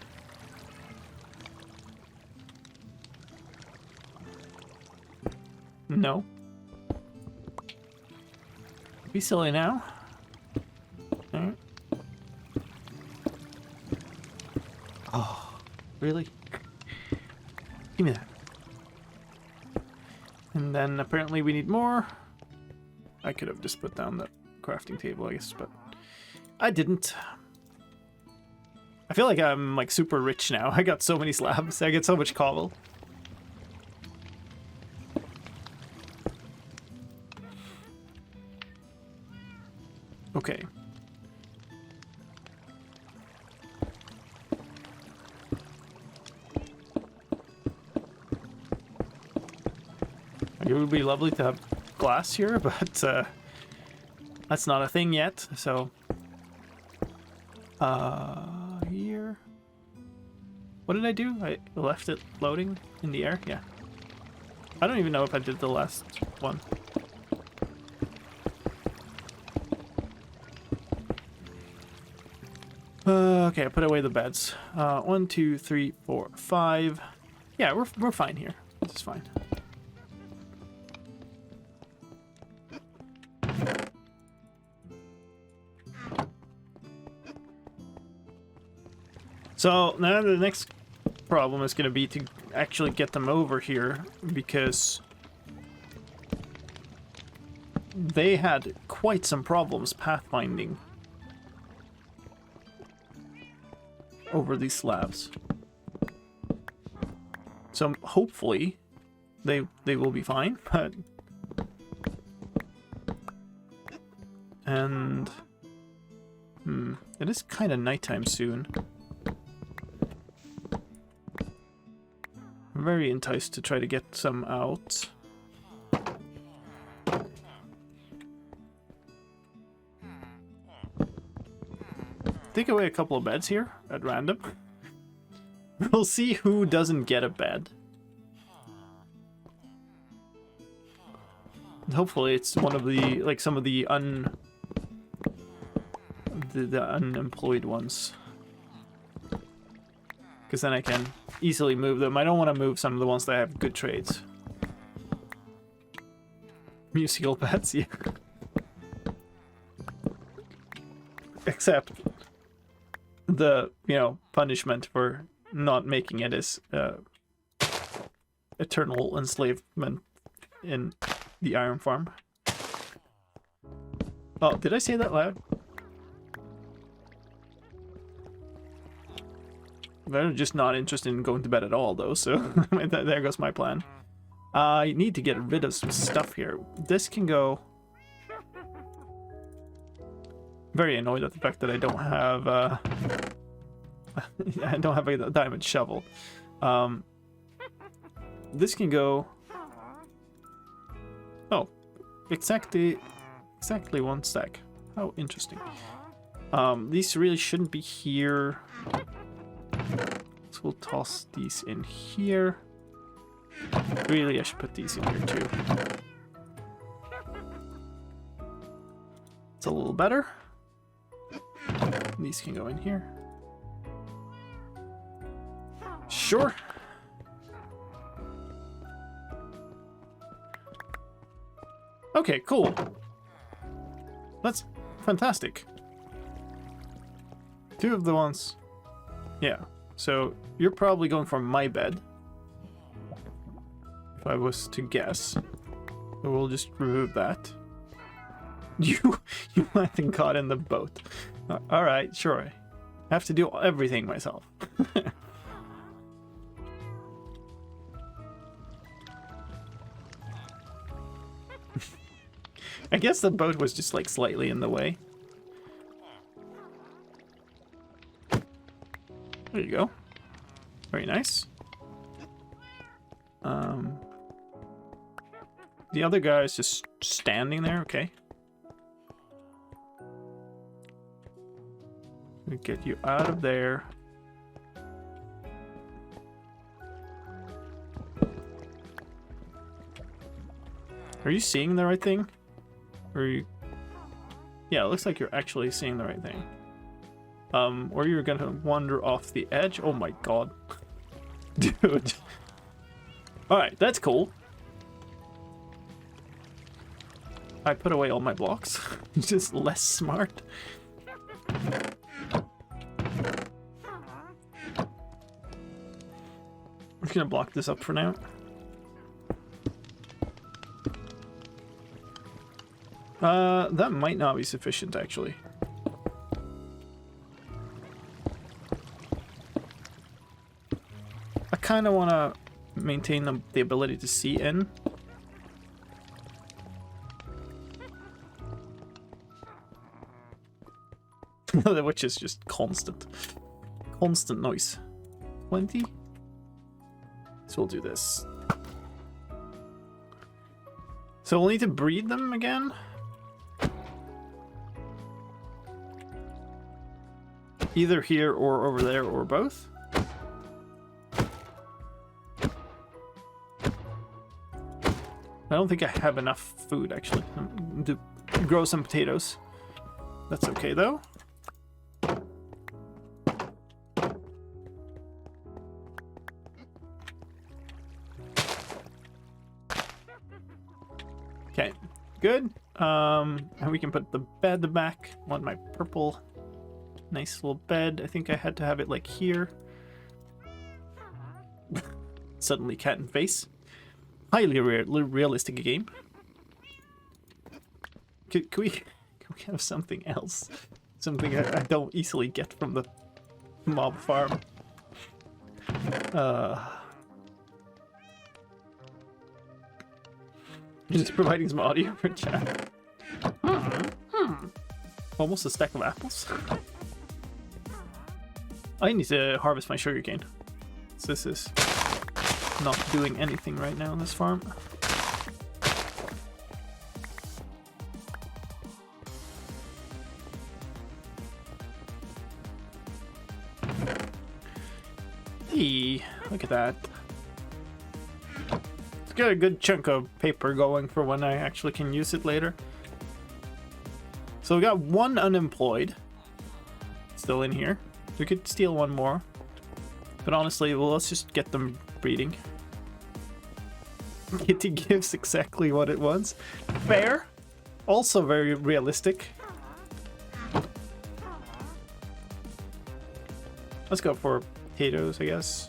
No. Be silly now. Alright. Oh, really? Give me that. And then apparently we need more. I could have just put down the crafting table, I guess, but I didn't. I feel like I'm like super rich now. I got so many slabs. I get so much cobble. Okay. It would be lovely to have glass here, but that's not a thing yet, so... here... What did I do? I left it floating in the air? Yeah. I don't even know if I did the last one. Okay, I put away the beds. 1, 2, 3, 4, 5. Yeah, we're fine here. This is fine. So now the next problem is going to be to actually get them over here, because they had quite some problems pathfinding over these slabs. So hopefully they will be fine, but and it is kind of nighttime soon. I'm very enticed to try to get some out. Take away a couple of beds here at random. We'll see who doesn't get a bed. And hopefully it's one of the, like, some of the unemployed ones. Because then I can easily move them. I don't want to move some of the ones that have good trades. Musical beds, yeah. Except the, punishment for not making it is eternal enslavement in the iron farm. Oh, did I say that loud? They're just not interested in going to bed at all, though, so there goes my plan. I need to get rid of some stuff here. This can go... Very annoyed at the fact that I don't have I don't have a diamond shovel. This can go... Oh, exactly one stack. How interesting. These really shouldn't be here. So we'll toss these in here. Really, I should put these in here too. It's a little better. These can go in here. Sure. Okay, cool. That's fantastic. Two of the ones. Yeah. So you're probably going for my bed. If I was to guess. So we'll just remove that. You went and got in the boat. Alright, sure. I have to do everything myself. I guess the boat was just like slightly in the way. There you go. Very nice. The other guy is just standing there, okay. We'll get you out of there. Are you seeing the right thing? Or are you... Yeah, it looks like you're actually seeing the right thing. Or you're gonna wander off the edge. Oh my god. Dude. Alright, that's cool. I put away all my blocks. Just less smart. I'm just gonna block this up for now. That might not be sufficient, actually. I kind of want to maintain the ability to see in. Which is just constant. Constant noise. 20? So we'll do this. So we'll need to breed them again. Either here or over there or both. I don't think I have enough food actually to grow some potatoes. That's okay though. Okay, good. And we can put the bed back on my purple nice little bed. I think I had to have it like here. Suddenly cat and face. Highly realistic game. Can we have something else? Something I don't easily get from the mob farm. Just providing some audio for chat. Almost a stack of apples. I need to harvest my sugarcane. So this is not doing anything right now on this farm. Hey, look at that. Let's get a good chunk of paper going for when I actually can use it later. So we got one unemployed still in here. We could steal one more. But honestly, well, let's just get them breeding. Kitty gives exactly what it wants. Fair. Also very realistic. Let's go for potatoes, I guess.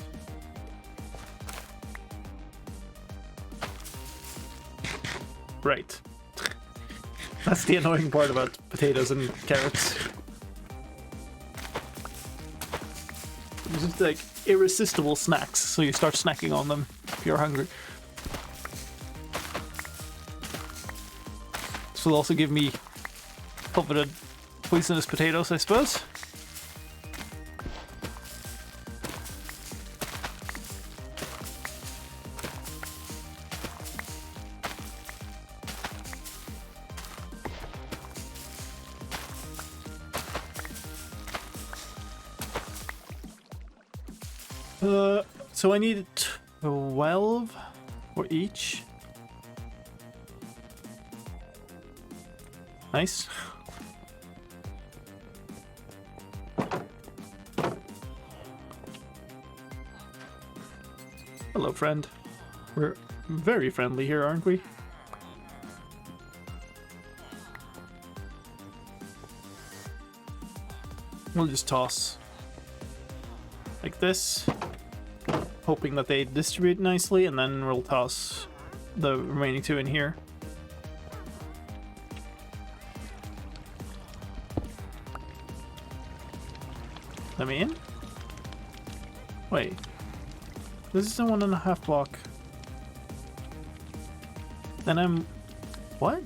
Right. That's the annoying part about potatoes and carrots. It's just like irresistible snacks, so you start snacking on them if you're hungry. This will also give me coveted poisonous potatoes, I suppose. So I need 12 for each. Nice. Hello, friend. We're very friendly here, aren't we? We'll just toss like this, hoping that they distribute nicely, and then we'll toss the remaining two in here. Let me in? Wait. This is a 1.5 block. Then I'm... What?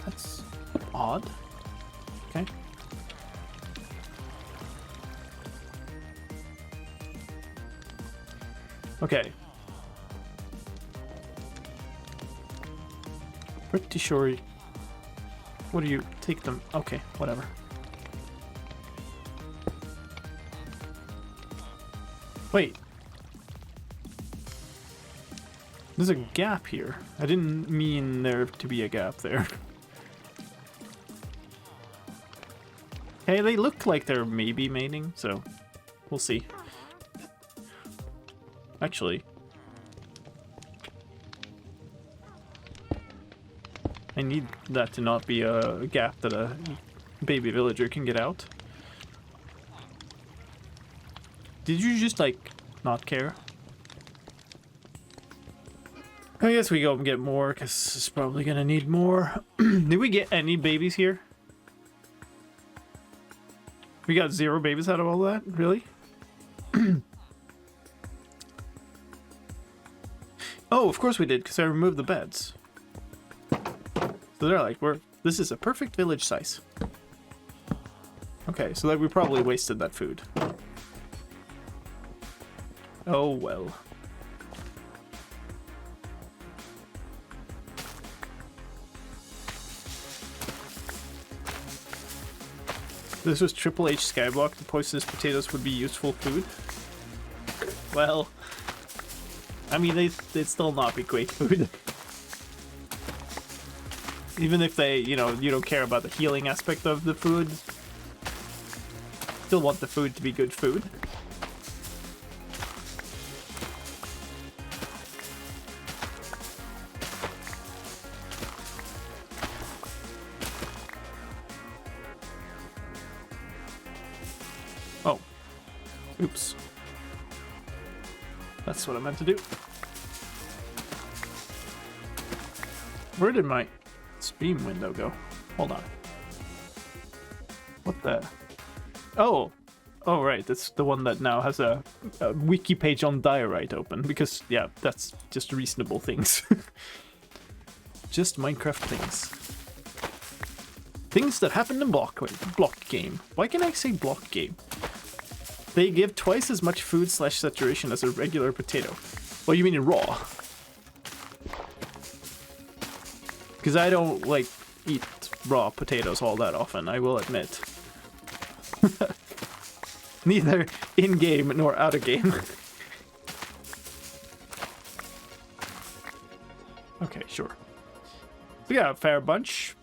That's odd. Okay. Okay. Pretty sure... What do you take them? Okay, whatever. Wait. There's a gap here. I didn't mean there to be a gap there. Okay, they look like they're maybe mating, so we'll see. Actually, I need that to not be a gap that a baby villager can get out. Did you just, like, not care? I guess we go and get more, because it's probably gonna need more. Did we get any babies here? We got 0 babies out of all that? Really? Oh, of course we did, because I removed the beds. So they're like, this is a perfect village size. Okay, so that we probably wasted that food. Oh well. This was Triple H SkyBlock. The poisonous potatoes would be useful food. Well, I mean, they'd still not be great food. Even if they, you know, you don't care about the healing aspect of the food. Still want the food to be good food. Oops. That's what I meant to do. Where did my stream window go? Hold on. What the? Oh! Oh, right. That's the one that now has a wiki page on Diorite open. Because, yeah, that's just reasonable things. Just Minecraft things. Things that happen in block game. Why can't I say block game? They give twice as much food / saturation as a regular potato. Well, you mean in raw? Because I don't, like, eat raw potatoes all that often, I will admit. Neither in-game nor out-of-game. Okay, sure. We got a fair bunch.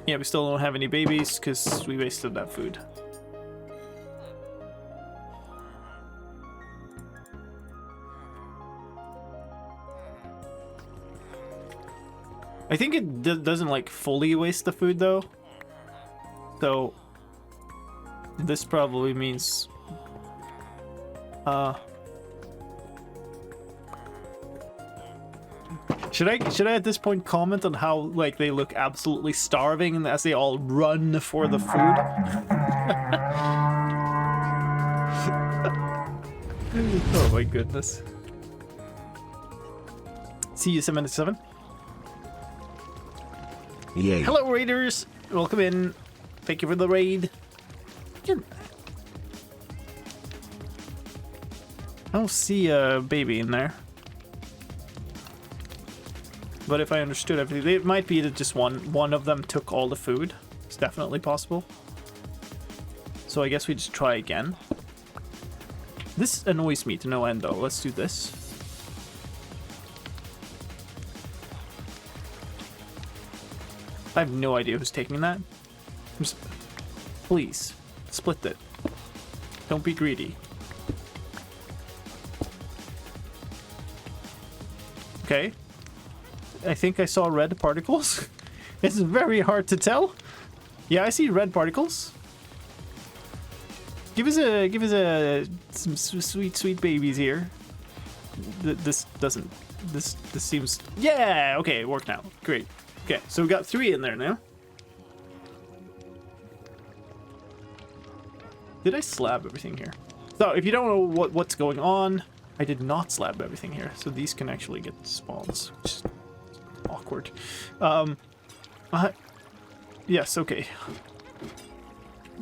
Yeah, we still don't have any babies because we wasted that food. I think it doesn't like fully waste the food though. So this probably means Should I at this point comment on how like they look absolutely starving as they all run for the food? Oh my goodness. See you 77. Yay. Hello raiders! Welcome in. Thank you for the raid. I don't see a baby in there. But if I understood everything, it might be that just one of them took all the food. It's definitely possible. So I guess we just try again. This annoys me to no end though. Let's do this. I have no idea who's taking that. Please, split it. Don't be greedy. Okay. I think I saw red particles. It's very hard to tell. Yeah, I see red particles. Give us some sweet babies here. This seems, yeah, okay, it worked now. Great. Okay, so we got 3 in there now. Did I slab everything here? So if you don't know what's going on, I did not slab everything here. So these can actually get spawns, which is awkward. Yes, okay.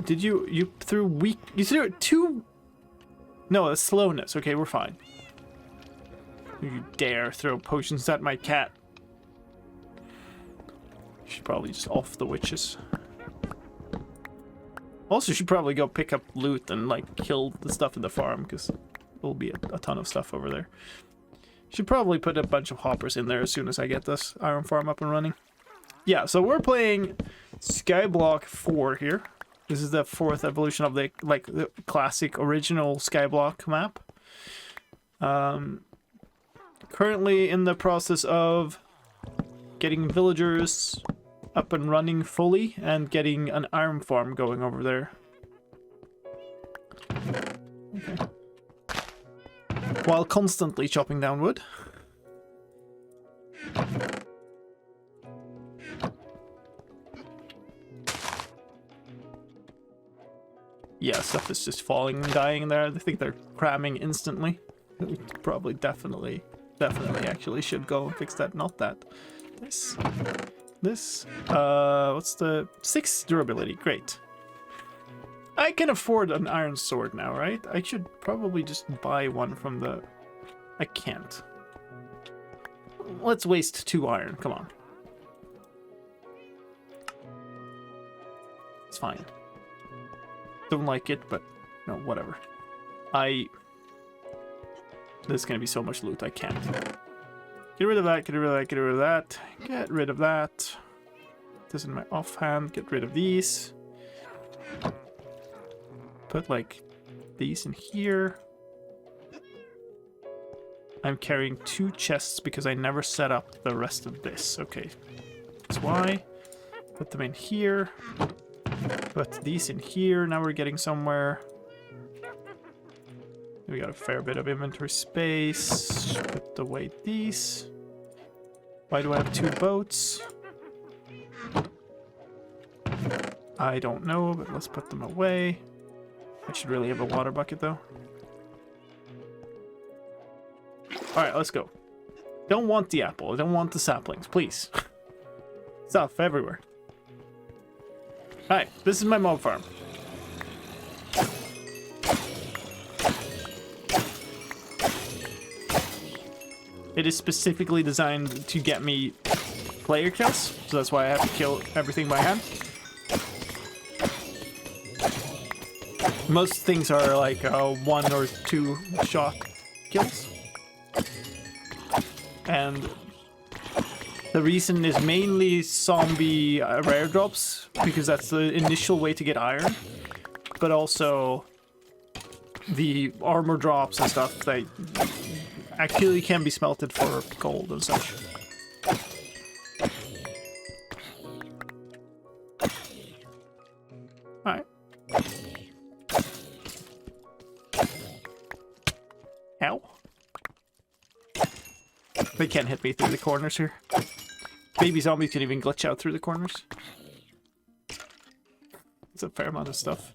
Did you threw you threw it too? No, that's slowness. Okay, we're fine. You dare throw potions at my cat. You should probably just off the witches. Also, should probably go pick up loot and like kill the stuff in the farm because there'll be a ton of stuff over there. Should probably put a bunch of hoppers in there as soon as I get this iron farm up and running. Yeah, so we're playing SkyBlock 4 here. This is the 4th evolution of the the classic original SkyBlock map. Currently in the process of getting villagers up and running fully and getting an iron farm going over there. Okay. While constantly chopping down wood. Yeah, stuff is just falling and dying there. I think they're cramming instantly. Probably definitely actually should go and fix that. Not that. This. What's the 6 durability? Great. I can afford an iron sword now, right? I should probably just buy one from the... I can't. Let's waste 2 iron, come on. It's fine. Don't like it, but no, whatever. There's gonna be so much loot, I can't. Get rid of that, get rid of that, get rid of that. Get rid of that. This in my offhand, get rid of these. Put like these in here. I'm carrying 2 chests because I never set up the rest of this. Okay, that's why. Put them in here. Put these in here. Now we're getting somewhere. We got a fair bit of inventory space. Put away these. Why do I have 2 boats? I don't know, but let's put them away. I should really have a water bucket, though. Alright, let's go. Don't want the apple. I don't want the saplings, please. Stuff everywhere. Alright, this is my mob farm. It is specifically designed to get me player kills, so that's why I have to kill everything by hand. Most things are like 1 or 2 shot kills. And the reason is mainly zombie rare drops, because that's the initial way to get iron. But also the armor drops and stuff that actually can be smelted for gold and such. Alright. Ow. They can't hit me through the corners here. Baby zombies can even glitch out through the corners. It's a fair amount of stuff.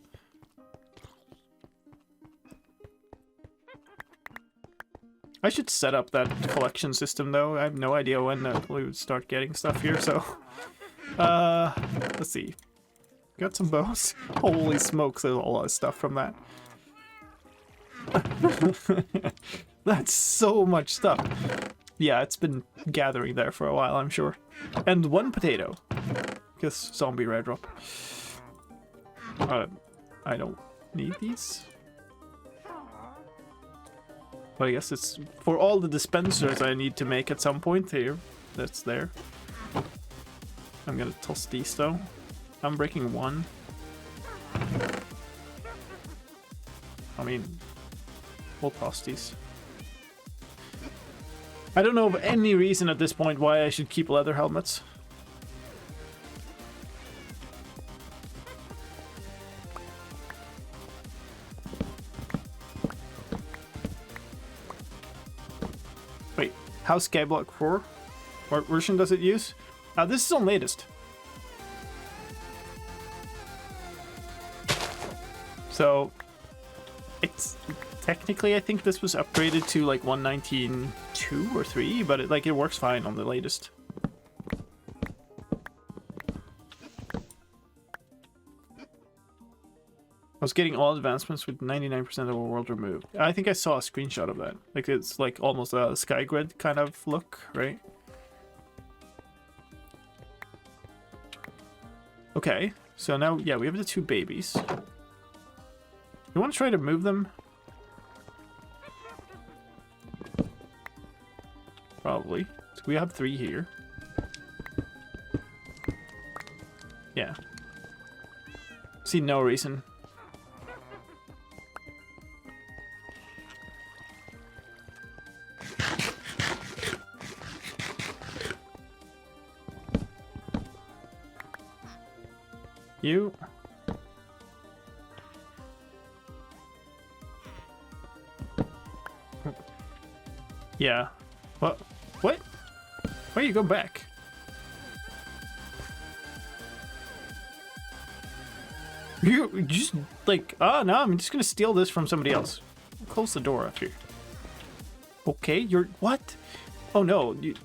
I should set up that collection system though. I have no idea when we would start getting stuff here, so... let's see. Got some bows. Holy smokes, there's a lot of stuff from that. That's so much stuff. Yeah, it's been gathering there for a while, I'm sure. And 1 potato. Guess zombie rare drop. I don't need these. But I guess it's for all the dispensers I need to make at some point here. That's there. I'm gonna toss these though. I'm breaking 1. I mean, we'll toss these. I don't know of any reason at this point why I should keep leather helmets. Wait, how's SkyBlock 4? What version does it use? This is on latest. So, it's technically, I think this was upgraded to like 1.19.2 or 3, but it works fine on the latest. I was getting all advancements with 99% of the world removed. I think I saw a screenshot of that. Like it's like almost a sky grid kind of look, right? Okay, so now, yeah, we have the 2 babies. You want to try to move them? Probably. So we have 3 here. Yeah. See no reason. You. Yeah. What? What? Why you go back? You just like, oh no, I'm just gonna steal this from somebody else. Close the door after. Okay, you're what? Oh no, you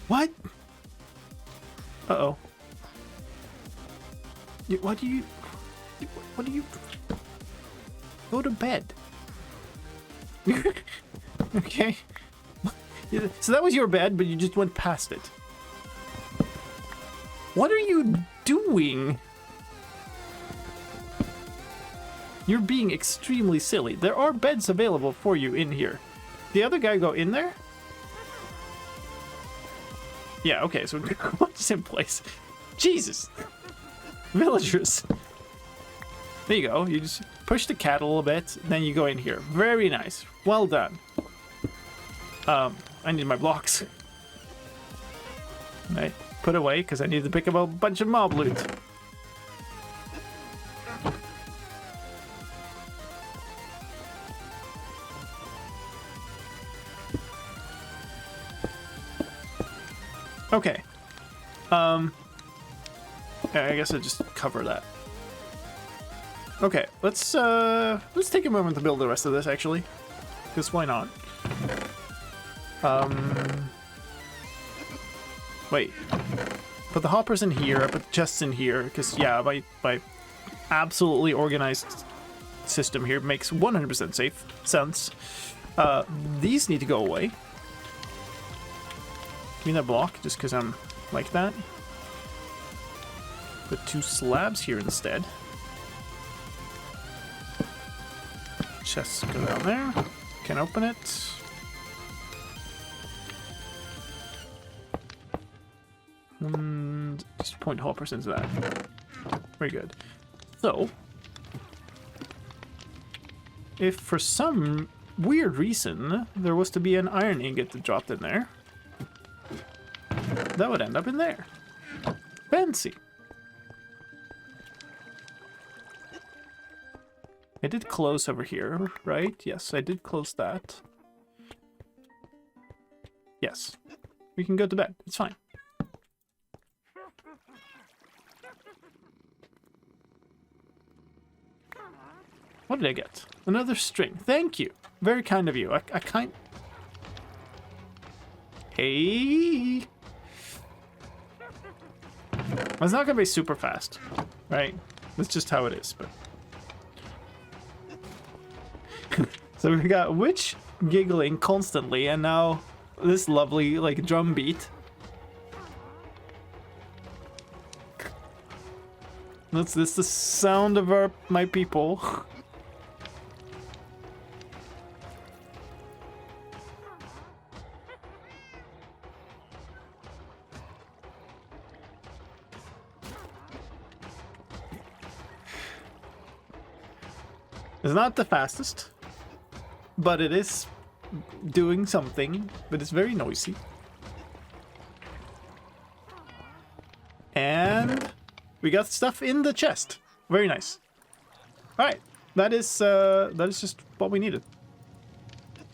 what? Uh-oh. What do you go to bed? Okay. So that was your bed, but you just went past it. What are you doing? You're being extremely silly. There are beds available for you in here. The other guy go in there? Yeah, okay, so what's in place? Jesus. Villagers. There you go. You just push the cat a little bit, then you go in here. Very nice. Well done. I need my blocks. I put away because I need to pick up a bunch of mob loot. Okay. Yeah, I guess I just cover that. Okay, let's take a moment to build the rest of this actually, because why not? Wait. Put the hoppers in here. I put the chests in here, because yeah, my absolutely organized system here makes 100% safe sense. These need to go away. Give me that block, just because I'm like that. Put 2 slabs here instead. Chests go down there. Can open it. And just point hoppers into that. Very good. So, if for some weird reason there was to be an iron ingot that dropped in there, that would end up in there. Fancy. I did close over here, right? Yes, I did close that. Yes. We can go to bed. It's fine. What did I get? Another string. Thank you. Very kind of you. I kind... Hey! It's not gonna be super fast, right? That's just how it is, but... So we got Witch giggling constantly, and now this lovely, like, drum beat. That's this the sound of my people. It's not the fastest, but it is doing something, but it's very noisy. And we got stuff in the chest. Very nice. All right, that is just what we needed.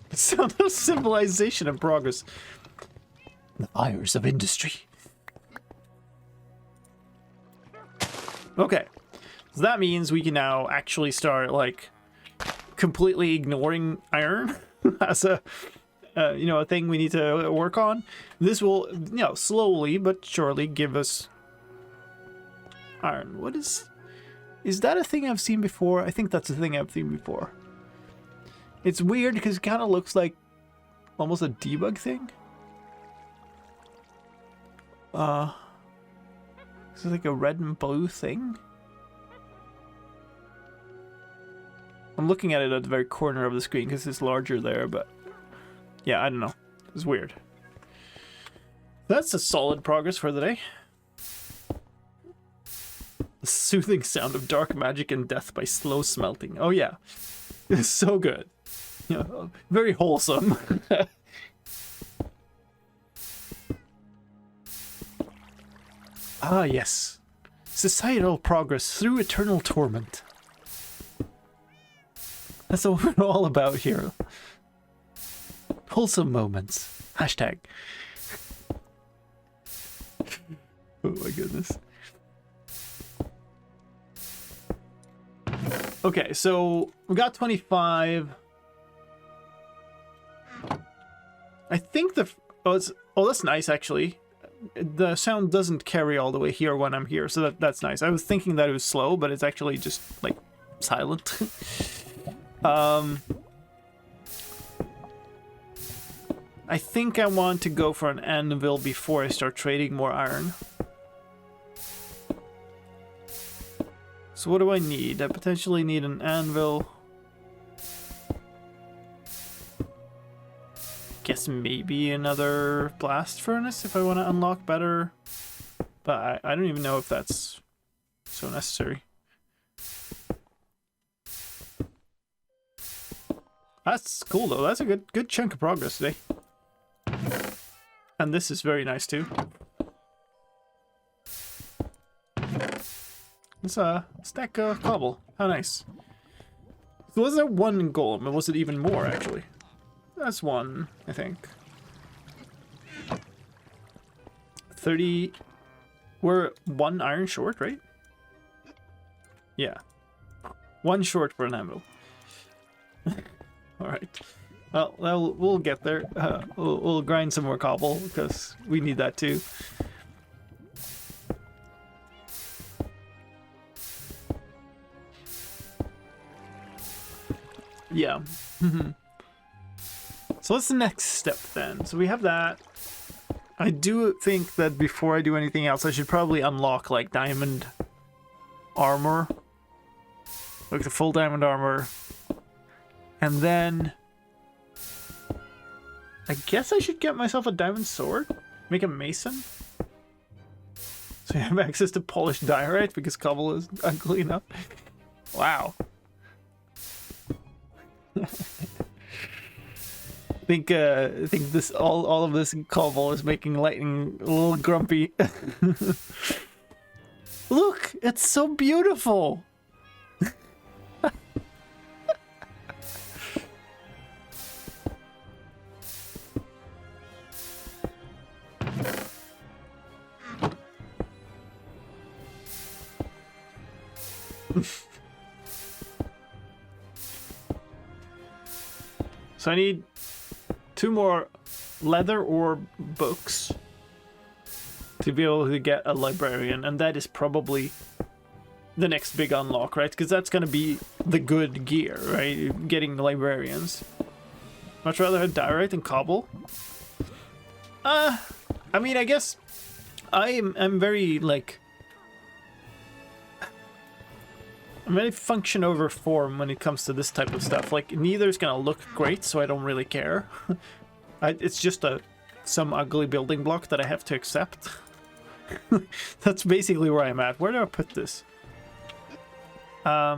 The sound of civilization and progress. The fires of industry. Okay, so that means we can now actually start like completely ignoring iron as a a thing we need to work on. This will slowly but surely give us iron. What is that a thing I've seen before? I think that's a thing I've seen before. It's weird because it kind of looks like almost a debug thing. This is like a red and blue thing. I'm looking at it at the very corner of the screen because it's larger there, but yeah, I don't know. It's weird. That's a solid progress for the day. The soothing sound of dark magic and death by slow smelting. Oh yeah, it's so good. Very wholesome. Ah yes, societal progress through eternal torment. That's what we're all about here. Wholesome moments. Hashtag. Oh my goodness. Okay, so we got 25. I think that's nice actually. The sound doesn't carry all the way here when I'm here, so that's nice. I was thinking that it was slow, but it's actually just like silent. I think I want to go for an anvil before I start trading more iron. So what do I need? I potentially need an anvil. Guess maybe another blast furnace if I want to unlock better. But I don't even know if that's so necessary. That's cool though. That's a good chunk of progress today. And this is very nice too. It's a stack of cobble. How nice. So was there one golem, or was it even more actually? That's one, I think. 30. We're 1 iron short, right? Yeah. 1 short for an anvil. Alright. Well, we'll get there. We'll grind some more cobble, because we need that too. Yeah. So what's the next step then? So we have that. I do think that before I do anything else, I should probably unlock like diamond armor. Like the full diamond armor. And then I guess I should get myself a diamond sword. Make a mason. So I have access to polished diorite because cobble is ugly enough. Wow. I think this all of this cobble is making Lightning a little grumpy. Look, it's so beautiful. So I need 2 more leather or books to be able to get a librarian, and that is probably the next big unlock, right? Because that's going to be the good gear, right? Getting the librarians. Much rather have diorite than cobble. I mean, I guess I'm very like I'm very function over form when it comes to this type of stuff. Like, neither's gonna look great, so I don't really care. It's just some ugly building block that I have to accept. That's basically where I'm at. Where do I put this? I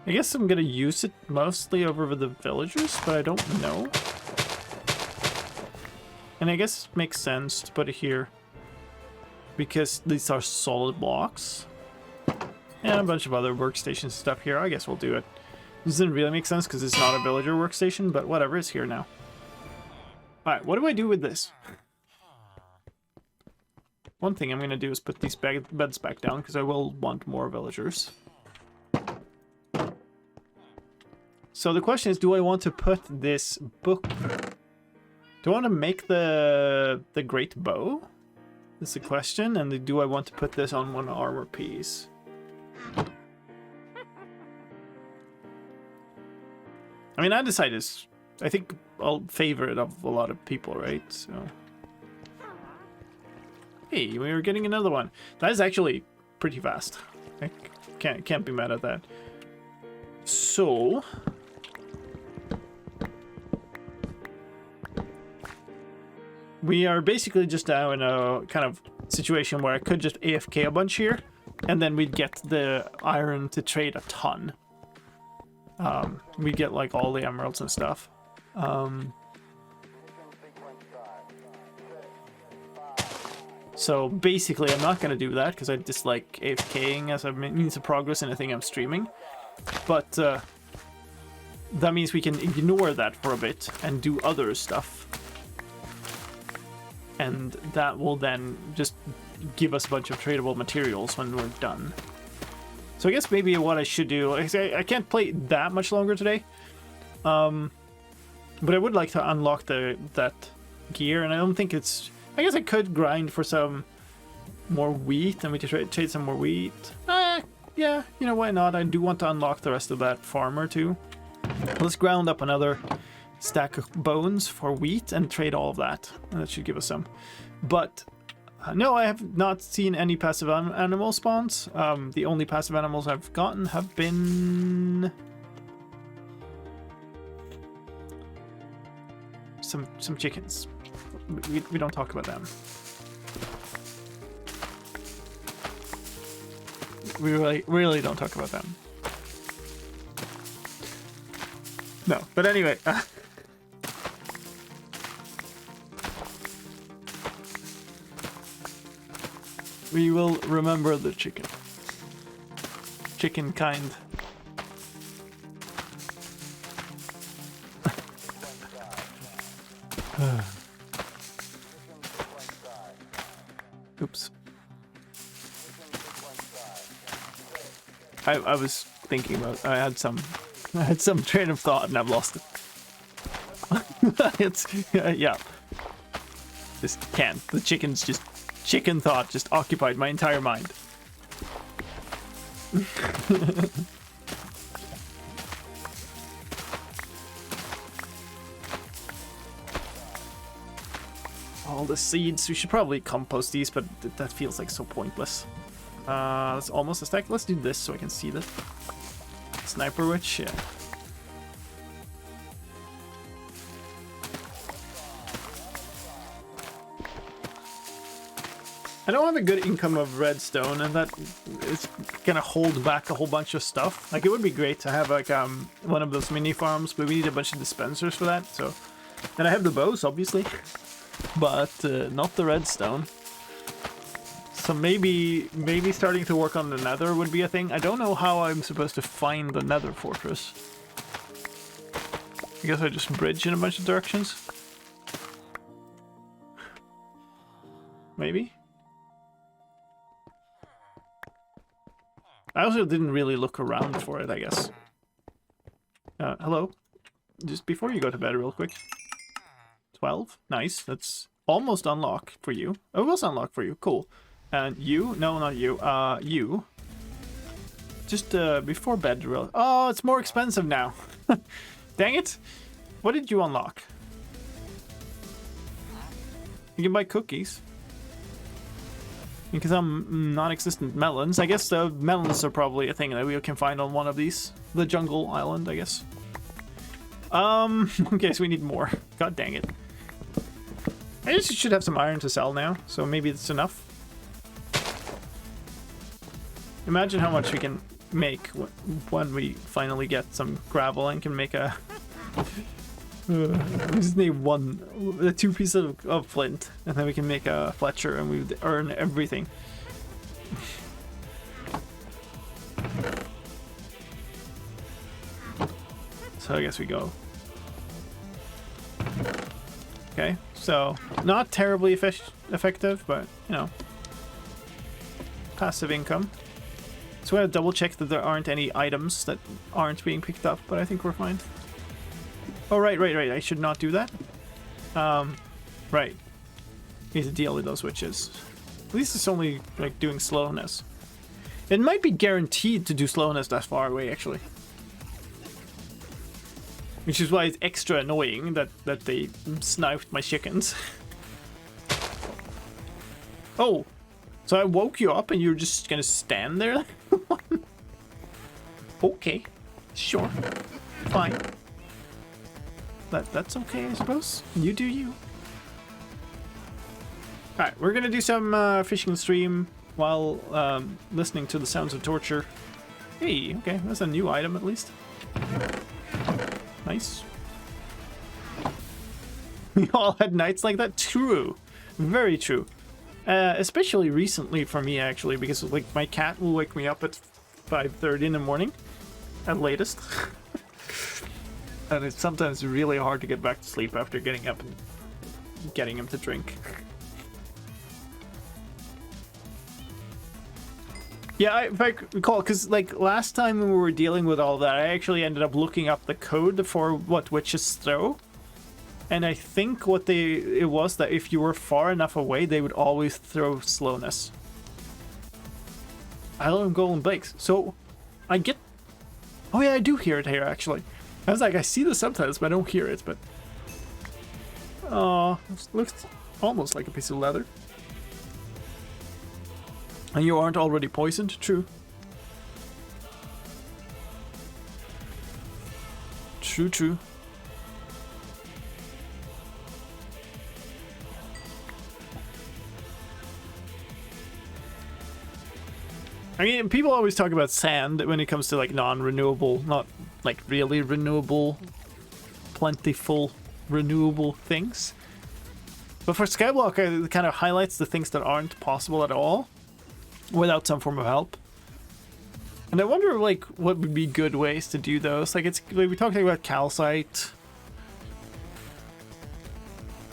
guess I'm gonna use it mostly over the villagers, but I don't know. And I guess it makes sense to put it here because these are solid blocks. And a bunch of other workstation stuff here. I guess we'll do it. This doesn't really make sense because it's not a villager workstation, but whatever, it's here now. Alright, what do I do with this? One thing I'm going to do is put these beds back down because I will want more villagers. So the question is, do I want to put this book... Do I want to make the great bow? That's the question. And do I want to put this on 1 armor piece? I mean, undecided is, I think, a favorite of a lot of people, right? So, hey, we were getting another one. That is actually pretty fast. I can't be mad at that. So, we are basically just now in a kind of situation where I could just AFK a bunch here, and then we'd get the iron to trade a ton. We get like all the emeralds and stuff. So basically I'm not going to do that because I dislike AFKing as a means of progress in a thing I'm streaming. But that means we can ignore that for a bit and do other stuff. And that will then just give us a bunch of tradable materials when we're done. So I guess maybe what I should do, I can't play that much longer today, but I would like to unlock that gear, and I don't think it's... I guess I could grind for some more wheat, and we could trade some more wheat. Yeah, you know, why not? I do want to unlock the rest of that farmer too. Let's ground up another stack of bones for wheat and trade all of that. That should give us some. But... no, I have not seen any passive animal spawns. The only passive animals I've gotten have been... some chickens. We don't talk about them. We really don't talk about them. No, but anyway... we will remember the chicken. Chicken kind. Oops. I was thinking about. I had some train of thought and I've lost it. It's yeah. Just can't. The chicken thought just occupied my entire mind. All the seeds. We should probably compost these, but that feels like so pointless. That's almost a stack. Let's do this so I can see that. Sniper Witch, yeah. I don't have a good income of redstone, and that is gonna hold back a whole bunch of stuff. Like, it would be great to have like one of those mini farms, but we need a bunch of dispensers for that. So, then I have the bows, obviously, but not the redstone. So maybe starting to work on the nether would be a thing. I don't know how I'm supposed to find the nether fortress. I guess I just bridge in a bunch of directions. Maybe. I also didn't really look around for it, I guess. Hello? Just before you go to bed real quick. 12? Nice. That's almost unlocked for you. Oh, it was unlocked for you. Cool. And you? No, not you. You. Just before bed real... Oh, it's more expensive now. Dang it. What did you unlock? You can buy cookies. Because I'm non-existent melons. I guess the melons are probably a thing that we can find on one of these. The jungle island, I guess. Okay, so we need more. God dang it. I just should have some iron to sell now, so maybe it's enough. Imagine how much we can make when we finally get some gravel and can make a... we just need two pieces of flint, and then we can make a Fletcher, and we earn everything. So I guess we go. Okay, so not terribly effective, but you know, passive income. So I gotta double check that there aren't any items that aren't being picked up, but I think we're fine. Oh, right. I should not do that. Right. Need to deal with those witches. At least it's only, like, doing slowness. It might be guaranteed to do slowness that far away, actually. Which is why it's extra annoying that they sniped my chickens. Oh! So I woke you up and you're just gonna stand there? Okay. Sure. Fine. That's okay, I suppose. You do you. Alright, we're gonna do some fishing stream while listening to the sounds of torture. Hey, okay, that's a new item at least. Nice. We all had nights like that? True. Very true. Especially recently for me, actually, because like my cat will wake me up at 5:30 in the morning at latest. And it's sometimes really hard to get back to sleep after getting up and getting him to drink. Yeah, if I recall, because like last time when we were dealing with all that, I actually ended up looking up the code for what witches throw. And I think it was that if you were far enough away, they would always throw slowness. I love golden blakes. So I get... Oh yeah, I do hear it here actually. I was like, I see the subtitles, but I don't hear it, but... Oh, this looks almost like a piece of leather. And you aren't already poisoned? True. True. I mean, people always talk about sand when it comes to like non-renewable, not like really renewable, plentiful, renewable things. But for SkyBlock, it kind of highlights the things that aren't possible at all without some form of help. And I wonder like what would be good ways to do those. Like it's like we talked about calcite,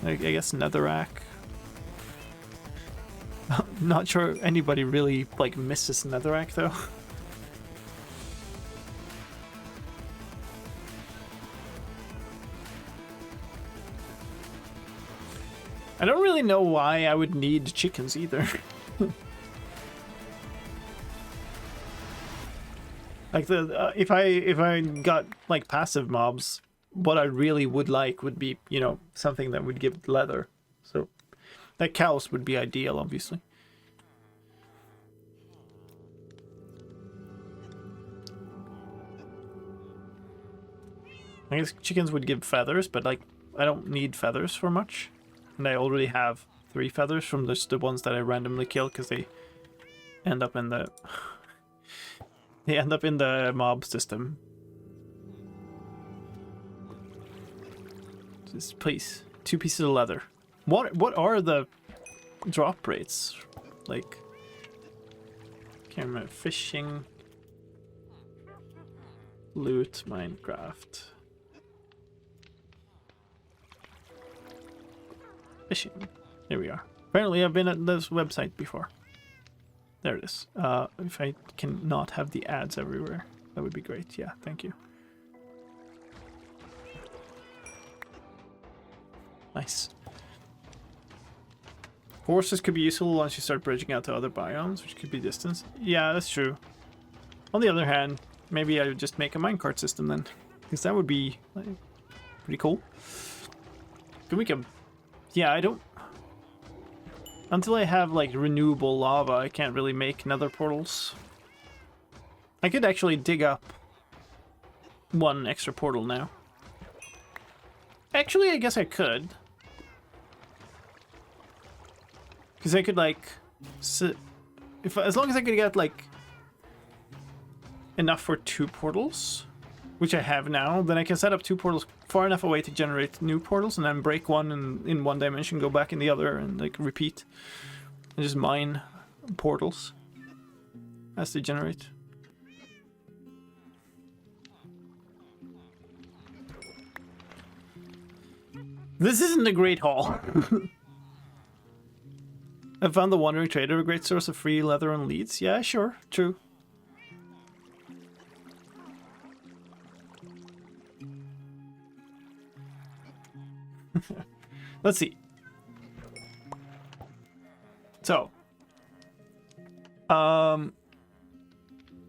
like I guess netherrack. Not sure anybody really like misses Netherrack though. I don't really know why I would need chickens either. Like if I got like passive mobs, what I really would like would be, you know, something that would give leather. So like cows would be ideal, obviously. I guess chickens would give feathers, but like I don't need feathers for much. And I already have 3 feathers from just the ones that I randomly kill because they end up in the they end up in the mob system. Just please, 2 pieces of leather. What are the drop rates? Like, can't remember. Fishing, loot, Minecraft. Fishing. Here we are. Apparently I've been at this website before. There it is. If I can not have the ads everywhere, that would be great. Yeah, thank you. Nice. Horses could be useful once you start bridging out to other biomes, which could be distance. Yeah, that's true. On the other hand, maybe I would just make a minecart system then, because that would be like, pretty cool. Could make a... Yeah, I don't... Until I have like renewable lava, I can't really make nether portals. I could actually dig up 1 extra portal now. Actually, I guess I could. Because I could like... as long as I could get like enough for 2 portals, which I have now, then I can set up 2 portals far enough away to generate new portals, and then break one in one dimension, go back in the other, and like repeat, and just mine portals as they generate. This isn't a great haul. I found the Wandering Trader a great source of free leather and leads. Yeah, sure, true. Let's see. So, the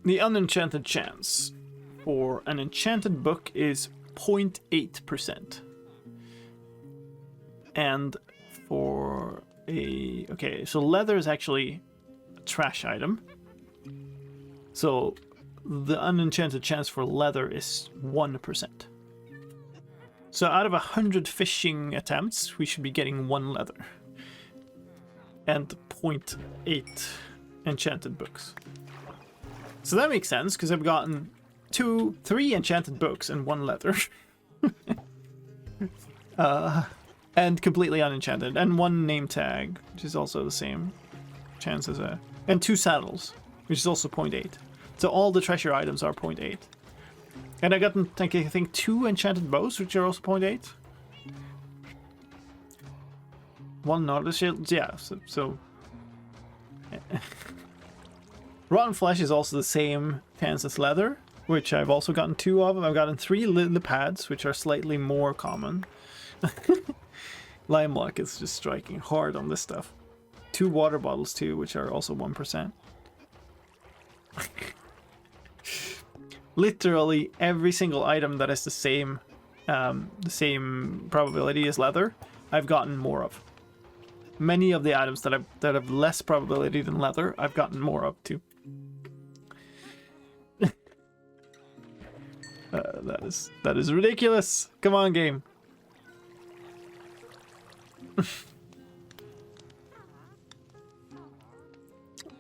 unenchanted chance for an enchanted book is 0.8%. And for a... Okay, so leather is actually a trash item. So the unenchanted chance for leather is 1%. So out of 100 fishing attempts, we should be getting 1 leather. And 0.8 enchanted books. So that makes sense, because I've gotten 3 enchanted books and 1 leather. And completely unenchanted. And 1 name tag, which is also the same chance as a... And 2 saddles, which is also 0.8. So all the treasure items are 0.8. And I got, I think, 2 enchanted bows, which are also 0.8. 1 Nautilus shield, yeah, so Rotten Flesh is also the same chance as leather, which I've also gotten 2 of. I've gotten 3 lipads, which are slightly more common. Lime luck is just striking hard on this stuff. 2 water bottles too, which are also 1%. Literally every single item that has the same probability as leather, I've gotten more of. Many of the items that have less probability than leather, I've gotten more of too. That is ridiculous. Come on, game.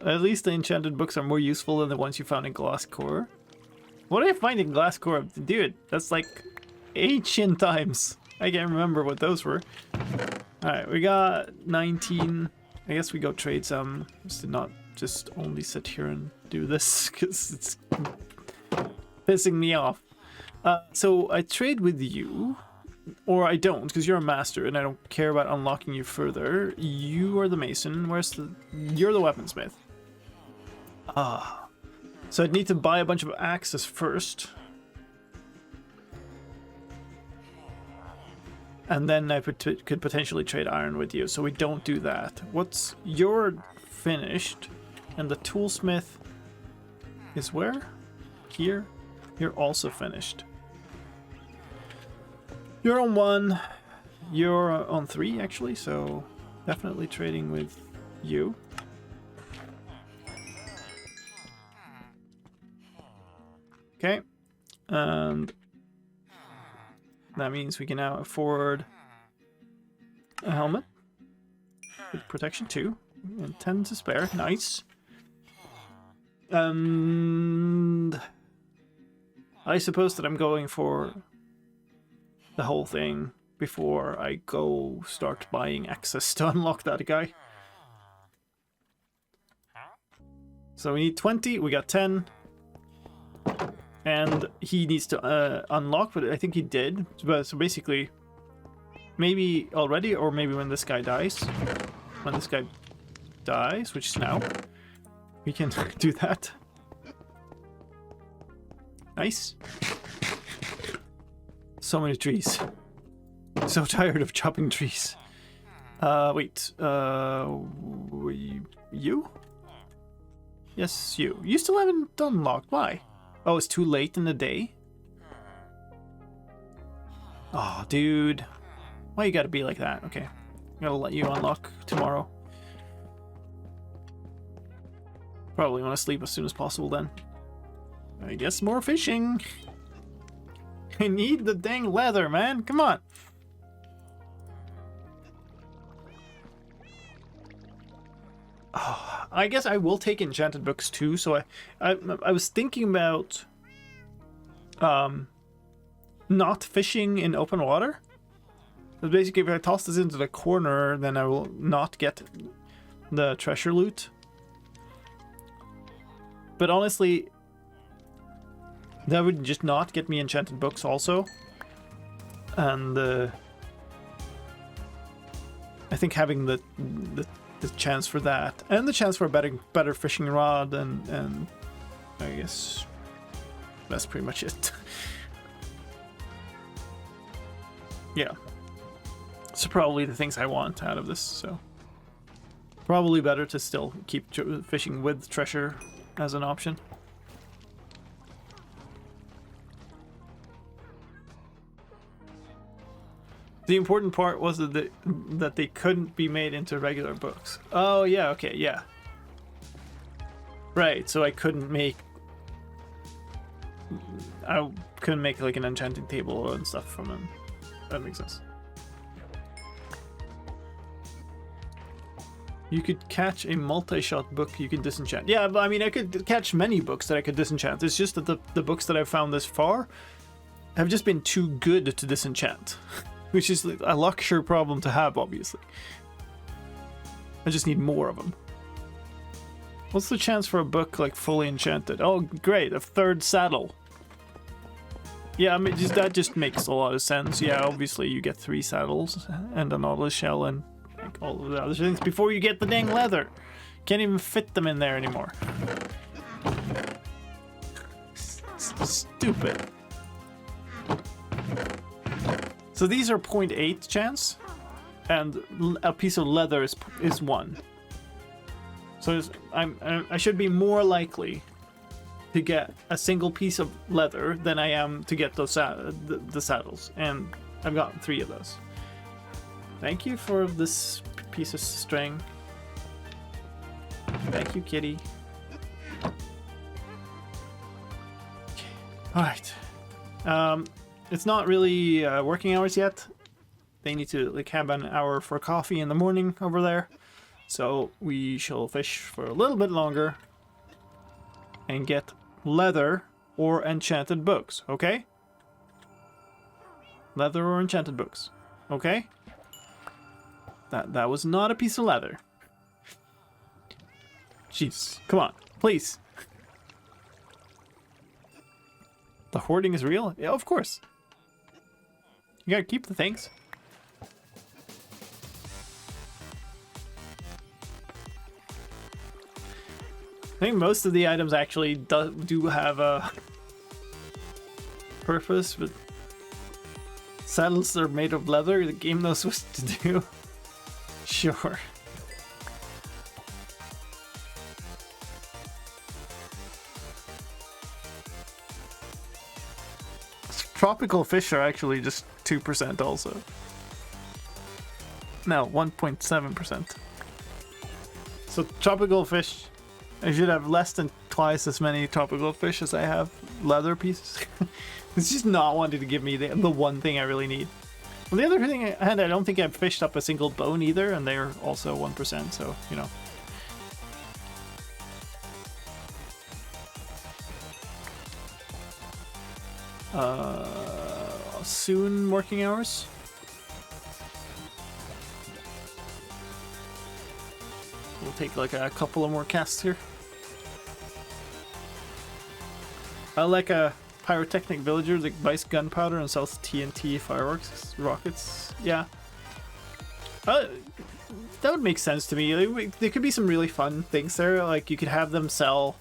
At least the enchanted books are more useful than the ones you found in Glass Core. What did I find in Glass Core? Dude, that's like ancient times. I can't remember what those were. Alright, we got 19. I guess we go trade some. Just to not just only sit here and do this, because it's pissing me off. So I trade with you. or I don't, because you're a master and I don't care about unlocking you further. You are the mason. You're the weaponsmith. Ah. So I'd need to buy a bunch of axes first. And then I could potentially trade iron with you, so we don't do that. You're finished, and the toolsmith is where? Here? You're also finished. You're on 1. You're on 3, actually, so definitely trading with you. Okay. And that means we can now afford a helmet with protection 2 and 10 to spare. Nice. And I suppose that I'm going for the whole thing before I go start buying access to unlock that guy. So we need 20, we got 10. And he needs to unlock, but I think he did. So basically, maybe already, or maybe when this guy dies. When this guy dies, which is now, we can do that. Nice. So many trees. So tired of chopping trees. Wait. You? Yes, you. You still haven't unlocked. Why? Oh, it's too late in the day? Oh, dude. Why you gotta be like that? Okay. I'm gonna let you unlock tomorrow. Probably want to sleep as soon as possible then. I guess more fishing. I need the dang leather, man. Come on. Oh, I guess I will take enchanted books too. So I was thinking about not fishing in open water. But basically, if I toss this into the corner, then I will not get the treasure loot. But honestly, that would just not get me enchanted books also. And I think having the chance for that, and the chance for a better fishing rod, and I guess that's pretty much it. Yeah. So probably the things I want out of this, so probably better to still keep fishing with treasure as an option. The important part was that they couldn't be made into regular books. Oh, yeah, okay, yeah. Right, so I couldn't make like an enchanting table and stuff from them. That makes sense. You could catch a multi-shot book you can disenchant. Yeah, but I mean, I could catch many books that I could disenchant. It's just that the books that I've found this far have just been too good to disenchant. Which is a luxury problem to have, obviously. I just need more of them. What's the chance for a book like fully enchanted? Oh, great, a third saddle. Yeah, I mean, that just makes a lot of sense. Yeah, obviously you get 3 saddles and an nautilus shell and like all of the other things before you get the dang leather. Can't even fit them in there anymore. Stupid. So these are 0.8 chance, and a piece of leather is 1. So I should be more likely to get a single piece of leather than I am to get those the saddles, and I've gotten 3 of those. Thank you for this piece of string. Thank you, kitty. All right. It's not really working hours yet. They need to like have an hour for coffee in the morning over there. So we shall fish for a little bit longer and get leather or enchanted books, okay? Leather or enchanted books, okay? That was not a piece of leather. Jeez, come on, please. The hoarding is real? Yeah, of course. You gotta keep the things. I think most of the items actually do have a purpose, but saddles are made of leather. The game knows what to do. Sure. Tropical fish are actually just 2% also. No, 1.7%. So tropical fish, I should have less than twice as many tropical fish as I have leather pieces. It's just not wanting to give me the one thing I really need. Well, the other thing I had, I don't think I've fished up a single bone either, and they're also 1%, so, you know. Soon working hours. We'll take like a couple of more casts here. I like a pyrotechnic villager that buys gunpowder and sells TNT fireworks, rockets. Yeah. That would make sense to me. There could be some really fun things there. Like you could have them sell,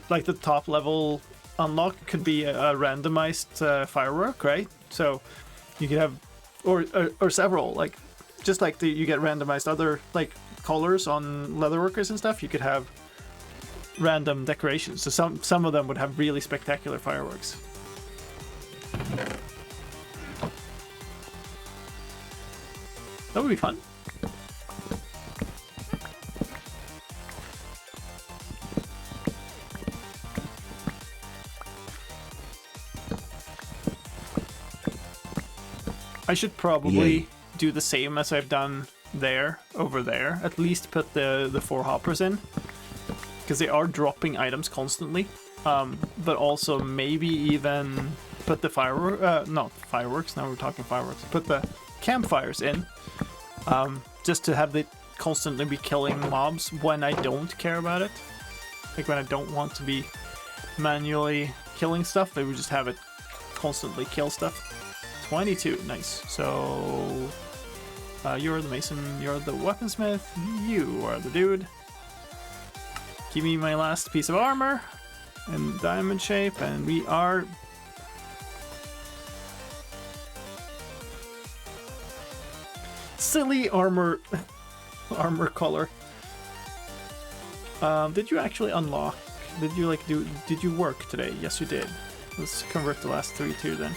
like the top level unlock could be a randomized firework, right? So you could have, or several, like just like you get randomized other like colors on leatherworkers and stuff. You could have random decorations. So some of them would have really spectacular fireworks. That would be fun. I should probably do the same as I've done over there. At least put the 4 hoppers in, because they are dropping items constantly. But also maybe even put the not fireworks. Now we're talking fireworks. Put the campfires in, just to have it constantly be killing mobs when I don't care about it. Like when I don't want to be manually killing stuff, they would just have it constantly kill stuff. 22, nice. So you're the mason, you're the weaponsmith, you are the dude. Give me my last piece of armor in diamond shape, and we are silly armor color. Did you actually unlock? Did you work today? Yes, you did. Let's convert the last 3 too then.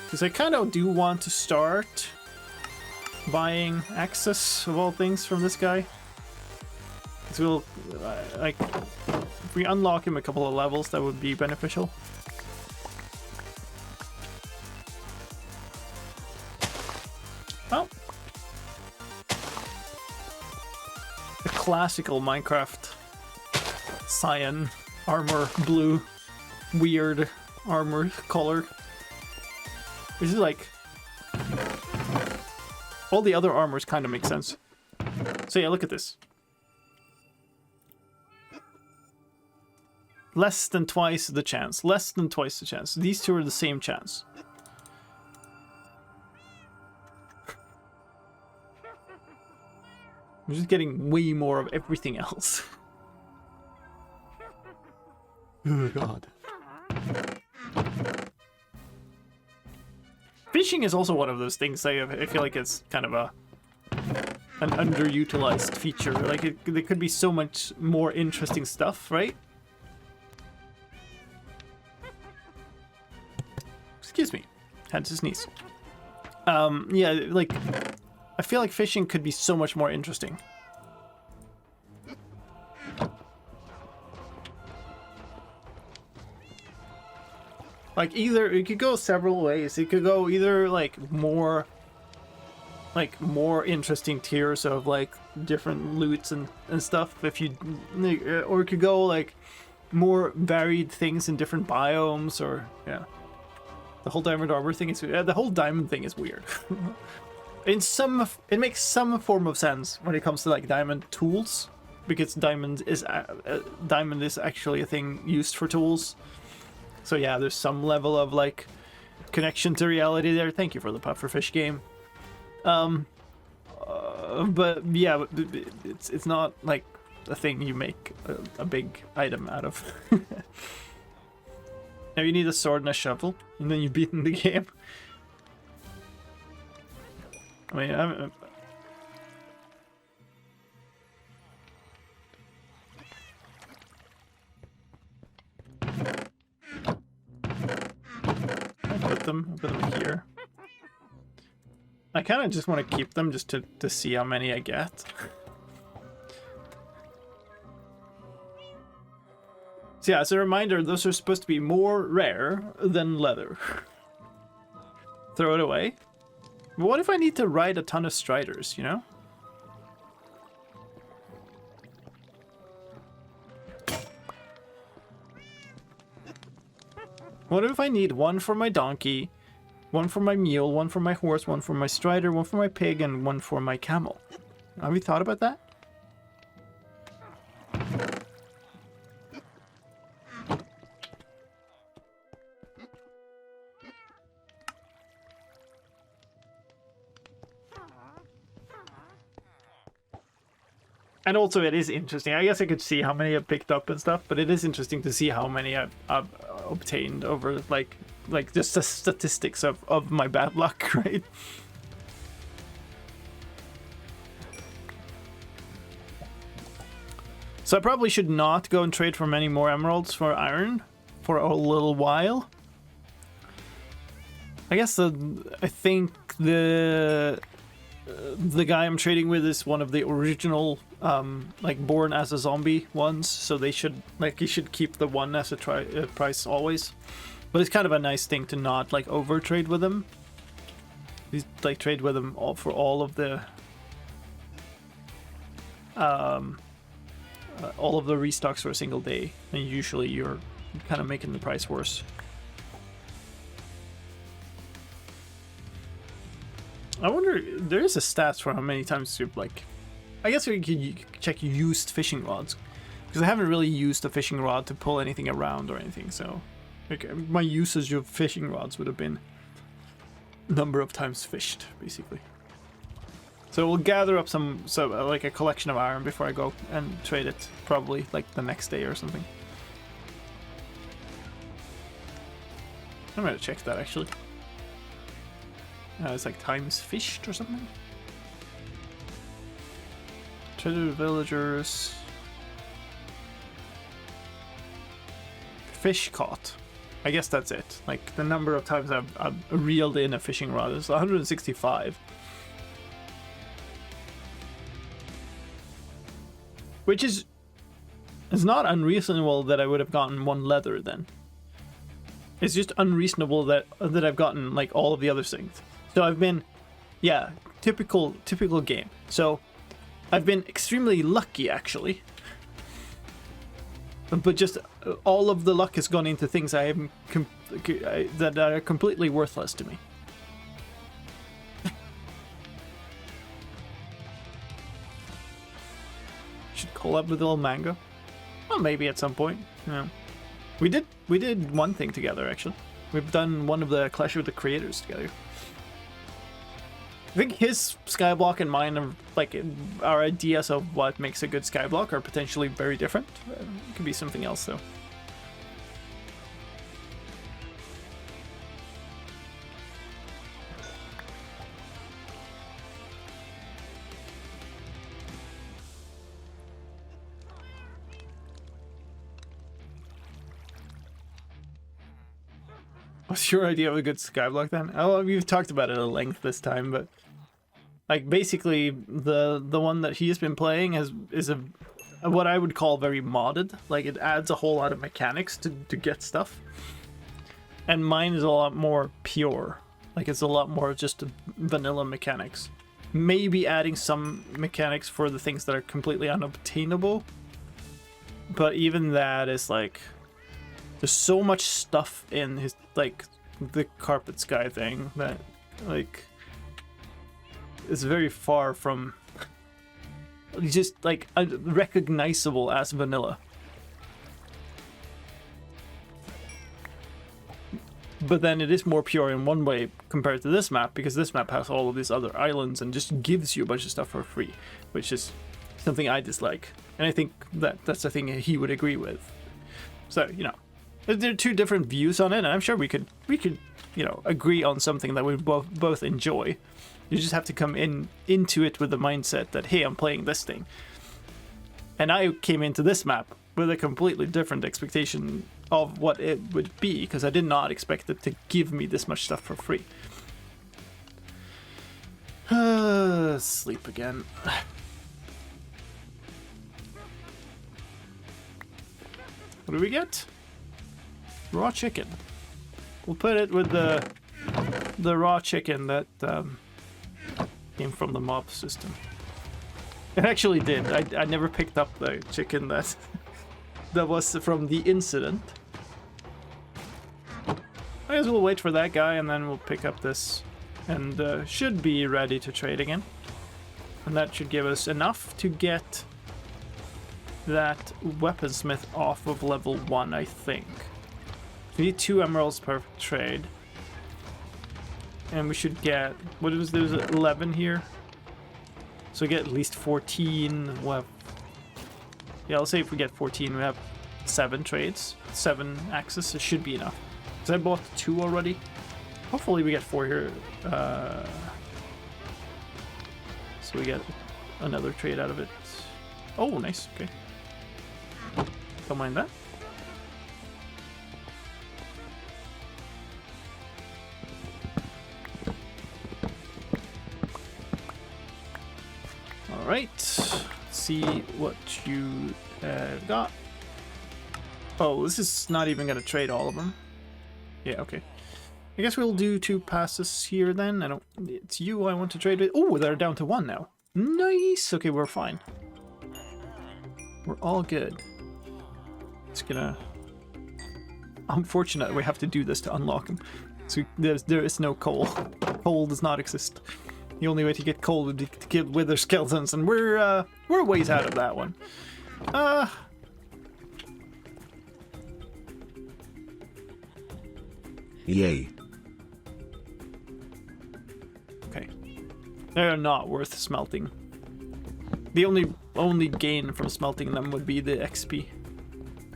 Because I kind of do want to start buying access of all things from this guy. Because we'll, like, if we unlock him a couple of levels, that would be beneficial. Well, the classical Minecraft cyan armor blue weird armor color. Which is like, all the other armors kind of make sense. So yeah, look at this. Less than twice the chance. Less than twice the chance. These two are the same chance. I'm just getting way more of everything else. Oh god. Fishing is also one of those things I feel like it's kind of an underutilized feature. Like there could be so much more interesting stuff, right? Excuse me, had to sneeze. Yeah, like I feel like fishing could be so much more interesting. Like either it could go several ways. It could go either like more interesting tiers of like different loots and stuff. If you, or it could go like more varied things in different biomes, or yeah. The whole diamond armor thing is the whole diamond thing is weird. It makes some form of sense when it comes to like diamond tools, because diamond is actually a thing used for tools. So yeah, there's some level of like connection to reality there. Thank you for the pufferfish game. But yeah, it's not like a thing you make a big item out of. Now you need a sword and a shovel, and then you've beaten the game. I mean, I put them here. I kind of just want to keep them just to see how many I get. So yeah, as a reminder, those are supposed to be more rare than leather. Throw it away. But what if I need to ride a ton of striders, you know? What if I need one for my donkey, one for my mule, one for my horse, one for my strider, one for my pig, and one for my camel? Have you thought about that? And also it is interesting. I guess I could see how many I've picked up and stuff, but it is interesting to see how many I've obtained over like just the statistics of my bad luck, right? So I probably should not go and trade for many more emeralds for iron for a little while. I guess I think the guy I'm trading with is one of the original like born as a zombie ones, so they should he should keep the one as a price always. But it's kind of a nice thing to not like over trade with them. You like trade with them all for all of the restocks for a single day, and usually you're kind of making the price worse. I wonder, there is a stats for how many times you've like, I guess we could check used fishing rods, because I haven't really used a fishing rod to pull anything around or anything, so like, my usage of fishing rods would have been number of times fished, basically. So we'll gather up like a collection of iron before I go and trade it, probably like the next day or something. I'm gonna check that actually. It's like times fished or something. Traded villagers. Fish caught. I guess that's it. Like the number of times I've reeled in a fishing rod is 165. Which is not unreasonable that I would have gotten one leather then. It's just unreasonable that I've gotten like all of the other things. So I've been, yeah, typical game. So I've been extremely lucky actually, but just all of the luck has gone into things that are completely worthless to me. Should collab with little mango. Well, maybe at some point. Yeah, we did one thing together actually. We've done one of the Clash of the Creators together. I think his skyblock and mine are like our ideas of what makes a good skyblock are potentially very different. It could be something else though. What's your idea of a good skyblock then? Oh, we've talked about it at length this time, but like basically the one that he's been playing is a what I would call very modded. Like it adds a whole lot of mechanics to get stuff. And mine is a lot more pure. Like it's a lot more just vanilla mechanics. Maybe adding some mechanics for the things that are completely unobtainable. But even that is like, there's so much stuff in his, like, the carpet sky thing that, like, is very far from just, like, recognizable as vanilla. But then it is more pure in one way compared to this map, because this map has all of these other islands and just gives you a bunch of stuff for free, which is something I dislike. And I think that's the thing he would agree with. So, you know, there are two different views on it, and I'm sure we could, you know, agree on something that we both enjoy. You just have to come into it with the mindset that, hey, I'm playing this thing. And I came into this map with a completely different expectation of what it would be, because I did not expect it to give me this much stuff for free. Sleep again. What do we get? Raw chicken. We'll put it with the raw chicken that came from the mob system. It actually did. I never picked up the chicken that was from the incident. I guess we'll wait for that guy and then we'll pick up this, and should be ready to trade again. And that should give us enough to get that weaponsmith off of level 1, I think. We need 2 emeralds per trade. And we should get, what was there's 11 here? So we get at least 14. We'll have, yeah, let's say if we get 14, we have 7 trades, 7 axes. It should be enough. Because I bought 2 already. Hopefully we get 4 here. So we get another trade out of it. Oh, nice. Okay. Don't mind that. Alright. Let's see what you got. Oh, this is not even going to trade all of them. Yeah, okay. I guess we'll do 2 passes here then. It's you I want to trade with. Oh, they're down to 1 now. Nice. Okay, we're fine. We're all good. It's gonna... Unfortunate we have to do this to unlock them. So there is no coal. Coal does not exist. The only way to get coal would be to kill wither skeletons, and we're ways out of that one. Yay. Okay. They're not worth smelting. The only gain from smelting them would be the XP.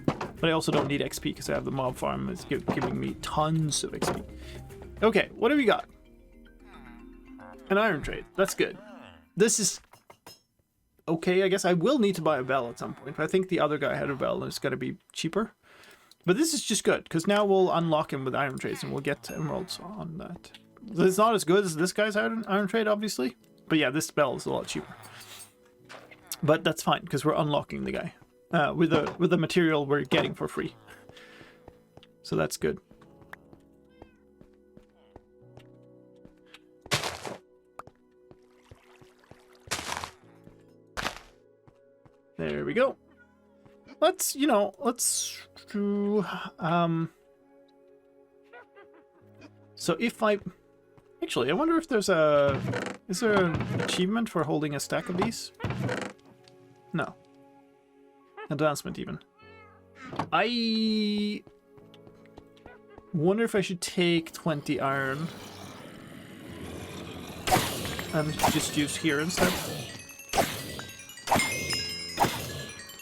But I also don't need XP because I have the mob farm. It's giving me tons of XP. Okay, what do we got? An iron trade. That's good. This is okay, I guess. I will need to buy a bell at some point, but I think the other guy had a bell and it's going to be cheaper. But this is just good, because now we'll unlock him with iron trades and we'll get emeralds on that. It's not as good as this guy's iron trade, obviously. But yeah, this bell is a lot cheaper. But that's fine, because we're unlocking the guy with the material we're getting for free. So that's good. There we go. Let's do, so if I, actually, I wonder if is there an achievement for holding a stack of these? No. Advancement even. I wonder if I should take 20 iron and just use here instead.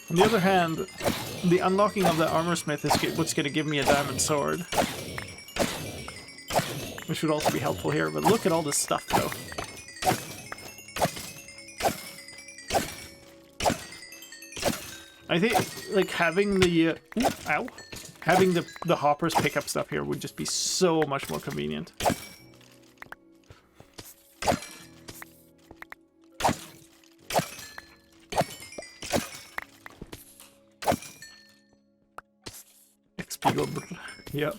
On the other hand, the unlocking of the armor smith is what's going to give me a diamond sword, which would also be helpful here. But look at all this stuff, though. I think, like, having the having the hoppers pick up stuff here would just be so much more convenient. Yep.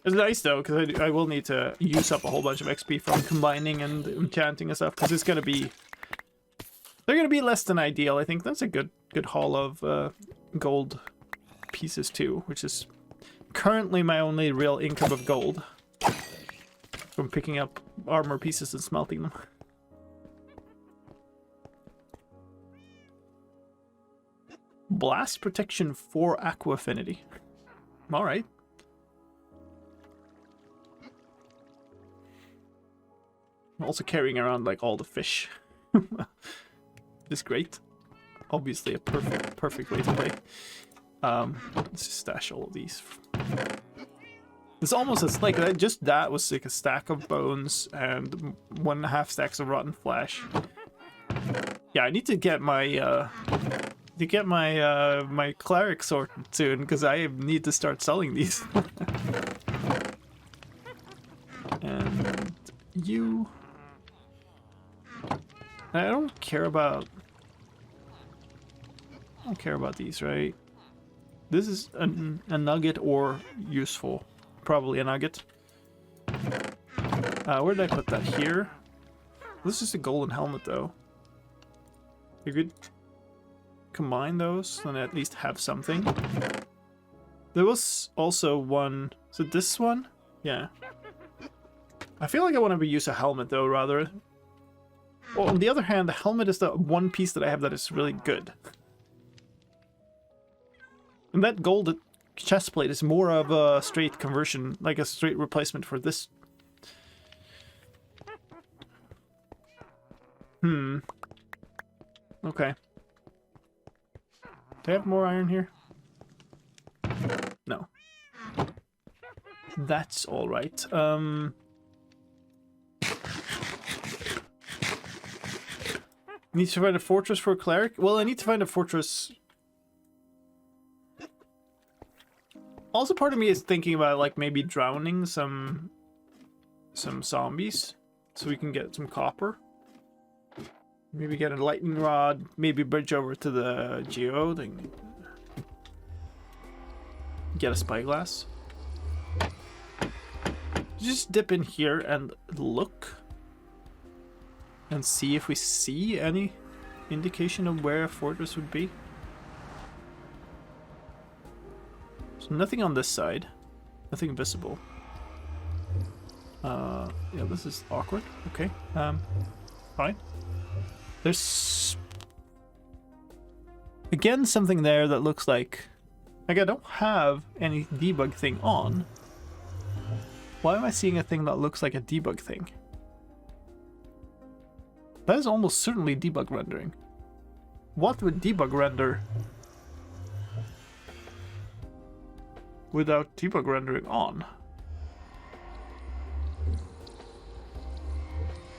It's nice though, because I will need to use up a whole bunch of XP from combining and enchanting and stuff, because it's gonna be, they're gonna be less than ideal. I think that's a good haul of gold pieces too, which is currently my only real income of gold from picking up armor pieces and smelting them. Blast protection for aqua affinity. Alright. I'm also carrying around like all the fish. It's great. Obviously a perfect way to play. Let's just stash all of these. It's almost as like just that was like a stack of bones and 1.5 stacks of rotten flesh. Yeah, I need to get my my cleric sorted soon because I need to start selling these. And you, I don't care about these, right? This is a nugget or useful. Probably a nugget. Where did I put that? Here? This is just a golden helmet, though. You could combine those and at least have something. There was also one... Is it this one? Yeah. I feel like I want to use a helmet, though, rather. Well, on the other hand, the helmet is the one piece that I have that is really good. And that gold chest plate is more of a straight conversion, like a straight replacement for this. Okay. Do I have more iron here? No. That's alright. Need to find a fortress for a cleric? Well, I need to find a fortress. Also, part of me is thinking about like maybe drowning some zombies so we can get some copper. Maybe get a lightning rod, maybe bridge over to the geode and get a spyglass. Just dip in here and look and see if we see any indication of where a fortress would be. So nothing on this side, nothing visible. Yeah, this is awkward. Okay, fine. There's again something there that looks like I don't have any debug thing on. Why am I seeing a thing that looks like a debug thing? That is almost certainly debug rendering. What would debug render without debug rendering on?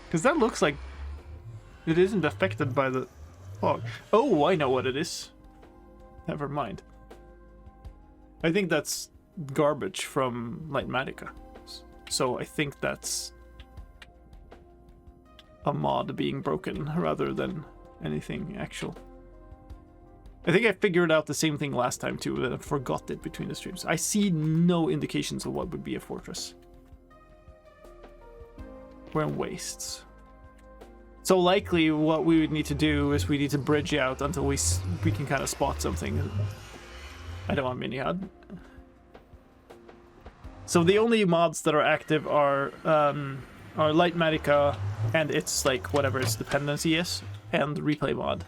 Because that looks like it isn't affected by the fog. Oh, I know what it is. Never mind. I think that's garbage from Lightmatica. So I think that's a mod being broken rather than anything actual. I think I figured out the same thing last time too, but I forgot it between the streams. I see no indications of what would be a fortress. We're in wastes. So likely what we would need to do is we need to bridge out until we can kind of spot something. I don't want mini HUD. So the only mods that are active are Lightmatica and its like whatever its dependency is, and replay mod,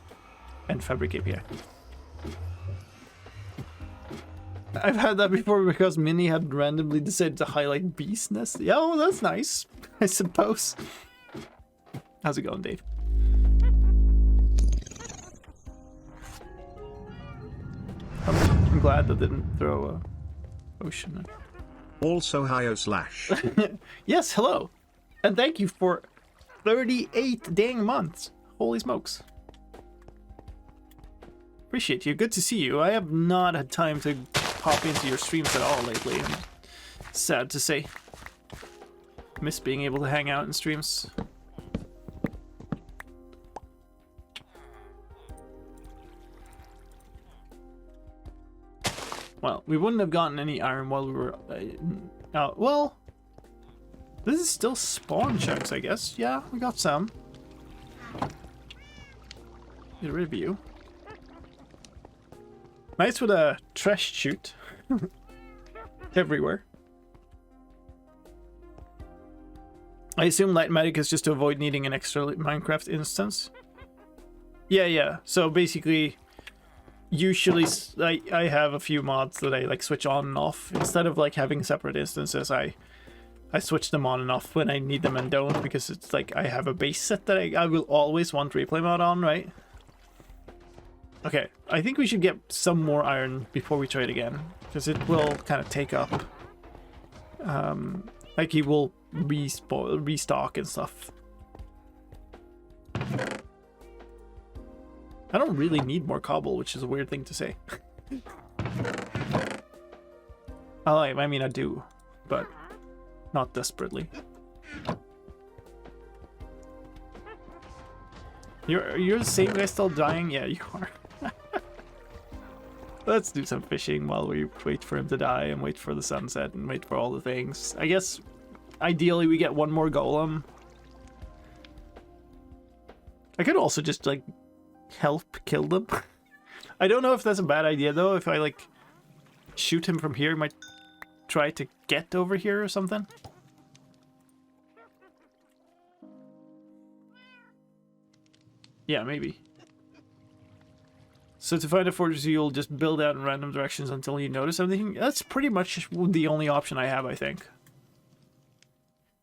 and Fabric API. I've had that before because Mini had randomly decided to highlight Beast Nest. Yeah, well, that's nice, I suppose. How's it going, Dave? I'm glad that didn't throw a ocean. Also, hi/. Yes, hello, and thank you for 38 dang months. Holy smokes! Appreciate you. Good to see you. I have not had time to pop into your streams at all lately. I'm sad to say. Miss being able to hang out in streams. Well, we wouldn't have gotten any iron while we were... well, this is still spawn chunks, I guess. Yeah, we got some. Get rid of you. Nice with a trash chute. Everywhere. I assume Lightmatic is just to avoid needing an extra Minecraft instance. Yeah. So basically... Usually, I have a few mods that I like switch on and off. Instead of like having separate instances, I I switch them on and off when I need them and don't, because it's like I have a base set that I will always want replay mode on, right? Okay, I think we should get some more iron before we trade again, because it will kind of take up. Like he will restock and stuff. I don't really need more cobble, which is a weird thing to say. I mean, I do, but not desperately. You're the same guy still dying? Yeah, you are. Let's do some fishing while we wait for him to die and wait for the sunset and wait for all the things. I guess ideally we get one more golem. I could also just like help kill them. I don't know if that's a bad idea though. If I like shoot him from here, he might try to get over here or something. Yeah, maybe. So to find a fortress, you'll just build out in random directions until you notice something. That's pretty much the only option I have, I think.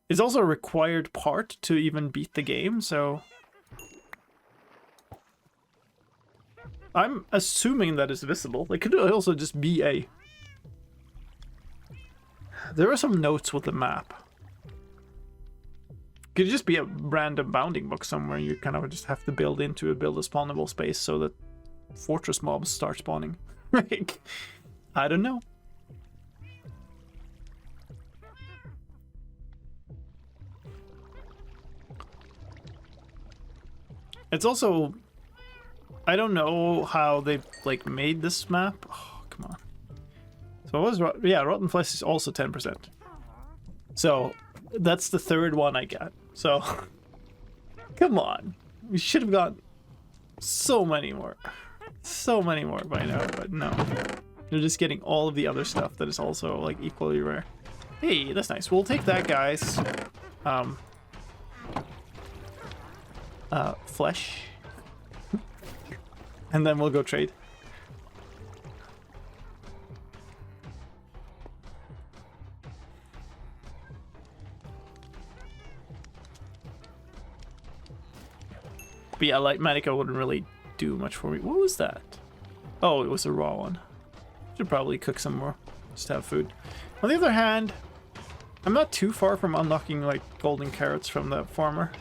It's also a required part to even beat the game, so... I'm assuming that it's visible. It could also just be a... There are some notes with the map. Could just be a random bounding book somewhere. You kind of just have to build a spawnable space so that fortress mobs start spawning. Like, I don't know. It's also, I don't know how they like made this map. Oh, come on. So it was, yeah, Rotten Flesh is also 10%. So that's the third one I got. So come on, we should have got so many more by now, but no. You're just getting all of the other stuff that is also like equally rare. Hey, that's nice. We'll take that, guys. Flesh. And then we'll go trade. But yeah, like Manica wouldn't really do much for me. What was that? Oh, it was a raw one. Should probably cook some more. Just have food. On the other hand, I'm not too far from unlocking like golden carrots from the farmer.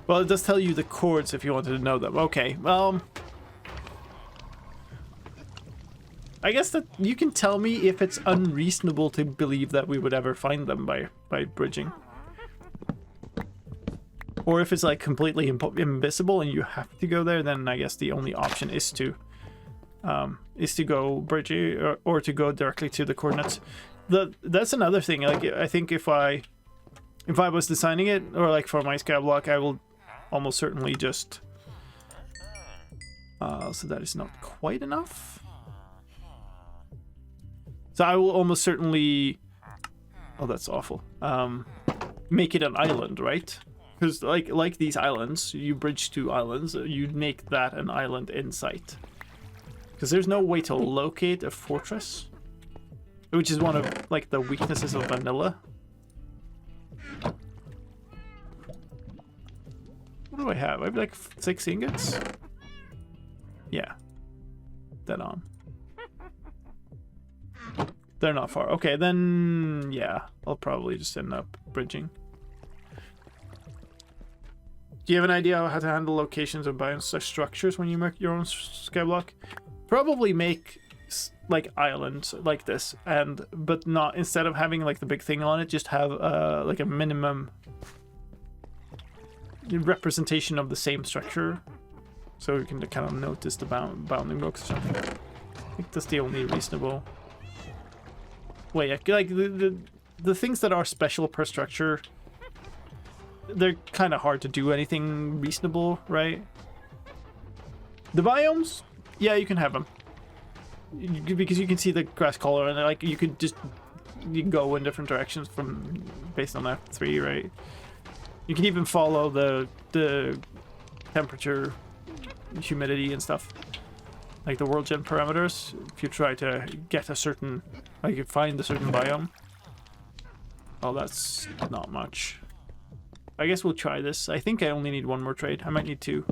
Well, it does tell you the chords if you wanted to know them. Okay, I guess that you can tell me if it's unreasonable to believe that we would ever find them by bridging. Or if it's like completely invisible and you have to go there, then I guess the only option is to go bridging or to go directly to the coordinates. That's another thing. Like I think if I was designing it, or like for my SkyBlock, I will almost certainly just so that is not quite enough. So I will almost certainly, oh that's awful, make it an island, right? Because like these islands, you bridge two islands, you make that an island in sight. Because there's no way to locate a fortress, which is one of like the weaknesses of vanilla. What do I have? I have like 6 ingots? Yeah. Dead on. They're not far. Okay, then yeah, I'll probably just end up bridging. Do you have an idea how to handle locations of biomes structures when you make your own SkyBlock? Probably make like islands like this, but not, instead of having like the big thing on it, just have like a minimum representation of the same structure, so you can kind of notice the bounding blocks or something. I think that's the only reasonable way. Like the things that are special per structure, they're kind of hard to do anything reasonable, right? The biomes, yeah, you can have them because you can see the grass color, and like you can go in different directions from based on F3, right? You can even follow the temperature, humidity, and stuff. like the world gen parameters, if you try to get a certain, like you find a certain biome. Oh, that's not much. I guess we'll try this. I think I only need one more trade. I might need two.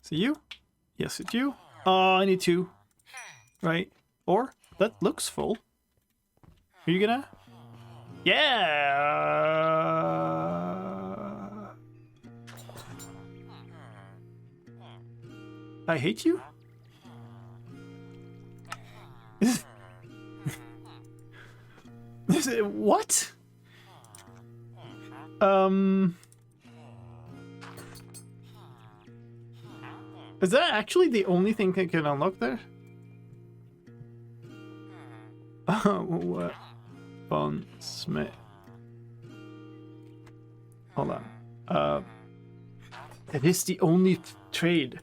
Is it you? Yes, it's you. Oh, I need two. Right. Or, that looks full. Are you gonna? Yeah! I hate you? What? Is that actually the only thing I can unlock there? What? Smith. Hold on. It is the only trade.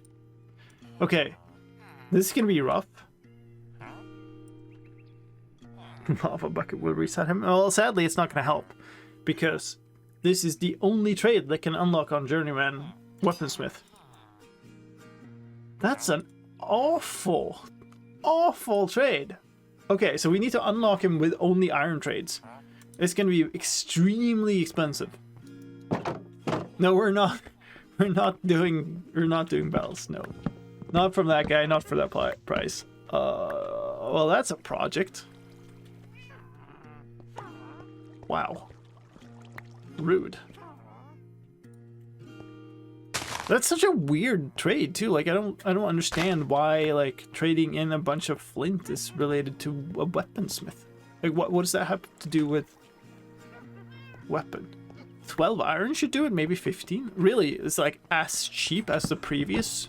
Okay. This is gonna be rough. Lava bucket will reset him. Well, sadly, it's not gonna help. Because this is the only trade that can unlock on Journeyman Weaponsmith. That's an awful, awful trade. Okay, so we need to unlock him with only iron trades. It's gonna be extremely expensive. No, we're not. We're not doing bells. No, not from that guy. Not for that price. Well, that's a project. Wow. Rude. That's such a weird trade too. Like I don't understand why like trading in a bunch of flint is related to a weaponsmith. Like what does that have to do with weapon? 12 iron should do it, maybe 15. Really, it's like as cheap as the previous.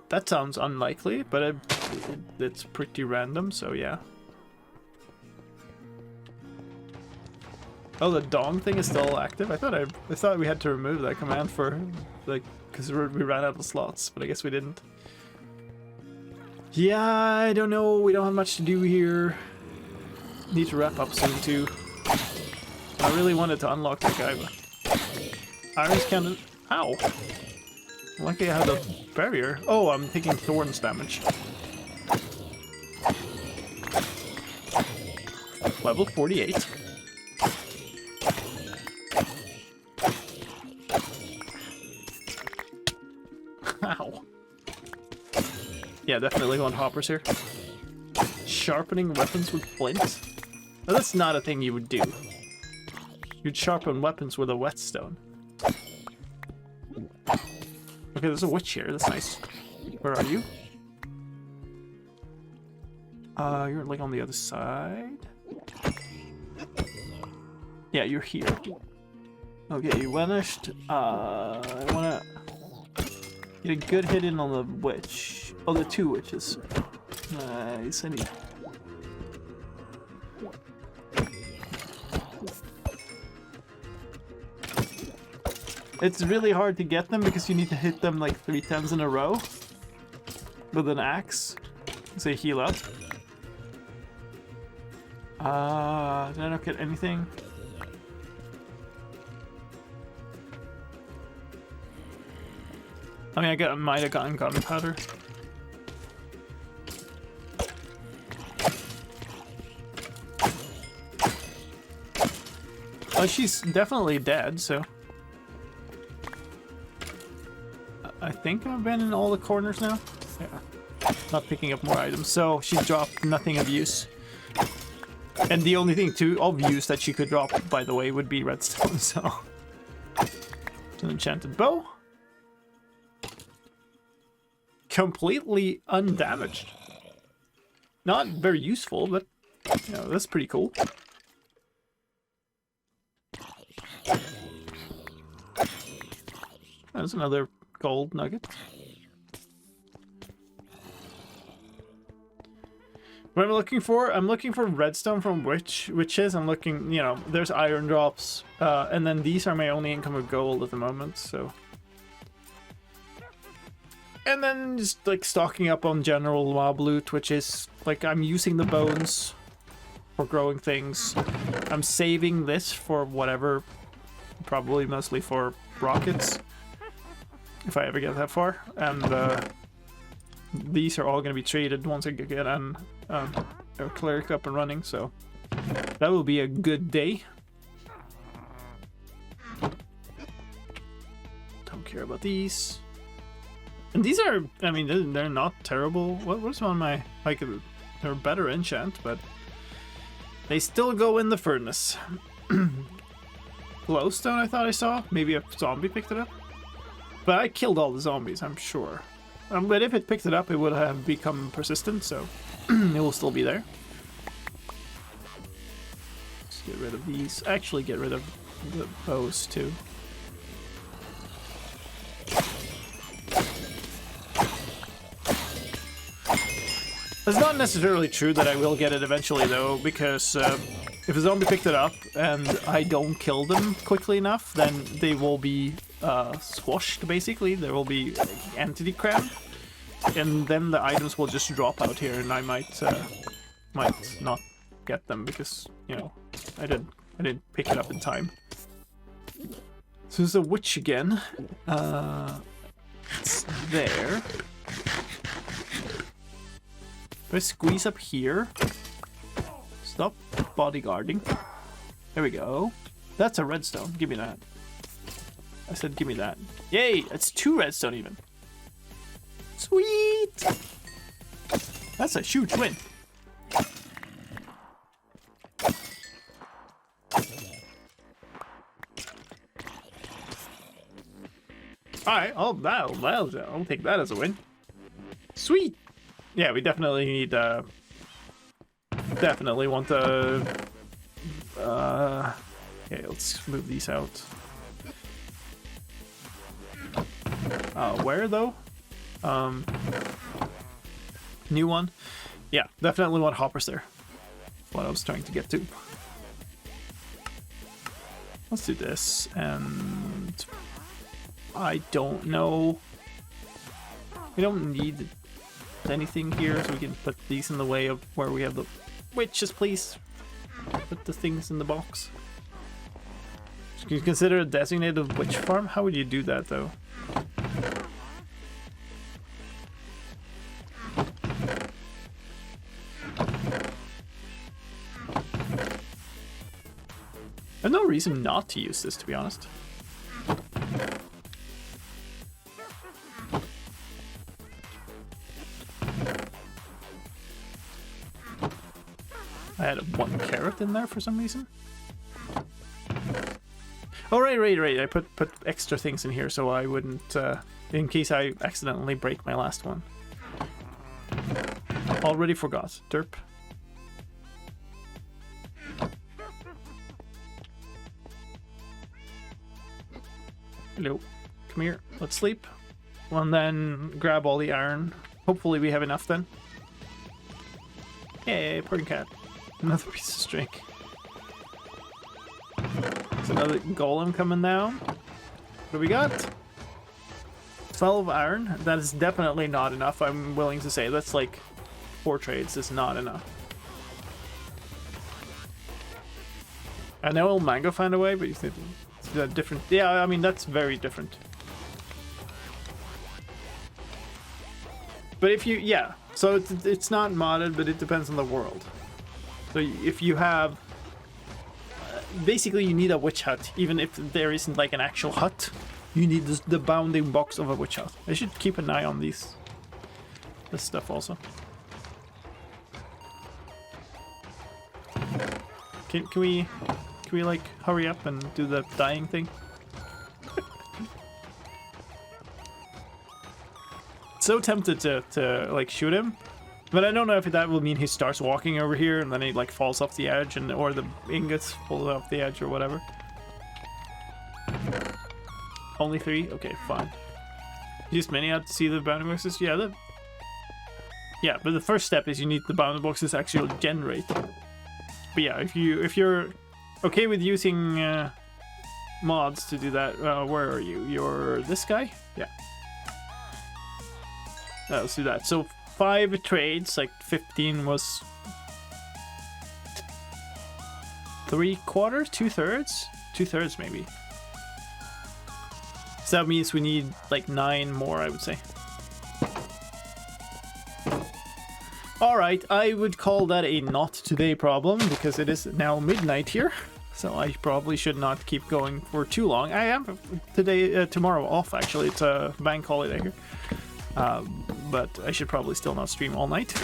That sounds unlikely, but it's pretty random, so yeah. Oh, the dong thing is still active? I thought we had to remove that command for, like, because we ran out of slots, but I guess we didn't. Yeah, I don't know. We don't have much to do here. Need to wrap up soon, too. I really wanted to unlock that guy, but... Iron's cannon... Ow! Lucky I had a barrier. Oh, I'm taking thorns damage. Level 48. Ow. Yeah, definitely want hoppers here. Sharpening weapons with flint? Now, that's not a thing you would do. You'd sharpen weapons with a whetstone. Okay, there's a witch here. That's nice. Where are you? You're like on the other side. Yeah, you're here. Okay, you vanished. I wanna get a good hit in on the witch. Oh, the two witches. Nice. I need. It's really hard to get them because you need to hit them like 3 times in a row with an axe. So heal up. Did I not get anything? I mean, I might have gotten gunpowder. Oh, she's definitely dead, so... I think I've been in all the corners now. Yeah. Not picking up more items. So she dropped nothing of use. And the only thing of use that she could drop, by the way, would be redstone, so... It's an enchanted bow. Completely undamaged. Not very useful, but, you know, that's pretty cool. There's another gold nugget. What am I looking for? I'm looking for redstone from witches. I'm looking, you know, there's iron drops. And then these are my only income of gold at the moment, so... And then just, like, stocking up on general mob loot, which is, like, I'm using the bones for growing things. I'm saving this for whatever probably mostly for rockets, if I ever get that far. And these are all going to be traded once I get a cleric up and running, so that will be a good day. Don't care about these. And these are, I mean, they're not terrible. What's on my, like, they're better enchant, but they still go in the furnace. Glowstone, I thought I saw. Maybe a zombie picked it up. But I killed all the zombies, I'm sure. But if it picked it up, it would have become persistent, so it will still be there. Let's get rid of these. Actually, get rid of the bows, too. It's not necessarily true that I will get it eventually, though, because if a zombie picked it up and I don't kill them quickly enough, then they will be squashed, basically. There will be entity cram, and then the items will just drop out here, and I might not get them because, you know, I didn't pick it up in time. So there's a witch again. It's there. If I squeeze up here, stop bodyguarding. There we go. That's a redstone. Give me that. I said give me that. Yay! It's 2 redstone even. Sweet! That's a huge win. Alright, I'll take that as a win. Sweet! Yeah, we definitely need, definitely want to, okay, let's move these out. Where, though? New one? Yeah, definitely want hoppers there. What I was trying to get to. Let's do this, and I don't know. We don't need anything here, so we can put these in the way of where we have the witches, please. Put the things in the box. Can you consider a designated witch farm? How would you do that, though? I have no reason not to use this, to be honest. I had 1 carrot in there for some reason. Oh, right. I put extra things in here so I wouldn't, in case I accidentally break my last one. Already forgot. Derp. Hello. Come here. Let's sleep. And then grab all the iron. Hopefully we have enough then. Yay, purring cat. Another piece of string. There's another golem coming down. What do we got? 12 iron. That is definitely not enough, I'm willing to say. That's like 4 trades is not enough. I know old Mango found a way, but you think it's different. Yeah, I mean, that's very different. But if you, yeah. So it's not modded, but it depends on the world. So if you have, basically you need a witch hut, even if there isn't like an actual hut, you need the bounding box of a witch hut. I should keep an eye on this stuff also. Can we like hurry up and do the dying thing? So tempted to like shoot him. But I don't know if that will mean he starts walking over here and then he like falls off the edge, and or the ingots fall off the edge or whatever. Only 3? Okay, fine. Use many out to see the bounding boxes? Yeah, yeah, but the first step is you need the bounding boxes actually generate. But yeah, if you're okay with using mods to do that, where are you? You're this guy? Yeah. Let's do that. So 5 trades, like 15 was 3/4, 2/3, 2/3 maybe. So that means we need like 9 more, I would say. Alright, I would call that a not today problem because it is now midnight here. So I probably should not keep going for too long. I am tomorrow off actually. It's a bank holiday here. But I should probably still not stream all night.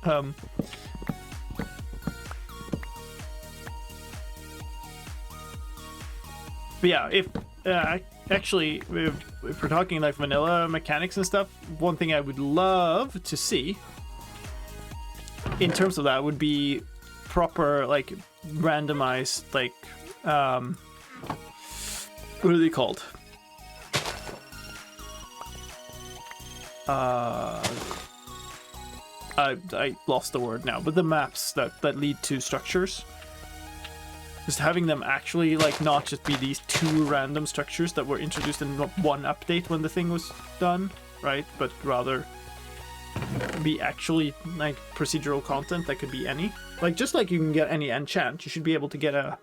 But yeah, if we're talking like vanilla mechanics and stuff, one thing I would love to see in terms of that would be proper like randomized like what are they called? I lost the word now, but the maps that lead to structures. Just having them actually like not just be these 2 random structures that were introduced in one update when the thing was done, right? But rather be actually like procedural content that could be any. Like just like you can get any enchant, you should be able to get a.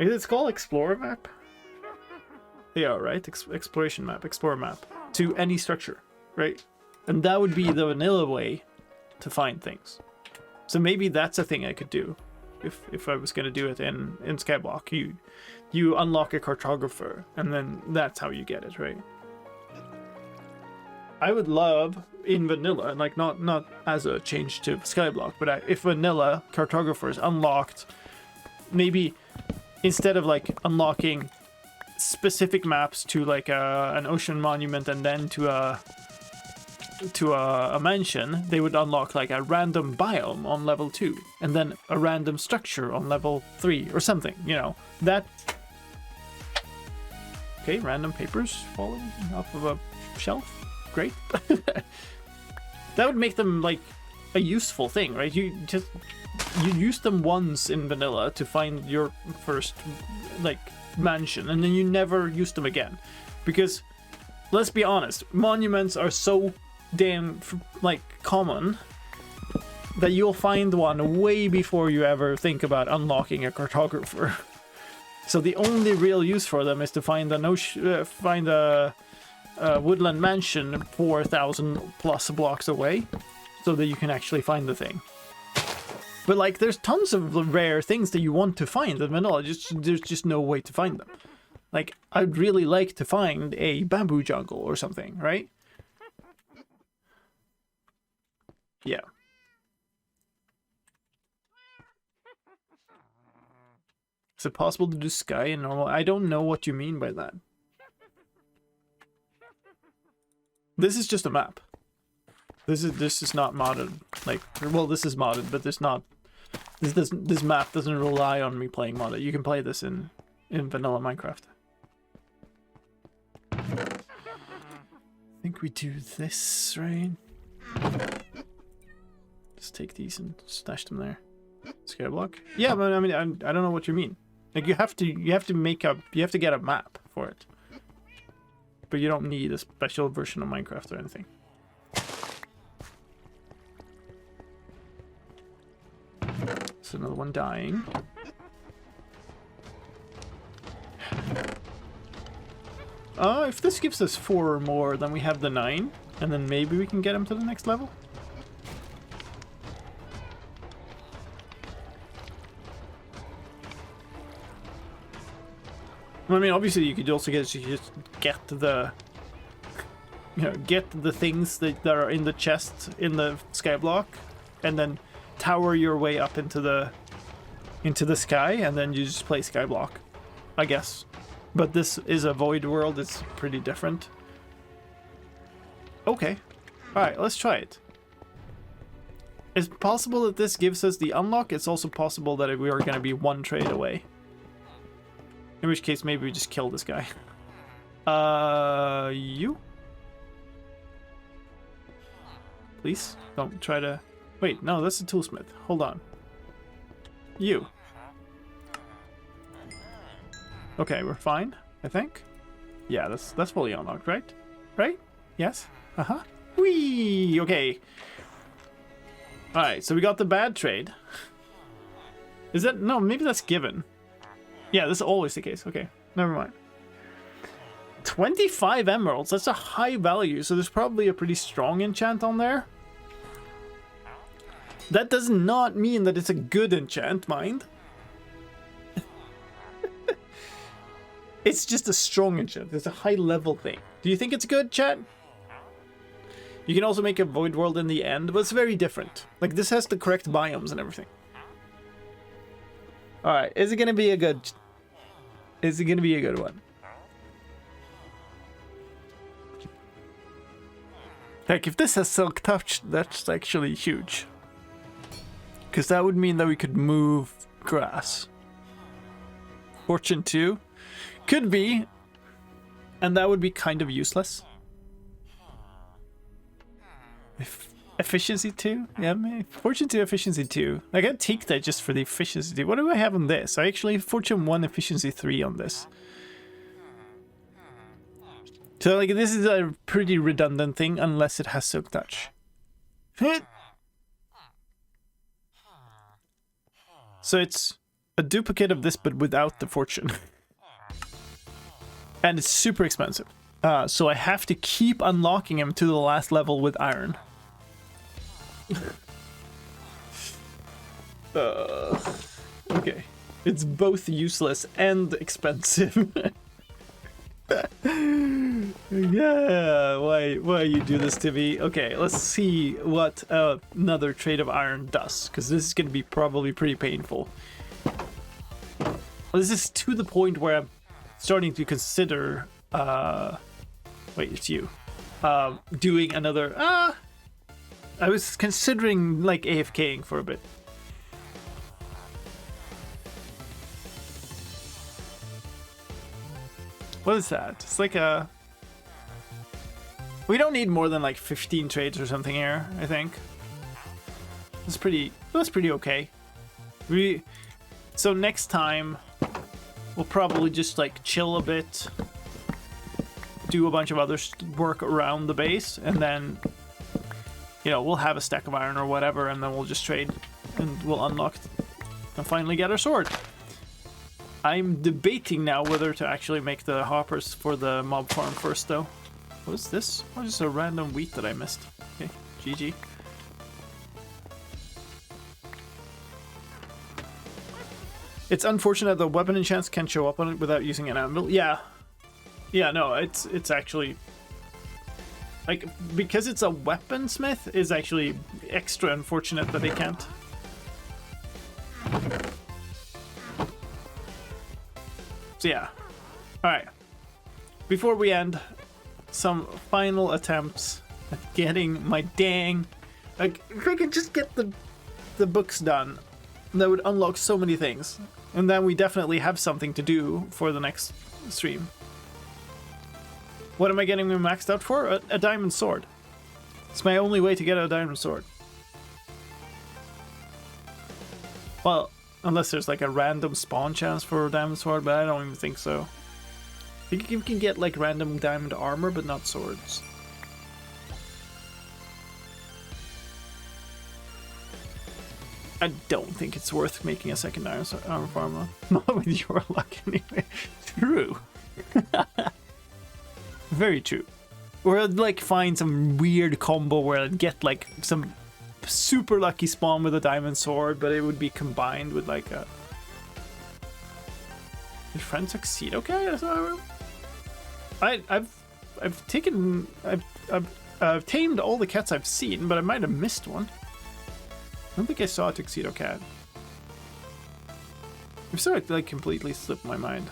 It's called Explorer map. Yeah, right. Exploration map, Explorer map to any structure, right? And that would be the vanilla way to find things. So maybe that's a thing I could do. If I was going to do it in SkyBlock, you unlock a cartographer, and then that's how you get it, right? I would love in vanilla, like not as a change to SkyBlock, but if vanilla cartographers unlocked, maybe instead of like unlocking specific maps to like an ocean monument and then to a mansion, they would unlock like a random biome on level 2 and then a random structure on level 3 or something, you know. That okay, random papers falling off of a shelf, great. That would make them like a useful thing, right? You use them once in vanilla to find your first like mansion, and then you never use them again, because let's be honest, monuments are so damn like common that you'll find one way before you ever think about unlocking a cartographer. So the only real use for them is to find a woodland mansion 4,000 plus blocks away, so that you can actually find the thing. But like, there's tons of rare things that you want to find in vanilla. There's just no way to find them. Like, I'd really like to find a bamboo jungle or something, right? Yeah. Is it possible to do sky in normal? I don't know what you mean by that. This is just a map. This is not modded. Like, well, this is modded, but this map doesn't rely on me playing modded. You can play this in vanilla Minecraft. I think we do this, right? Just take these and stash them there. SkyBlock? Yeah, but I mean, I don't know what you mean. Like, you have to get a map for it. But you don't need a special version of Minecraft or anything. So another one dying. If this gives us 4 or more, then we have the 9, and then maybe we can get him to the next level. I mean, obviously you could also just get the, get the things that are in the chest in the SkyBlock, and then tower your way up into the sky, and then you just play SkyBlock, I guess. But this is a void world. It's pretty different. Okay, all right, let's try it. It's possible that this gives us the unlock. It's also possible that we are going to be 1 trade away. In which case, maybe we just kill this guy. You? Please, don't try to... Wait, no, that's a toolsmith. Hold on. You. Okay, we're fine, I think. Yeah, that's fully unlocked, right? Right? Yes? Uh-huh. Whee! Okay. Alright, so we got the bad trade. Is that... No, maybe that's given. Yeah, this is always the case. Okay, never mind. 25 emeralds, that's a high value, so there's probably a pretty strong enchant on there. That does not mean that it's a good enchant, mind. It's just a strong enchant. It's a high level thing. Do you think it's good, chat? You can also make a void world in the end, but it's very different. Like, this has the correct biomes and everything. Alright, is it gonna be a good... Is it gonna be a good one? Like, if this has Silk Touch, that's actually huge. Because that would mean that we could move grass. Fortune 2? Could be. And that would be kind of useless. Efficiency 2? Yeah, maybe. Fortune 2, Efficiency 2. I can take that just for the Efficiency 2. What do I have on this? I actually have Fortune 1, Efficiency 3 on this. So, like, this is a pretty redundant thing unless it has Silk Touch. So it's a duplicate of this, but without the Fortune. And it's super expensive. So I have to keep unlocking him to the last level with iron. Okay. It's both useless and expensive. Yeah, why you do this to me? Okay, let's see what another trade of iron does, because this is going to be probably pretty painful. This is to the point where I'm starting to consider wait, it's you. Doing another I was considering like AFKing for a bit. What is that? It's like a... We don't need more than like 15 trades or something here, I think. That's pretty okay. So next time, we'll probably just like chill a bit, do a bunch of other work around the base, and then, you know, we'll have a stack of iron or whatever, and then we'll just trade, and we'll unlock and finally get our sword. I'm debating now whether to actually make the hoppers for the mob farm first, though. What is this? What is a random wheat that I missed? Okay, GG. It's unfortunate the weapon enchants can't show up on it without using an anvil. Yeah. Yeah, no, it's actually... Like, because it's a weaponsmith, is actually extra unfortunate that they can't. So yeah. Alright. Before we end, some final attempts at getting my dang... Like, if I could just get the books done, that would unlock so many things. And then we definitely have something to do for the next stream. What am I getting me maxed out for? A diamond sword. It's my only way to get a diamond sword. Well, unless there's like a random spawn chance for a diamond sword, but I don't even think so. I think you can get like random diamond armor, but not swords. I don't think it's worth making a second armor farm. Not with your luck anyway. True. Very true. Or I'd like find some weird combo where I'd get like some super lucky spawn with a diamond sword, but it would be combined with like a... Did friend succeed? Okay, that's all right. I've taken... I've tamed all the cats I've seen, but I might have missed one. I don't think I saw a tuxedo cat. If so, it like completely slipped my mind.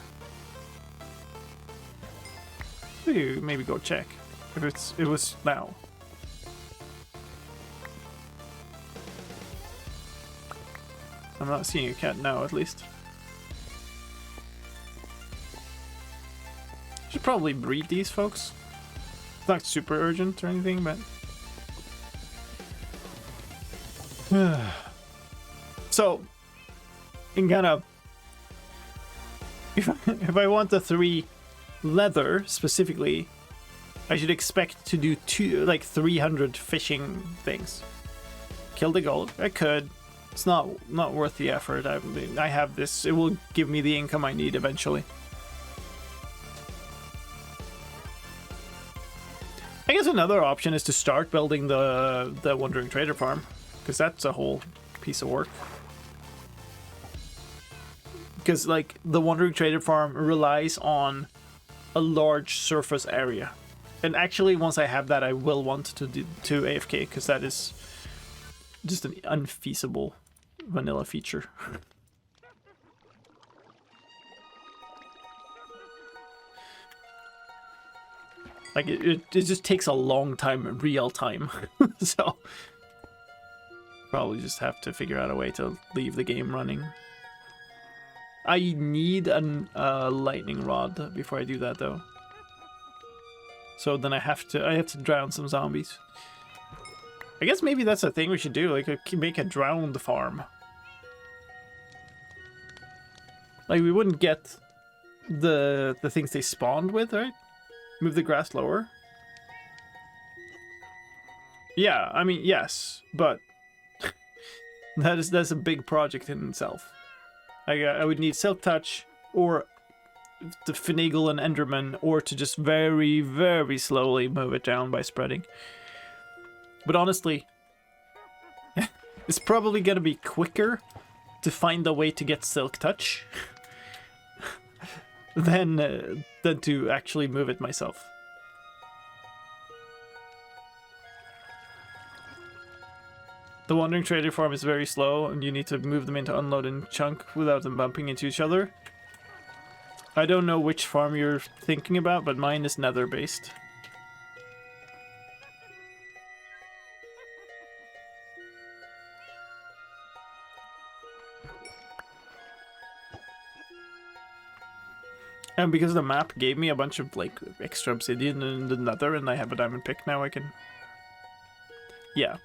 Maybe go check if it was now. I'm not seeing a cat now, at least. Should probably breed these folks. It's not super urgent or anything, but. So, in kind of, if I want the 3 leather specifically, I should expect to do 300 fishing things. Kill the gold. I could. It's not worth the effort. I have this. It will give me the income I need eventually. guess another option is to start building the Wandering Trader farm, because that's a whole piece of work. Because like the Wandering Trader farm relies on a large surface area, and actually once I have that, I will want to do to AFK, because that is just an unfeasible vanilla feature. Like, it just takes a long time in real time. So, probably just have to figure out a way to leave the game running. I need a lightning rod before I do that, though. So then I have to drown some zombies. I guess maybe that's a thing we should do, like make a drowned farm. Like, we wouldn't get the things they spawned with, right? Move the grass lower. Yeah, I mean, yes, but that's a big project in itself. I would need Silk Touch, or to finagle an Enderman, or to just very, very slowly move it down by spreading. But honestly, it's probably gonna be quicker to find a way to get Silk Touch than to actually move it myself. The Wandering Trader farm is very slow, and you need to move them into unloading chunk without them bumping into each other. I don't know which farm you're thinking about, but mine is nether based. And because the map gave me a bunch of like extra obsidian in the nether, and I have a diamond pick now, I can... Yeah.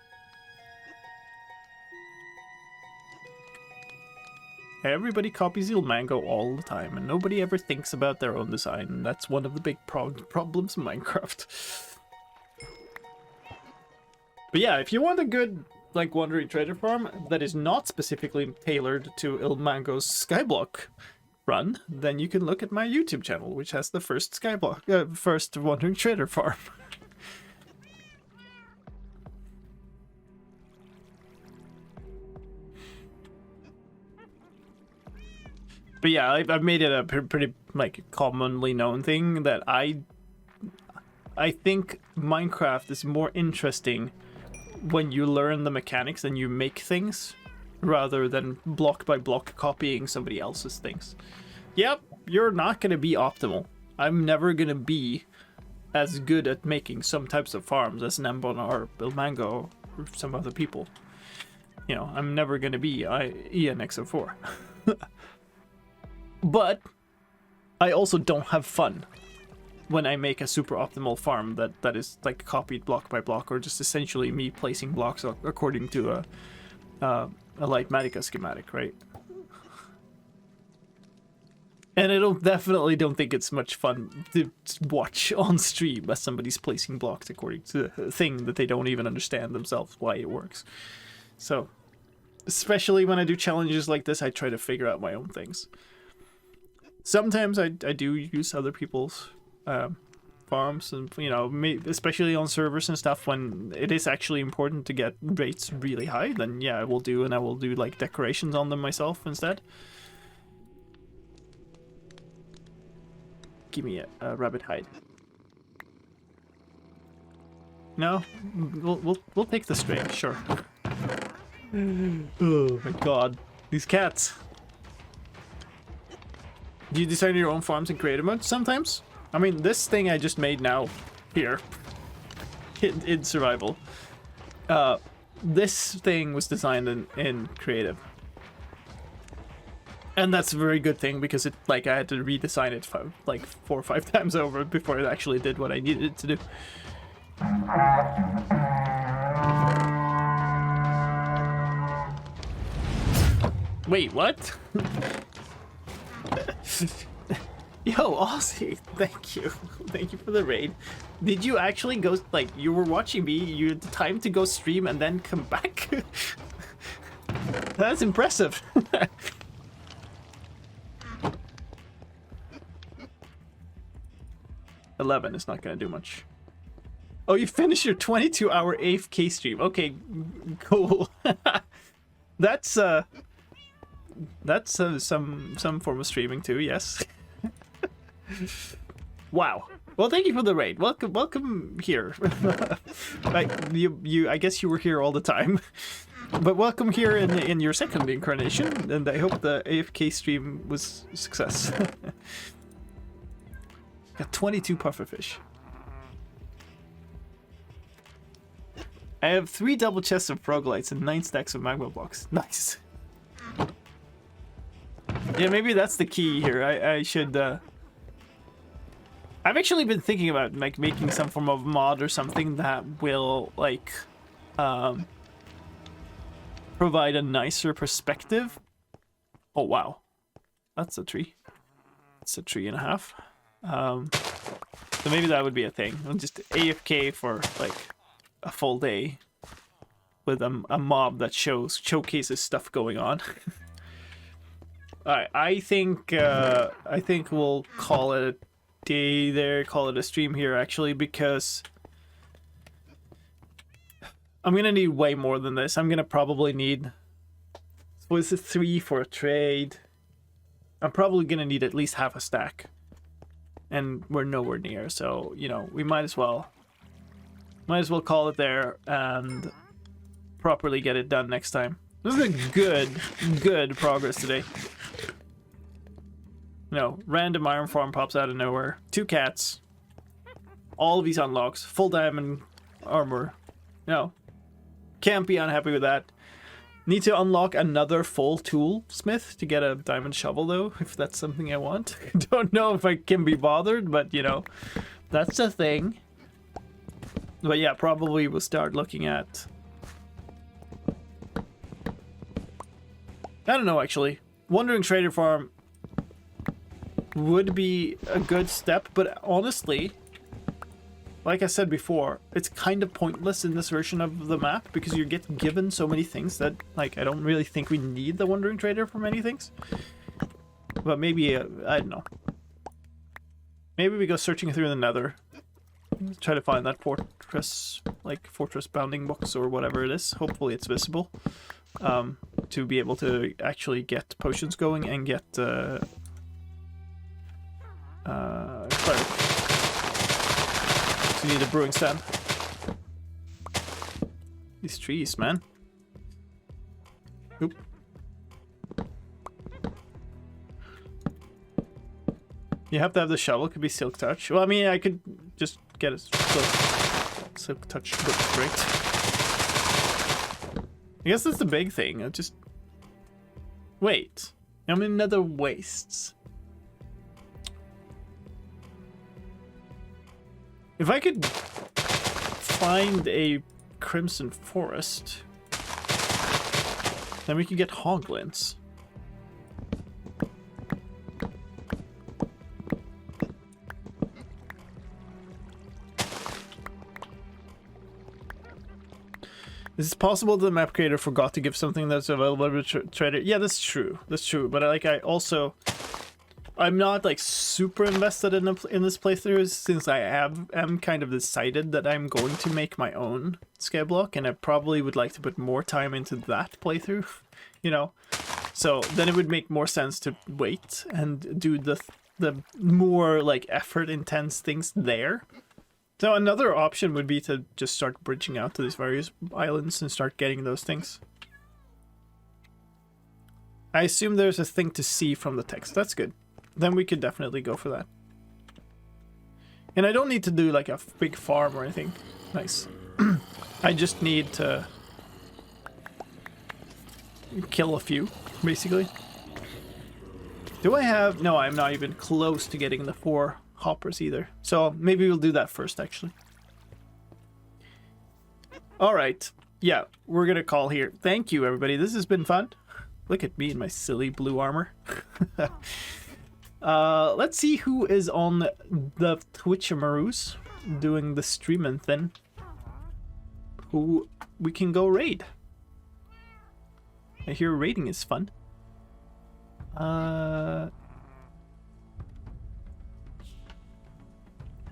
Everybody copies Ilmango all the time, and nobody ever thinks about their own design, and that's one of the big problems in Minecraft. But yeah, if you want a good, like, Wandering Trader farm that is not specifically tailored to Ilmango's SkyBlock run, then you can look at my YouTube channel, which has the first first Wandering Trader farm. But yeah, I've made it a pretty like commonly known thing that I think Minecraft is more interesting when you learn the mechanics and you make things, rather than block by block copying somebody else's things. Yep, you're not going to be optimal. I'm never going to be as good at making some types of farms as Nembon or Ilmango or some other people. You know, I'm never going to be KingHyenX. But I also don't have fun when I make a super optimal farm that is like copied block by block, or just essentially me placing blocks according to a Lightmatica schematic, right? And I definitely don't think it's much fun to watch on stream as somebody's placing blocks according to a thing that they don't even understand themselves why it works. So, especially when I do challenges like this, I try to figure out my own things. Sometimes I do use other people's farms, and you know, especially on servers and stuff, when it is actually important to get rates really high, then yeah, I will do like decorations on them myself instead. Give me a rabbit hide. No, we'll take the string, sure. Oh my god, these cats. Do you design your own farms in creative mode sometimes? I mean, this thing I just made now, here, in survival. This thing was designed in creative. And that's a very good thing, because it, like, I had to redesign it 4 or 5 times over before it actually did what I needed it to do. Wait, what? Yo, Aussie, thank you. Thank you for the raid. Did you actually go, like, you were watching me, you had time to go stream and then come back? That's impressive. 11 is not gonna do much. Oh, you finished your 22-hour AFK stream. Okay, cool. That's some form of streaming too. Yes. Wow. Well, thank you for the raid. Welcome here. Like, I guess you were here all the time, but welcome here in your second incarnation, and I hope the AFK stream was a success. Got 22 pufferfish. I have 3 double chests of frogalites and 9 stacks of magma blocks. Nice. Yeah, maybe that's the key here. I should. I've actually been thinking about like making some form of mod or something that will like provide a nicer perspective. Oh wow, that's a tree. It's a tree and a half. So maybe that would be a thing. I'll just AFK for like a full day with a mob that showcases stuff going on. Alright, I think we'll call it a day there, call it a stream here actually, because I'm gonna need way more than this. I'm gonna probably need, what is it, 3 for a trade. I'm probably gonna need at least half a stack. And we're nowhere near, so you know, we might as well call it there and properly get it done next time. This is a good progress today. No, random iron farm pops out of nowhere. 2 cats. All of these unlocks. Full diamond armor. No. Can't be unhappy with that. Need to unlock another full tool smith to get a diamond shovel though, if that's something I want. Don't know if I can be bothered, but you know, that's a thing. But yeah, probably we'll start looking at... I don't know actually. Wandering Trader Farm would be a good step, but honestly, like I said before, it's kind of pointless in this version of the map because you get given so many things that, like, I don't really think we need the Wandering Trader for many things. But maybe, I don't know. Maybe we go searching through the Nether. Try to find that fortress, like fortress bounding box or whatever it is. Hopefully it's visible. To be able to actually get potions going and get cleric. So you need a brewing stand. These trees, man. Oop. You have to have the shovel. It could be silk touch. Well, I mean, I could just get a silk touch. Looks great. I guess that's the big thing. I just wait. I'm in Nether Wastes. If I could find a Crimson Forest, then we could get Hoglins. Is it possible the map creator forgot to give something that's available to trader? Yeah, that's true. That's true. But I'm not like super invested in this playthrough since I am kind of decided that I'm going to make my own SkyBlock, and I probably would like to put more time into that playthrough, you know. So then it would make more sense to wait and do the more like effort intense things there. So another option would be to just start bridging out to these various islands and start getting those things. I assume there's a thing to see from the text. That's good. Then we could definitely go for that. And I don't need to do like a big farm or anything. Nice. I just need to kill a few, basically. Do I have... No, I'm not even close to getting the 4 hoppers either. So maybe we'll do that first, actually. Alright. Yeah, we're gonna call here. Thank you, everybody. This has been fun. Look at me in my silly blue armor. Let's see who is on the Twitch-a-maroos doing the streaming thing. Who we can go raid. I hear raiding is fun.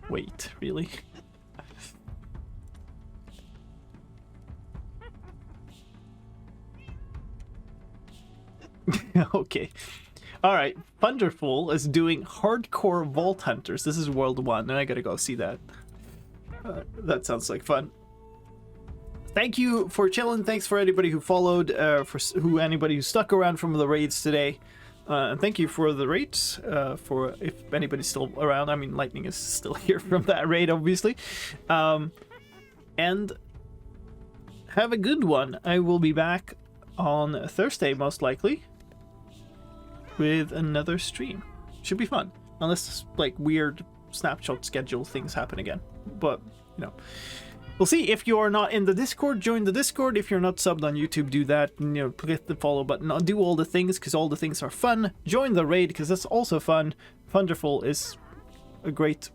Wait, really? Okay. Alright, Thunderful is doing Hardcore Vault Hunters. This is World 1, and I gotta go see that. That sounds like fun. Thank you for chilling. Thanks for anybody who followed, anybody who stuck around from the raids today. And thank you for the raids, for if anybody's still around. I mean, Lightning is still here from that raid, obviously. And have a good one. I will be back on Thursday, most likely, with another stream. Should be fun, unless like weird snapshot schedule things happen again. But you know, we'll see. If you are not in the Discord, join the Discord. If you're not subbed on YouTube, do that. You know, click the follow button. Do all the things, because all the things are fun. Join the raid, because that's also fun. Thunderful is a great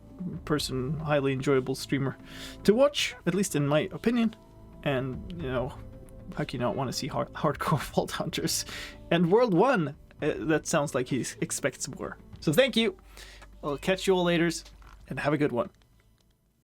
person, highly enjoyable streamer to watch, at least in my opinion. And you know, how can you not want to see hardcore Vault Hunters? And World 1. That sounds like he expects more. So thank you. I'll catch you all later, and have a good one.